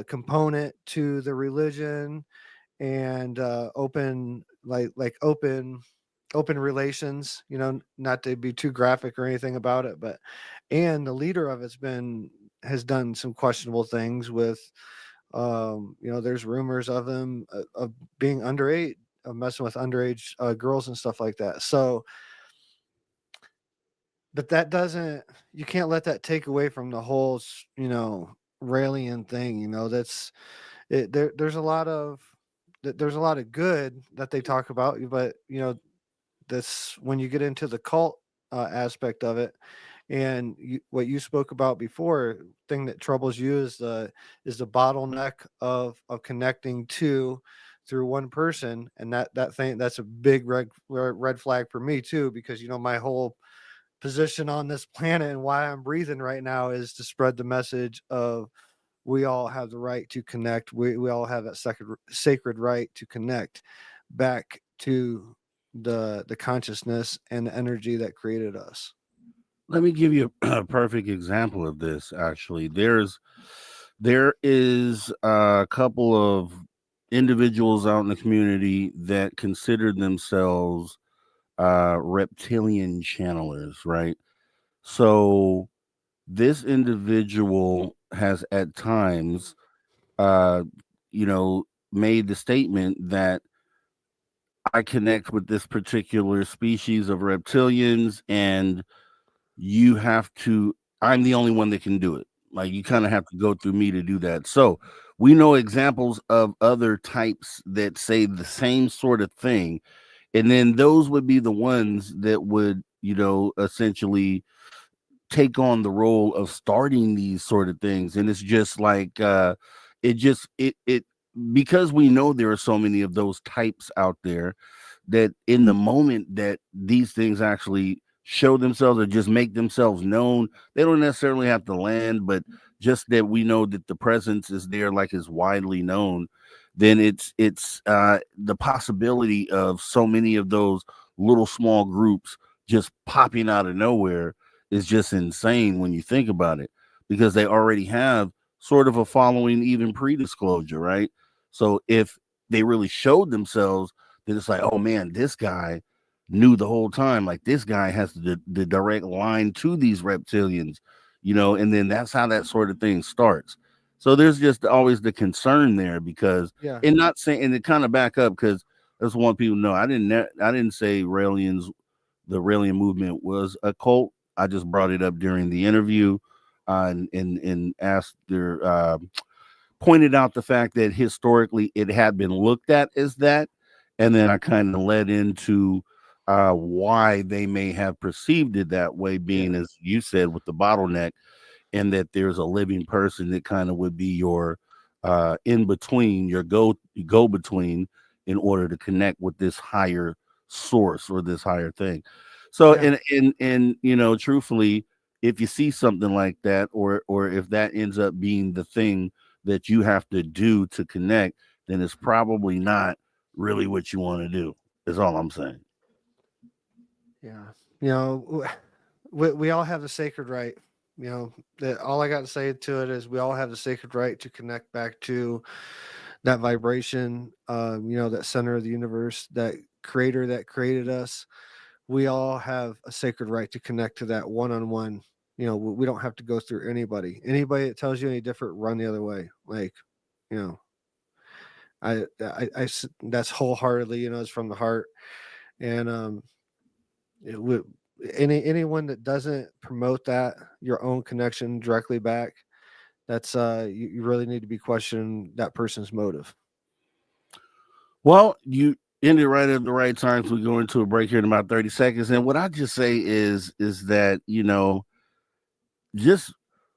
component to the religion, and open open relations, not to be too graphic or anything about it, but and the leader of it's has done some questionable things with There's rumors of him of being underage, of messing with underage girls and stuff like that. So, but that doesn't, you can't let that take away from the whole, Raelian thing. That's it. There's a lot of good that they talk about, but that's when you get into the cult aspect of it. And what you spoke about before, thing that troubles you is the bottleneck of connecting through one person, and that's a big red flag for me too, because my whole position on this planet and why I'm breathing right now is to spread the message of we all have the right to connect. We all have that sacred right to connect back to the consciousness and the energy that created us. Let me give you a perfect example of this. Actually, there is a couple of individuals out in the community that consider themselves reptilian channelers, right? So this individual has at times, made the statement that I connect with this particular species of reptilians, and I'm the only one that can do it. Like, you kind of have to go through me to do that. So we know examples of other types that say the same sort of thing. And then those would be the ones that would, essentially take on the role of starting these sort of things. And it's just like, because we know there are so many of those types out there, that in the moment that these things actually show themselves or just make themselves known, they don't necessarily have to land, but just that we know that the presence is there, like is widely known, then it's the possibility of so many of those little small groups just popping out of nowhere is just insane when you think about it, because they already have sort of a following, even pre-disclosure, right? So if they really showed themselves, then it's like, oh man, this guy knew the whole time. Like, this guy has the direct line to these reptilians, and then that's how that sort of thing starts. So there's just always the concern there, because, and not saying, and to kind of back up, because I just want people to know, I didn't say the Raelian movement was a cult. I just brought it up during the interview, and asked their, pointed out the fact that historically it had been looked at as that. And then I kind of led into why they may have perceived it that way, being, as you said, with the bottleneck, and that there's a living person that kind of would be your in between, your go between, in order to connect with this higher source or this higher thing. So, and truthfully, if you see something like that, or if that ends up being the thing that you have to do to connect, then it's probably not really what you want to do, is all I'm saying. Yeah. We all have the sacred right. That all I got to say to it is we all have the sacred right to connect back to that vibration, that center of the universe, that creator that created us. We all have a sacred right to connect to that one-on-one. We don't have to go through anybody that tells you any different, run the other way. Like, I that's wholeheartedly, it's from the heart. And anyone that doesn't promote that, your own connection directly back, that's you really need to be questioning that person's motive. Well, you ended right at the right time, so we go into a break here in about 30 seconds. And what I just say is that, just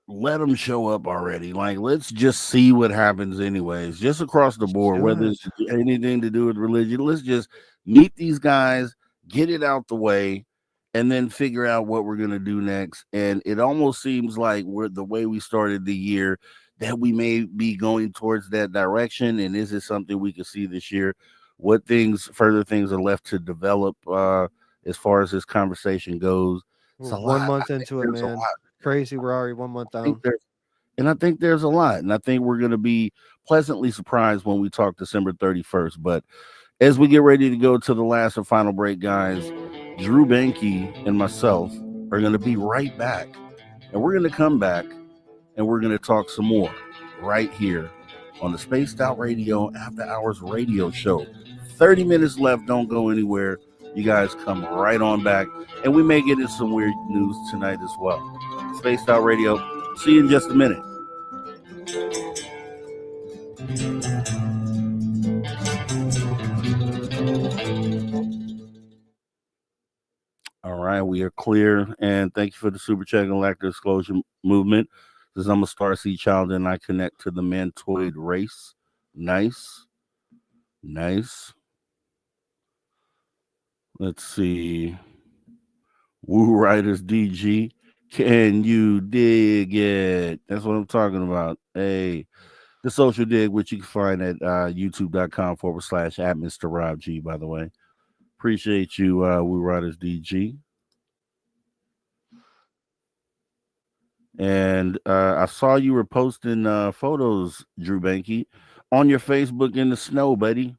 let them show up already. Like, let's just see what happens anyways, just across the board, whether it's anything to do with religion. Let's just meet these guys, get it out the way, and then figure out what we're going to do next. And it almost seems like the way we started the year, that we may be going towards that direction. And is it something we can see this year? What further things are left to develop as far as this conversation goes? It's 1 month into it, man. Crazy. We're already 1 month down. I think there's a lot. And I think we're going to be pleasantly surprised when we talk December 31st. But as we get ready to go to the last and final break, guys, Drew Banke and myself are going to be right back. And we're going to come back and we're going to talk some more right here on the Spaced Out Radio After Hours radio show. 30 minutes left. Don't go anywhere. You guys come right on back. And we may get into some weird news tonight as well. Spaced Out Radio. See you in just a minute. All right, we are clear. And thank you for the super chat and lack of disclosure movement. Says I'm a Starseed child and I connect to the mantoid race. Nice. Let's see. Woo Riders DG. Can you dig it? That's what I'm talking about. Hey, the social dig, which you can find at youtube.com/at Mr. Rob G, by the way. Appreciate you, Woo Riders DG. And I saw you were posting photos, Drew Banky, on your Facebook in the snow, buddy.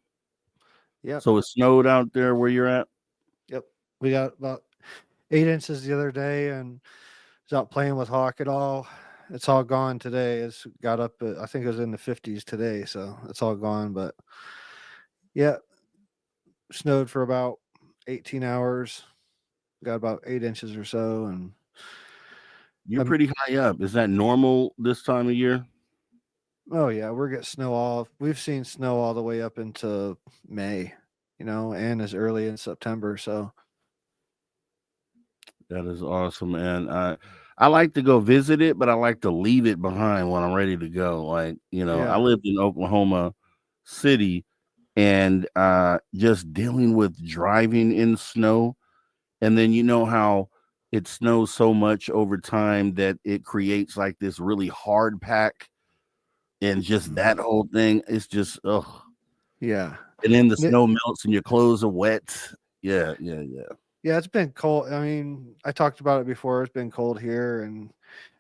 Yeah. So it snowed out there where you're at? Yep. We got about 8 inches the other day and was out playing with Hawk at all. It's all gone today. It's got up, I think it was in the 50s today. So it's all gone. But yeah, snowed for about 18 hours. Got about 8 inches or so. And you're pretty high up. Is that normal this time of year? Oh yeah, we're getting snow all. We've seen snow all the way up into May, and as early in September. So that is awesome, man. I like to go visit it, but I like to leave it behind when I'm ready to go. Like, I lived in Oklahoma City, and just dealing with driving in snow, and then how it snows so much over time that it creates like this really hard pack. And just that whole thing, it's just, ugh. Yeah. And then the snow melts and your clothes are wet. Yeah. Yeah, it's been cold. I mean, I talked about it before. It's been cold here, and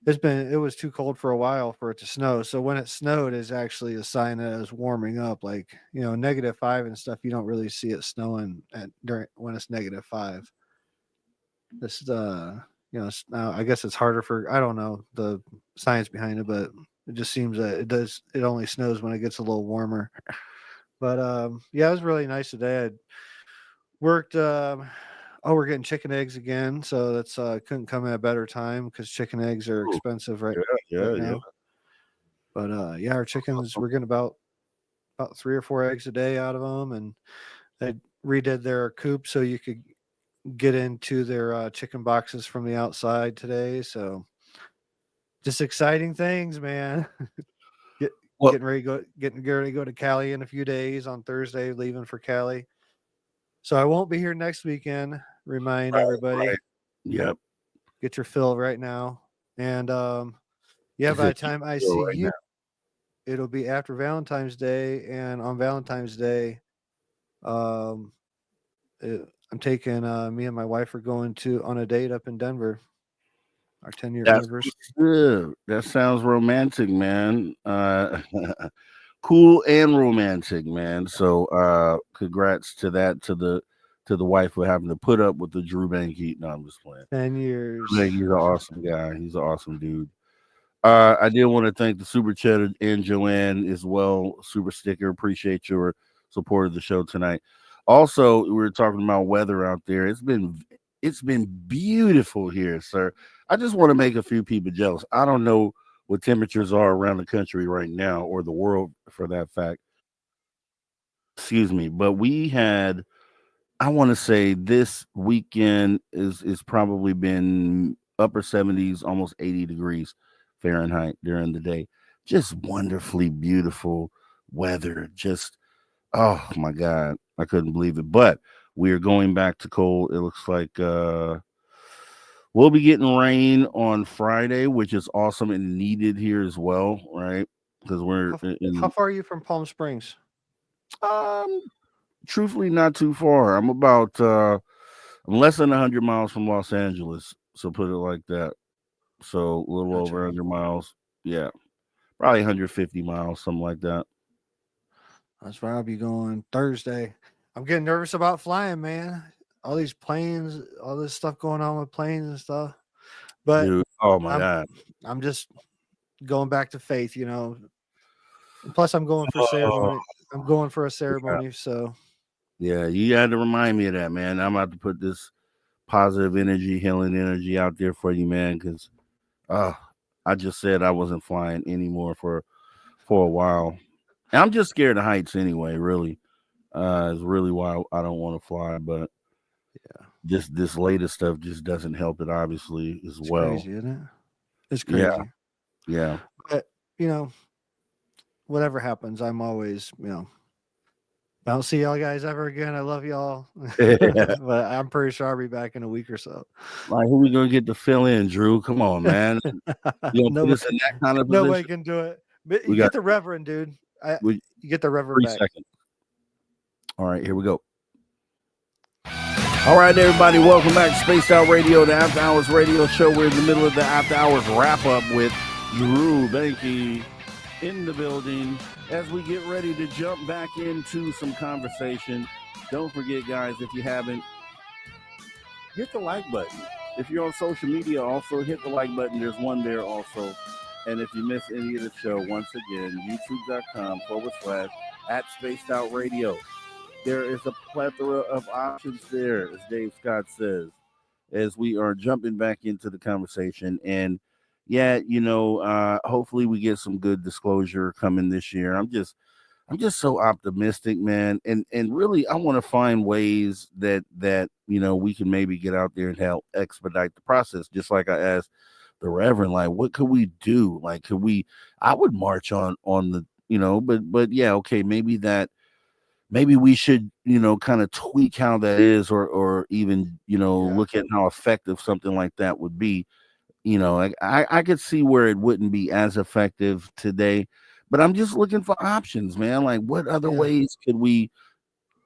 it was too cold for a while for it to snow. So when it snowed is actually a sign that it's warming up. Like, -5 and stuff, you don't really see it snowing when it's -5. This now I guess it's harder for, I don't know the science behind it, but it just seems that it only snows when it gets a little warmer. But yeah, it was really nice today. I worked we're getting chicken eggs again, so that's couldn't come at a better time because chicken eggs are expensive right now. But yeah, our chickens, we're getting about 3 or 4 eggs a day out of them, and they redid their coop so you could get into their chicken boxes from the outside today. So just exciting things, man. Getting ready to go to Cali in a few days on Thursday, leaving for Cali. So I won't be here next weekend. Remind everybody. Right. Yep. Get your fill right now. And yeah, by the time I see you, it'll be after Valentine's Day. And on Valentine's Day, I'm taking me and my wife are going on a date up in Denver. Our 10-year anniversary. Good. That sounds romantic, man. Cool and romantic, man. So congrats to that, to the wife for having to put up with the Drew Banky. No, I'm just playing. 10 years. He's an awesome guy. He's an awesome dude. I did want to thank the Super Chat and Joanne as well. Super Sticker. Appreciate your support of the show tonight. Also, we were talking about weather out there. It's been beautiful here, sir. I just want to make a few people jealous. I don't know what temperatures are around the country right now, or the world for that fact. Excuse me. But we had, I want to say this weekend is probably been upper 70s, almost 80 degrees Fahrenheit during the day. Just wonderfully beautiful weather. Just, oh my God, I couldn't believe it. But we are going back to cold. It looks like we'll be getting rain on Friday, which is awesome and needed here as well, right? Because we're how far are you from Palm Springs? Truthfully, not too far. I'm about I'm less than 100 miles from Los Angeles, so put it like that. So a little over 100 miles. Yeah, probably 150 miles, something like that. That's where I'll be going Thursday. I'm getting nervous about flying, man. All these planes, all this stuff going on with planes and stuff. But dude, oh my God. I'm just going back to faith, Plus, I'm going for ceremony. I'm going for a ceremony, so yeah, you had to remind me of that, man. I'm about to put this positive energy, healing energy out there for you, man, because I just said I wasn't flying anymore for a while. And I'm just scared of heights anyway, really. It's really why I don't want to fly, but yeah, this latest stuff just doesn't help it, obviously, as it's well. crazy, isn't it? It's crazy. Yeah. But whatever happens, I'm always, I don't see y'all guys ever again. I love y'all, but I'm pretty sure I'll be back in a week or so. Like, who we gonna get to fill in, Drew? Come on, man. You gonna put us in that kind of position? Nobody can do it. But you get the Reverend, dude. You get the Reverend 3 back. seconds. All right, here we go. All right, everybody, welcome back to Spaced Out Radio, the After Hours radio show. We're in the middle of the After Hours wrap up with Drew Banky in the building as we get ready to jump back into some conversation. Don't forget, guys, if you haven't, hit the like button. If you're on social media, also hit the like button. There's one there also. And if you miss any of the show, once again, youtube.com/@SpacedOutRadio. There is a plethora of options there, as Dave Scott says, as we are jumping back into the conversation. And yeah, hopefully we get some good disclosure coming this year. I'm just so optimistic, man. And really, I want to find ways that we can maybe get out there and help expedite the process. Just like I asked the Reverend, like, what could we do? Like, I would march on the, but yeah, okay, maybe we should, kind of tweak how that is, or even, look at how effective something like that would be. I could see where it wouldn't be as effective today, but I'm just looking for options, man. Like, what other ways could we,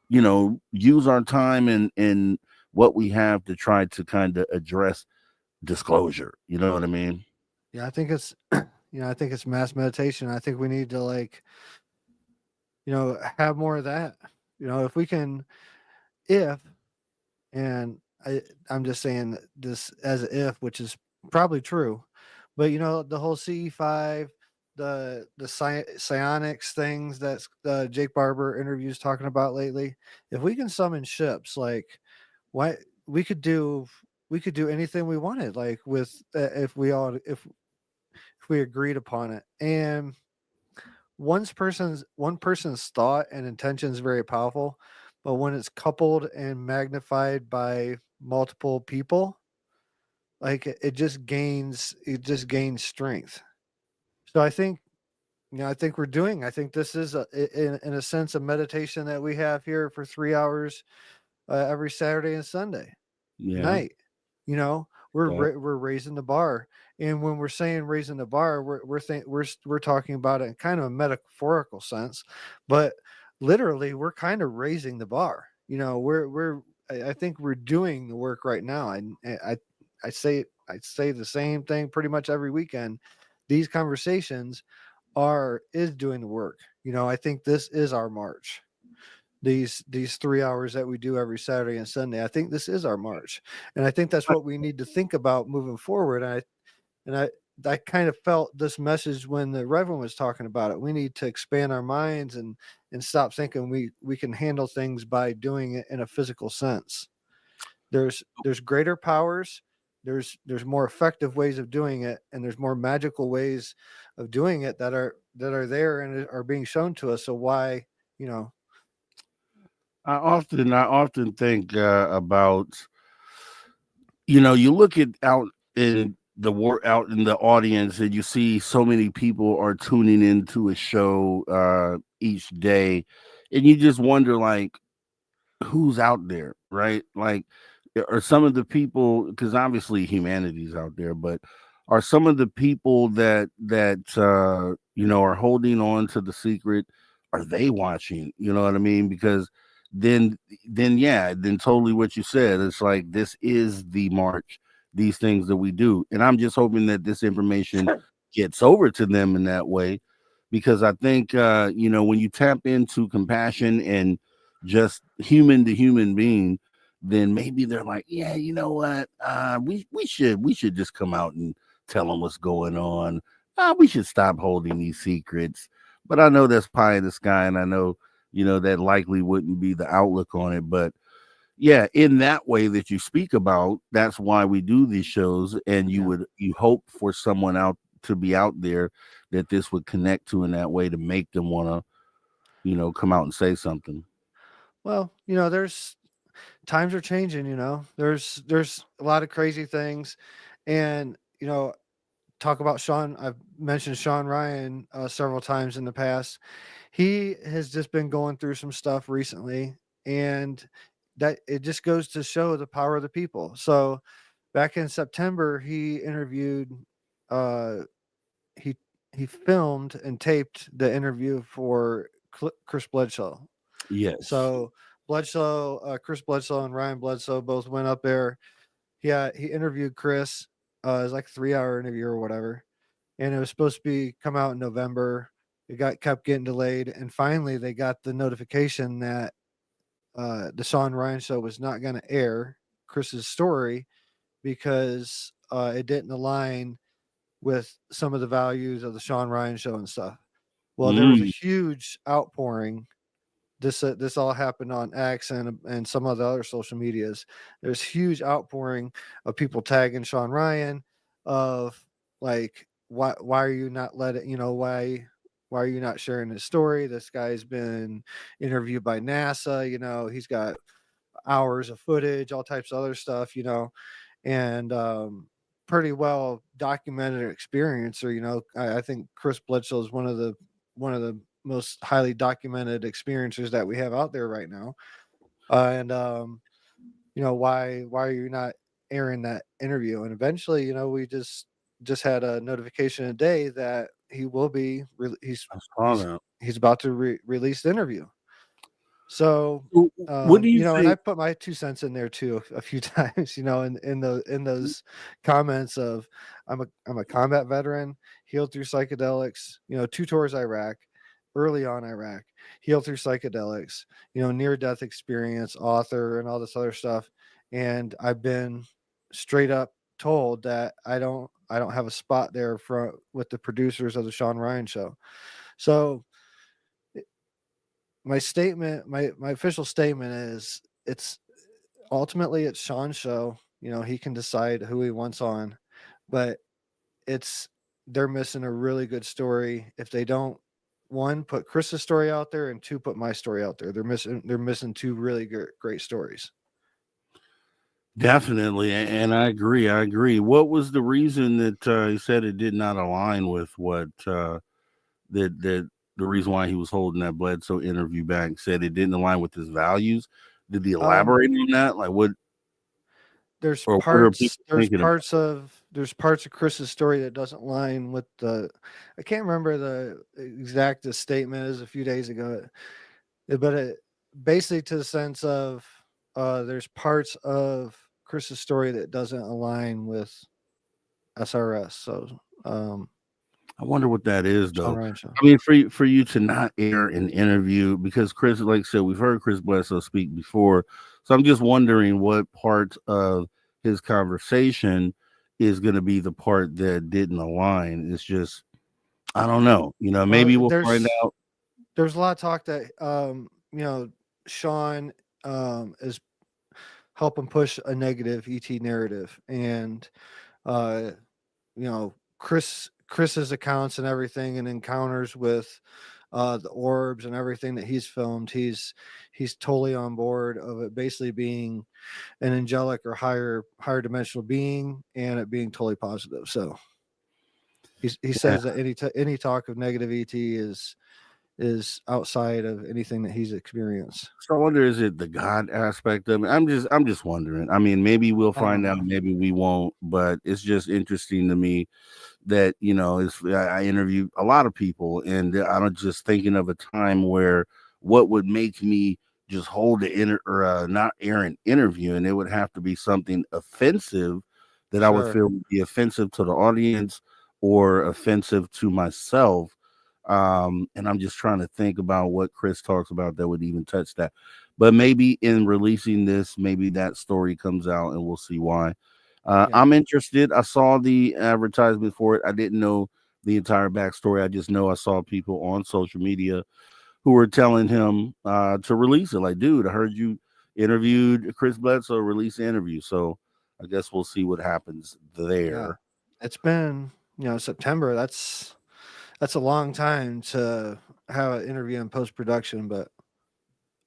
use our time and what we have to try to kind of address disclosure? You know what I mean? Yeah, I think it's, I think it's mass meditation. I think we need to have more of that. If we can, and I'm just saying this as an if, which is probably true, but the whole CE5, the psionics things that Jake Barber interviews talking about lately. If we can summon ships, like, why we could do anything we wanted, like with if we agreed upon it. And one person's thought and intention is very powerful, but when it's coupled and magnified by multiple people, like it just gains strength. So I think I think this is in a sense a meditation that we have here for 3 hours every Saturday and Sunday night. We're raising the bar. And when we're saying raising the bar, we're talking about it in kind of a metaphorical sense, but literally we're kind of raising the bar. I think we're doing the work right now. I say the same thing pretty much every weekend. These conversations is doing the work. I think this is our march. These 3 hours that we do every Saturday and Sunday, I think this is our march. And I think that's what we need to think about moving forward. I kind of felt this message when the Reverend was talking about it. We need to expand our minds and stop thinking we can handle things by doing it in a physical sense. There's greater powers. There's more effective ways of doing it, and there's more magical ways of doing it that are there and are being shown to us. So why, I often think about, you look at out in the audience and you see so many people are tuning into a show each day, and you just wonder, like, who's out there, right? Like, are some of the people, because obviously humanity's out there, but are some of the people that are holding on to the secret, are they watching? You know what I mean? Because then totally what you said, it's like, this is the march, these things that we do. And I'm just hoping that this information gets over to them in that way, because I think when you tap into compassion and just human to human being, then maybe they're like, yeah, you know what, we should just come out and tell them what's going on. We should stop holding these secrets. But I know that's pie in the sky, and I know, that likely wouldn't be the outlook on it. But yeah, in that way that you speak about, that's why we do these shows. And you hope for someone out to be out there that this would connect to in that way to make them want to, come out and say something. Well, there's times are changing. There's a lot of crazy things, and talk about Sean. I've mentioned Sean Ryan several times in the past. He has just been going through some stuff recently, and that it just goes to show the power of the people. So back in September, he interviewed, he filmed and taped the interview for Chris Bledsoe. Yes. So Bledsoe, Chris Bledsoe and Ryan Bledsoe both went up there. Yeah, he interviewed Chris. It was like a 3-hour interview or whatever, and it was supposed to come out in November. It kept getting delayed, and finally they got the notification that the Sean Ryan show was not going to air Chris's story because it didn't align with some of the values of the Sean Ryan show and stuff. Well, there was a huge outpouring. This all happened on X and some of the other social medias. There's huge outpouring of people tagging Sean Ryan of like, why are you not why are you not sharing his story? This guy's been interviewed by NASA, he's got hours of footage, all types of other stuff, and pretty well documented experiencer. I think Chris Bledsoe is one of the most highly documented experiencers that we have out there right now. Why are you not airing that interview? And eventually, we just had a notification today that he will be he's about to release the interview. So what do you think? And I put my 2 cents in there too a few times, in those comments of I'm a combat veteran, healed through psychedelics, 2 tours Iraq, early on Iraq, healed through psychedelics, near death experience, author, and all this other stuff. And I've been straight up told that I don't have a spot there with the producers of the Sean Ryan show. So my statement, my official statement is it's Sean's show. He can decide who he wants on, but they're missing a really good story if they don't, 1, put Chris's story out there, and 2, put my story out there. They're missing 2 really great stories. Definitely, and I agree. What was the reason that he said it did not align with what that the reason why he was holding that Bledsoe interview back? Said it didn't align with his values. Did he elaborate on that? Like what? There's parts of Chris's story that doesn't line with I can't remember the exact statement is a few days ago, but it basically to the sense of there's parts of Chris's story that doesn't align with SRS. So I wonder what that is, though. I mean, for you to not air an interview, because Chris, like I said, we've heard Chris Bledsoe speak before, so I'm just wondering what part of his conversation is going to be the part that didn't align. It's just, I don't know. Maybe we'll find out. There's a lot of talk that Sean is helping push a negative ET narrative, and Chris's accounts and everything and encounters with the orbs and everything that he's filmed, he's totally on board of it basically being an angelic or higher dimensional being, and it being totally positive. So he says that any talk of negative ET is outside of anything that he's experienced. So I wonder, is it the God aspect of it? I'm just wondering. I mean, maybe we'll find out, maybe we won't, but it's just interesting to me that, I interview a lot of people, and I'm just thinking of a time where what would make me just hold not air an interview, and it would have to be something offensive that I would feel would be offensive to the audience or offensive to myself. And I'm just trying to think about what Chris talks about that would even touch that. But maybe in releasing this, maybe that story comes out and we'll see why. I'm interested. I saw the advertisement for it. I didn't know the entire backstory. I just know I saw people on social media who were telling him to release it. Like, dude, I heard you interviewed Chris Bledsoe, release the interview. So I guess we'll see what happens there. Yeah. It's been, September. That's a long time to have an interview in post-production, but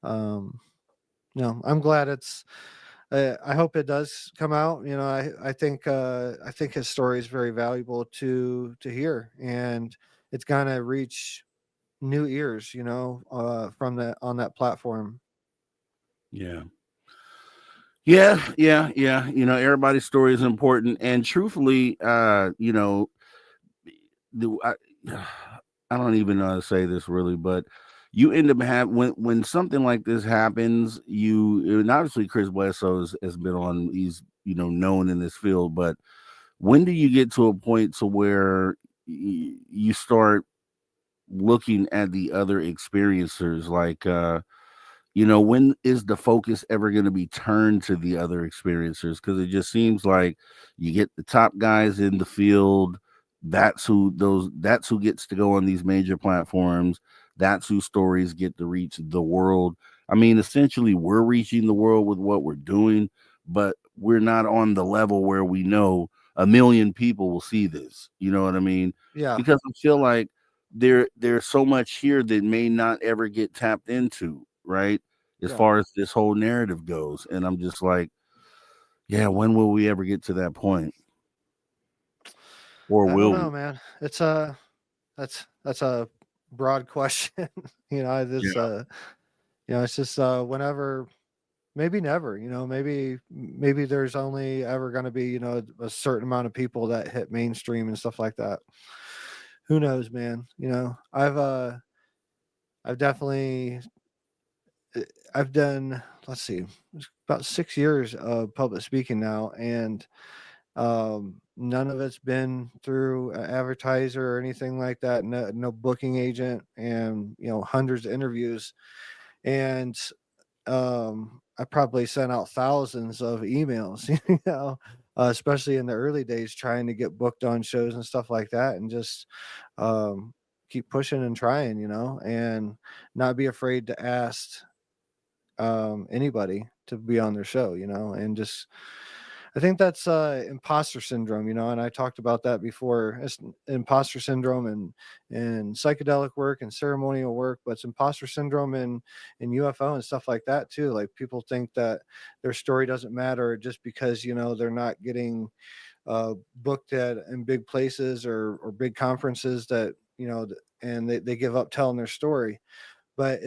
I'm glad it's I hope it does come out. I think his story is very valuable to hear, and it's gonna reach new ears, from on that platform. Yeah. Everybody's story is important, and truthfully, I don't even know how to say this really, but you end up when something like this happens, and obviously Chris Bledsoe has been on, he's known in this field, but when do you get to a point to where you start looking at the other experiencers, like when is the focus ever going to be turned to the other experiencers? Because it just seems like you get the top guys in the field, that's who gets to go on these major platforms, that's who stories get to reach the world. I mean, essentially we're reaching the world with what we're doing, but we're not on the level where we know 1 million people will see this, you know what I mean? Yeah. Because I feel like there's so much here that may not ever get tapped into, right? As far as this whole narrative goes. And I'm just like, yeah, when will we ever get to that point? Or I will don't know, man. It's that's a broad question. It's just whenever, maybe never, maybe there's only ever going to be, a certain amount of people that hit mainstream and stuff like that. Who knows, man? I've definitely, I've done, let's see, about 6 years of public speaking now, and none of it's been through an advertiser or anything like that. No booking agent, and hundreds of interviews, and I probably sent out thousands of emails, especially in the early days, trying to get booked on shows and stuff like that, and just keep pushing and trying, and not be afraid to ask anybody to be on their show, and just, I think that's imposter syndrome, and I talked about that before. It's imposter syndrome and psychedelic work and ceremonial work, but it's imposter syndrome in UFO and stuff like that too. Like, people think that their story doesn't matter just because they're not getting booked in big places or big conferences, that and they give up telling their story. But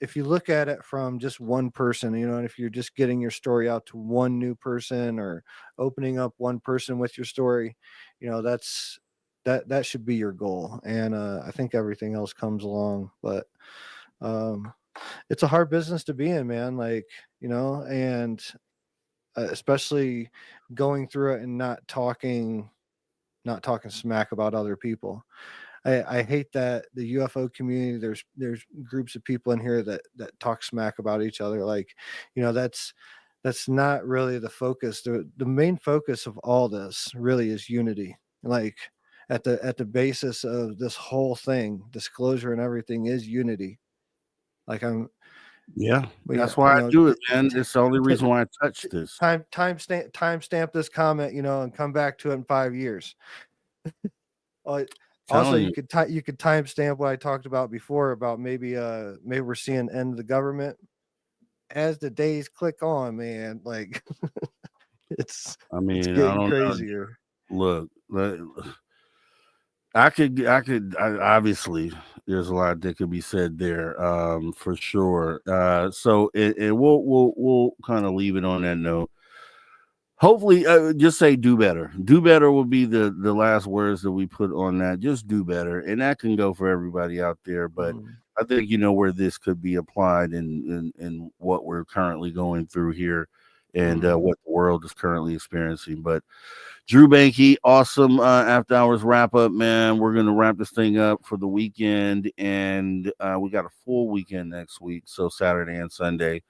if you look at it from just one person, and if you're just getting your story out to one new person, or opening up one person with your story, that should be your goal. And I think everything else comes along. But it's a hard business to be in, man. Like, and especially going through it and not talking smack about other people. I hate that the UFO community, there's groups of people in here that talk smack about each other. Like, that's not really the focus. The main focus of all this really is unity. Like, at the basis of this whole thing, disclosure and everything, is unity. Like, that's why I do it, man. It's the only reason why I touch this. Timestamp this comment, and come back to it in 5 years. Also, you could timestamp what I talked about before about maybe we're seeing the end of the government as the days click on, man. Like, it's getting crazier. Look, I obviously there's a lot that could be said there, for sure. So we'll kind of leave it on that note. Hopefully, just say do better. Do better will be the last words that we put on that. Just do better. And that can go for everybody out there. But I think where this could be applied in what we're currently going through here, and what the world is currently experiencing. But Drew Banky, awesome after hours wrap up, man. We're going to wrap this thing up for the weekend. And we got a full weekend next week, so Saturday and Sunday.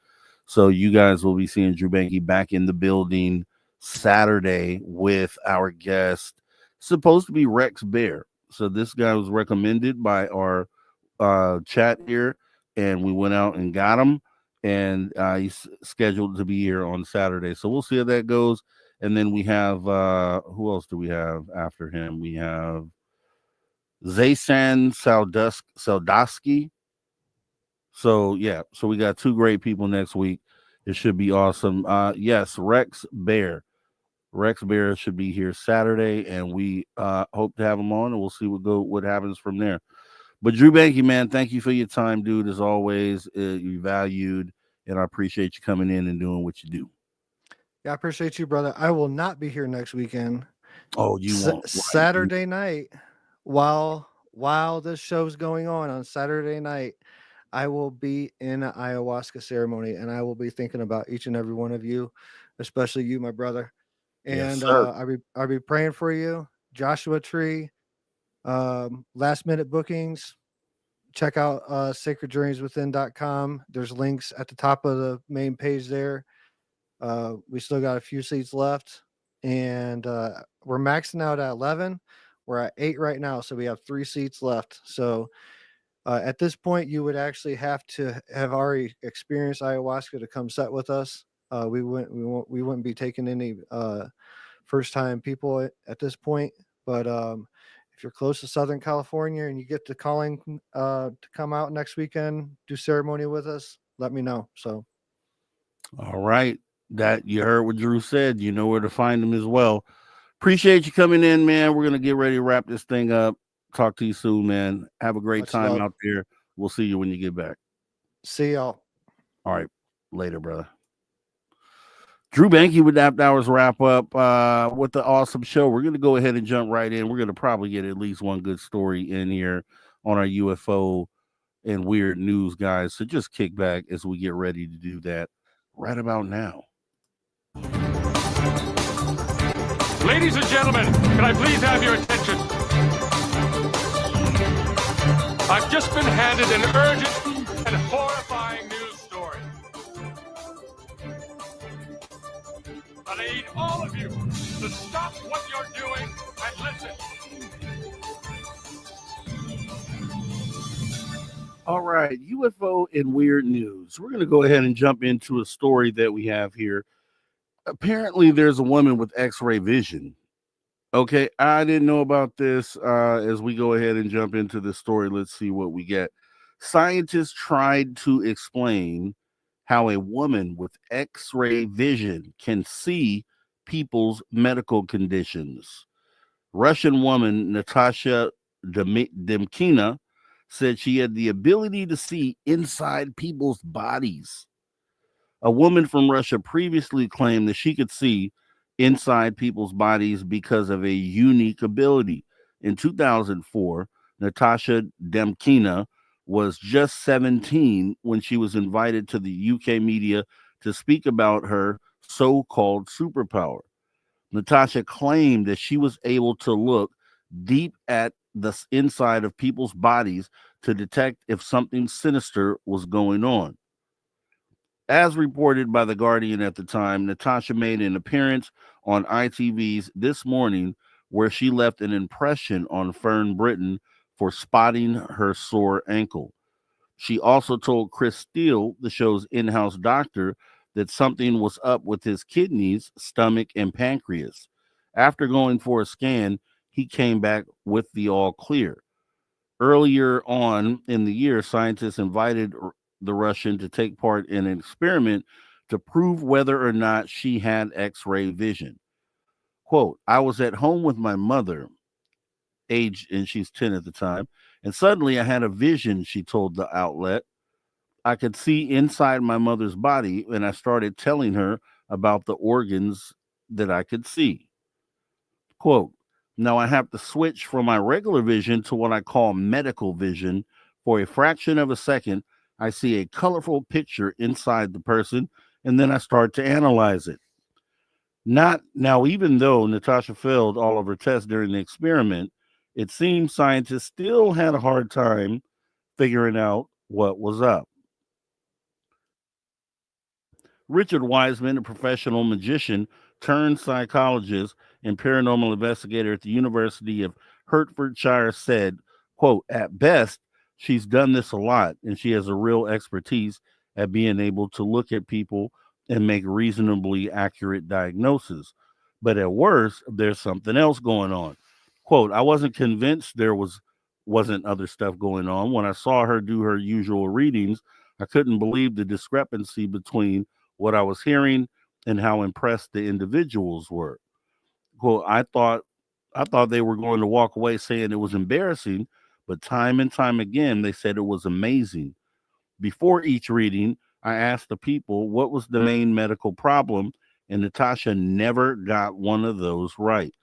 So you guys will be seeing Drew Banky back in the building Saturday with our guest, supposed to be Rex Bear. So this guy was recommended by our chat here, and we went out and got him, and he's scheduled to be here on Saturday. So we'll see how that goes. And then we have who else do we have after him? We have Zaysan Saldowski. So yeah, so we got two great people next week. It should be awesome. Yes, Rex Bear should be here Saturday, and we hope to have him on, and we'll see what happens from there. But Drew Banky, man, thank you for your time, dude. As always, you're valued, and I appreciate you coming in and doing what you do. Yeah, I appreciate you, brother. I will not be here next weekend. Oh, you won't. Saturday night, while this show's going on Saturday night, I will be in an ayahuasca ceremony, and I will be thinking about each and every one of you, especially you, my brother. And Yes, I'll be praying for you. Joshua Tree, last minute bookings. Check out sacredjourneyswithin.com. There's links at the top of the main page there. We still got a few seats left, and we're maxing out at 11. We're at 8 right now, so we have 3 seats left. So at this point, you would actually have to have already experienced ayahuasca to come set with us. We wouldn't be taking any first time people at this point. But if you're close to Southern California and you get the calling to come out next weekend, do ceremony with us, let me know. So, all right. That you heard what Drew said. You know where to find him as well. Appreciate you coming in, man. We're gonna get ready to wrap this thing up. Talk to you soon, man. Have a great time out there. We'll see you when you get back. See y'all. All right. Later, brother. Drew Banky with After Hours wrap up with the awesome show. We're going to go ahead and jump right in. We're going to probably get at least one good story in here on our UFO and weird news, guys. So just kick back as we get ready to do that right about now. Ladies and gentlemen, can I please have your attention? I've just been handed an urgent and horrifying news story. I need all of you to stop what you're doing and listen. All right, UFO and weird news. We're going to go ahead and jump into a story that we have here. Apparently, there's a woman with X-ray vision. Okay, I didn't know about this. As we go ahead and jump into the story, let's see what we get. Scientists tried to explain how a woman with X-ray vision can see people's medical conditions. Russian woman Natasha Demkina said she had the ability to see inside people's bodies. A woman from Russia previously claimed that she could see inside people's bodies because of a unique ability. In 2004, Natasha Demkina was just 17 when she was invited to the UK media to speak about her so-called superpower. Natasha claimed that she was able to look deep at the inside of people's bodies to detect if something sinister was going on. As reported by The Guardian at the time, Natasha made an appearance on ITV's This Morning where she left an impression on Fern Britton for spotting her sore ankle. She also told Chris Steele, the show's in-house doctor, that something was up with his kidneys, stomach, and pancreas. After going for a scan, he came back with the all clear. Earlier on in the year, scientists invited the Russian to take part in an experiment to prove whether or not she had X-ray vision. Quote, I was at home with my mother, aged, and she's 10 at the time, and suddenly I had a vision, she told the outlet. I could see inside my mother's body, and I started telling her about the organs that I could see. Quote, now I have to switch from my regular vision to what I call medical vision. For a fraction of a second, I see a colorful picture inside the person, and then I start to analyze it. Not now, even though Natasha failed all of her tests during the experiment, it seems scientists still had a hard time figuring out what was up. Richard Wiseman, a professional magician turned psychologist and paranormal investigator at the University of Hertfordshire said, quote, at best, she's done this a lot, and she has a real expertise at being able to look at people and make reasonably accurate diagnoses. But at worst, there's something else going on. Quote, I wasn't convinced there wasn't other stuff going on. When I saw her do her usual readings, I couldn't believe the discrepancy between what I was hearing and how impressed the individuals were. Quote, I thought they were going to walk away saying it was embarrassing, but time and time again, they said it was amazing. Before each reading, I asked the people what was the main medical problem, and Natasha never got one of those right.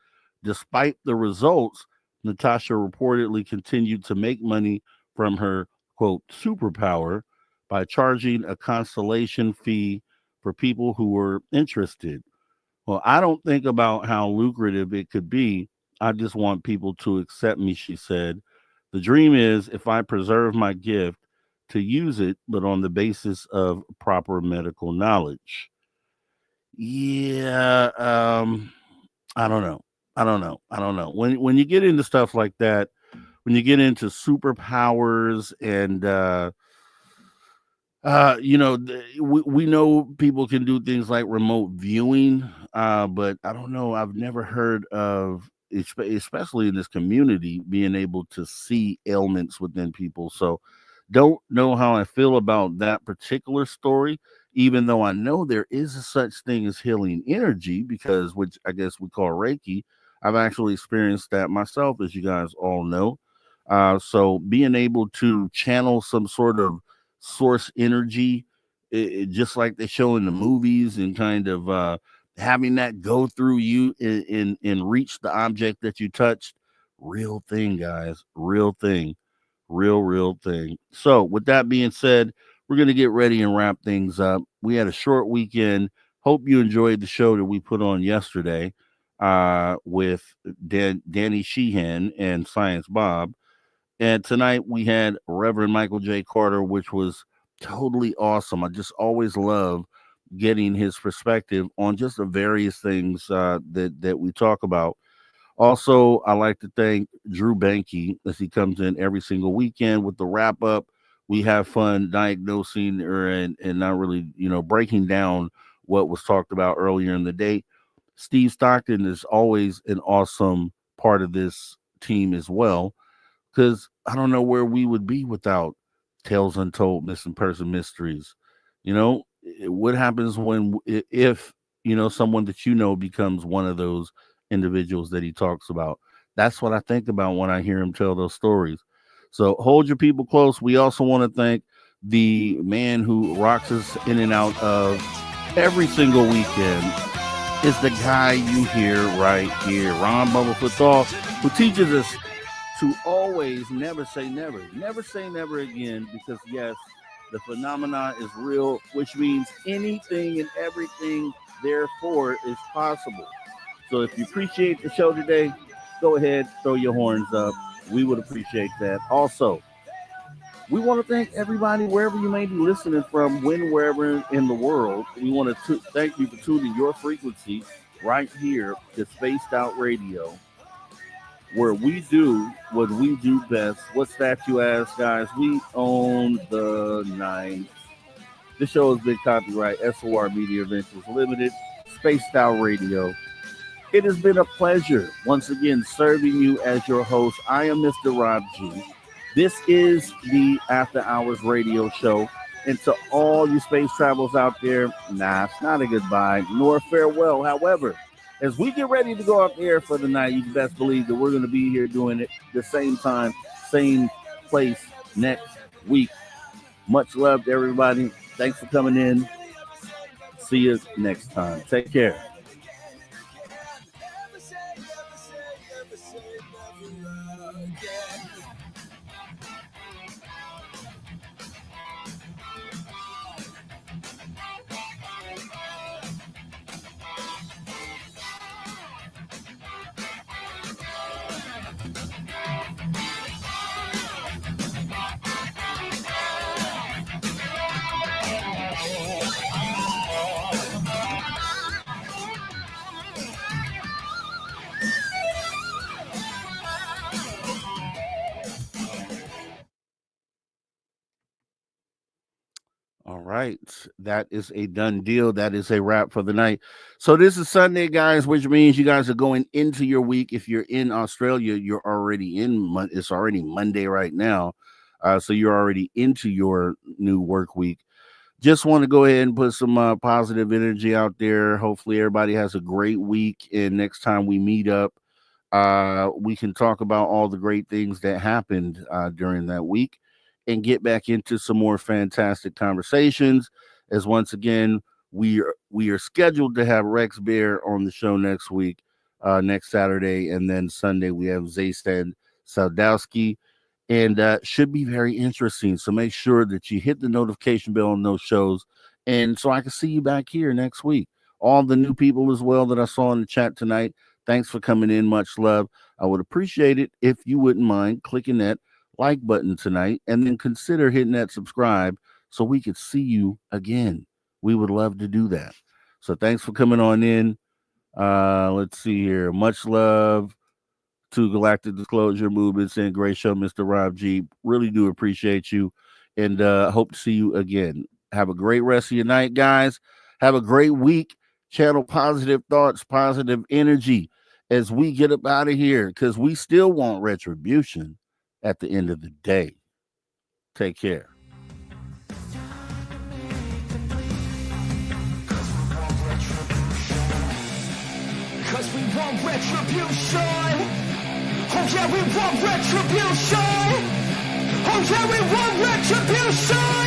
Despite the results, Natasha reportedly continued to make money from her, quote, superpower by charging a consolation fee for people who were interested. Well, I don't think about how lucrative it could be. I just want people to accept me, she said. The dream is, if I preserve my gift, to use it, but on the basis of proper medical knowledge. Yeah, I don't know. I don't know. When you get into stuff like that, when you get into superpowers and we know people can do things like remote viewing, but I don't know. I've never heard of, especially in this community, being able to see ailments within people. So don't know how I feel about that particular story, even though I know there is a such thing as healing energy, because which I guess we call Reiki. I've actually experienced that myself, as you guys all know. So being able to channel some sort of source energy, just like they show in the movies, and kind of having that go through you and reach the object that you touched, real thing, guys, real thing. Real thing. So with that being said, we're going to get ready and wrap things up. We had a short weekend. Hope you enjoyed the show that we put on yesterday with Danny Sheehan and Science Bob. And tonight we had Reverend Michael J. Carter, which was totally awesome. I just always love getting his perspective on just the various things that we talk about. Also, I like to thank Drew Banky as he comes in every single weekend with the wrap up. We have fun diagnosing and not really, breaking down what was talked about earlier in the day. Steve Stockton is always an awesome part of this team as well, because I don't know where we would be without Tales Untold, Missing Person Mysteries. What happens if someone that becomes one of those individuals that he talks about? That's what I think about when I hear him tell those stories. So hold your people close. We also want to thank the man who rocks us in and out of every single weekend. Is the guy you hear right here, Ron Bumblefoot Thal, who teaches us to always never say never. Never say never again, because yes, the phenomena is real, which means anything and everything, therefore, is possible. So if you appreciate the show today, go ahead, throw your horns up. We would appreciate that. Also, we want to thank everybody wherever you may be listening from, wherever in the world. We want to thank you for tuning your frequency right here to Spaced Out Radio, where we do what we do best. What's that, you ask, guys? We own the night. This show has been copyright SOR Media Ventures Limited, Spaced Out Radio. It has been a pleasure once again serving you as your host. I am Mr. Rob G. This is the After Hours Radio Show. And to all you space travelers out there, it's not a goodbye nor a farewell. However, as we get ready to go out there for the night, you can best believe that we're going to be here doing it the same time, same place next week. Much love to everybody. Thanks for coming in. See you next time. Take care. right. That is a done deal. That is a wrap for the night. So this is Sunday, guys, which means you guys are going into your week. If you're in Australia, you're already it's already Monday right now. So you're already into your new work week. Just want to go ahead and put some positive energy out there. Hopefully everybody has a great week. And next time we meet up, we can talk about all the great things that happened during that week and get back into some more fantastic conversations. As once again, we are scheduled to have Rex Bear on the show next week, next Saturday, and then Sunday we have Zaystan Saldowski, and should be very interesting. So make sure that you hit the notification bell on those shows, and so I can see you back here next week. All the new people as well that I saw in the chat tonight, thanks for coming in. Much love. I would appreciate it if you wouldn't mind clicking that like button tonight, and then consider hitting that subscribe so we could see you again. We would love to do that. So thanks for coming on in. Let's see here. Much love to Galactic Disclosure Movement, and great show, Mr. Rob G. Really do appreciate you, and hope to see you again. Have a great rest of your night, guys. Have a great week. Channel positive thoughts, positive energy as we get up out of here, because we still want retribution at the end of the day. Take care. Cause we want retribution. Oh yeah, we want retribution. Oh yeah, we want retribution.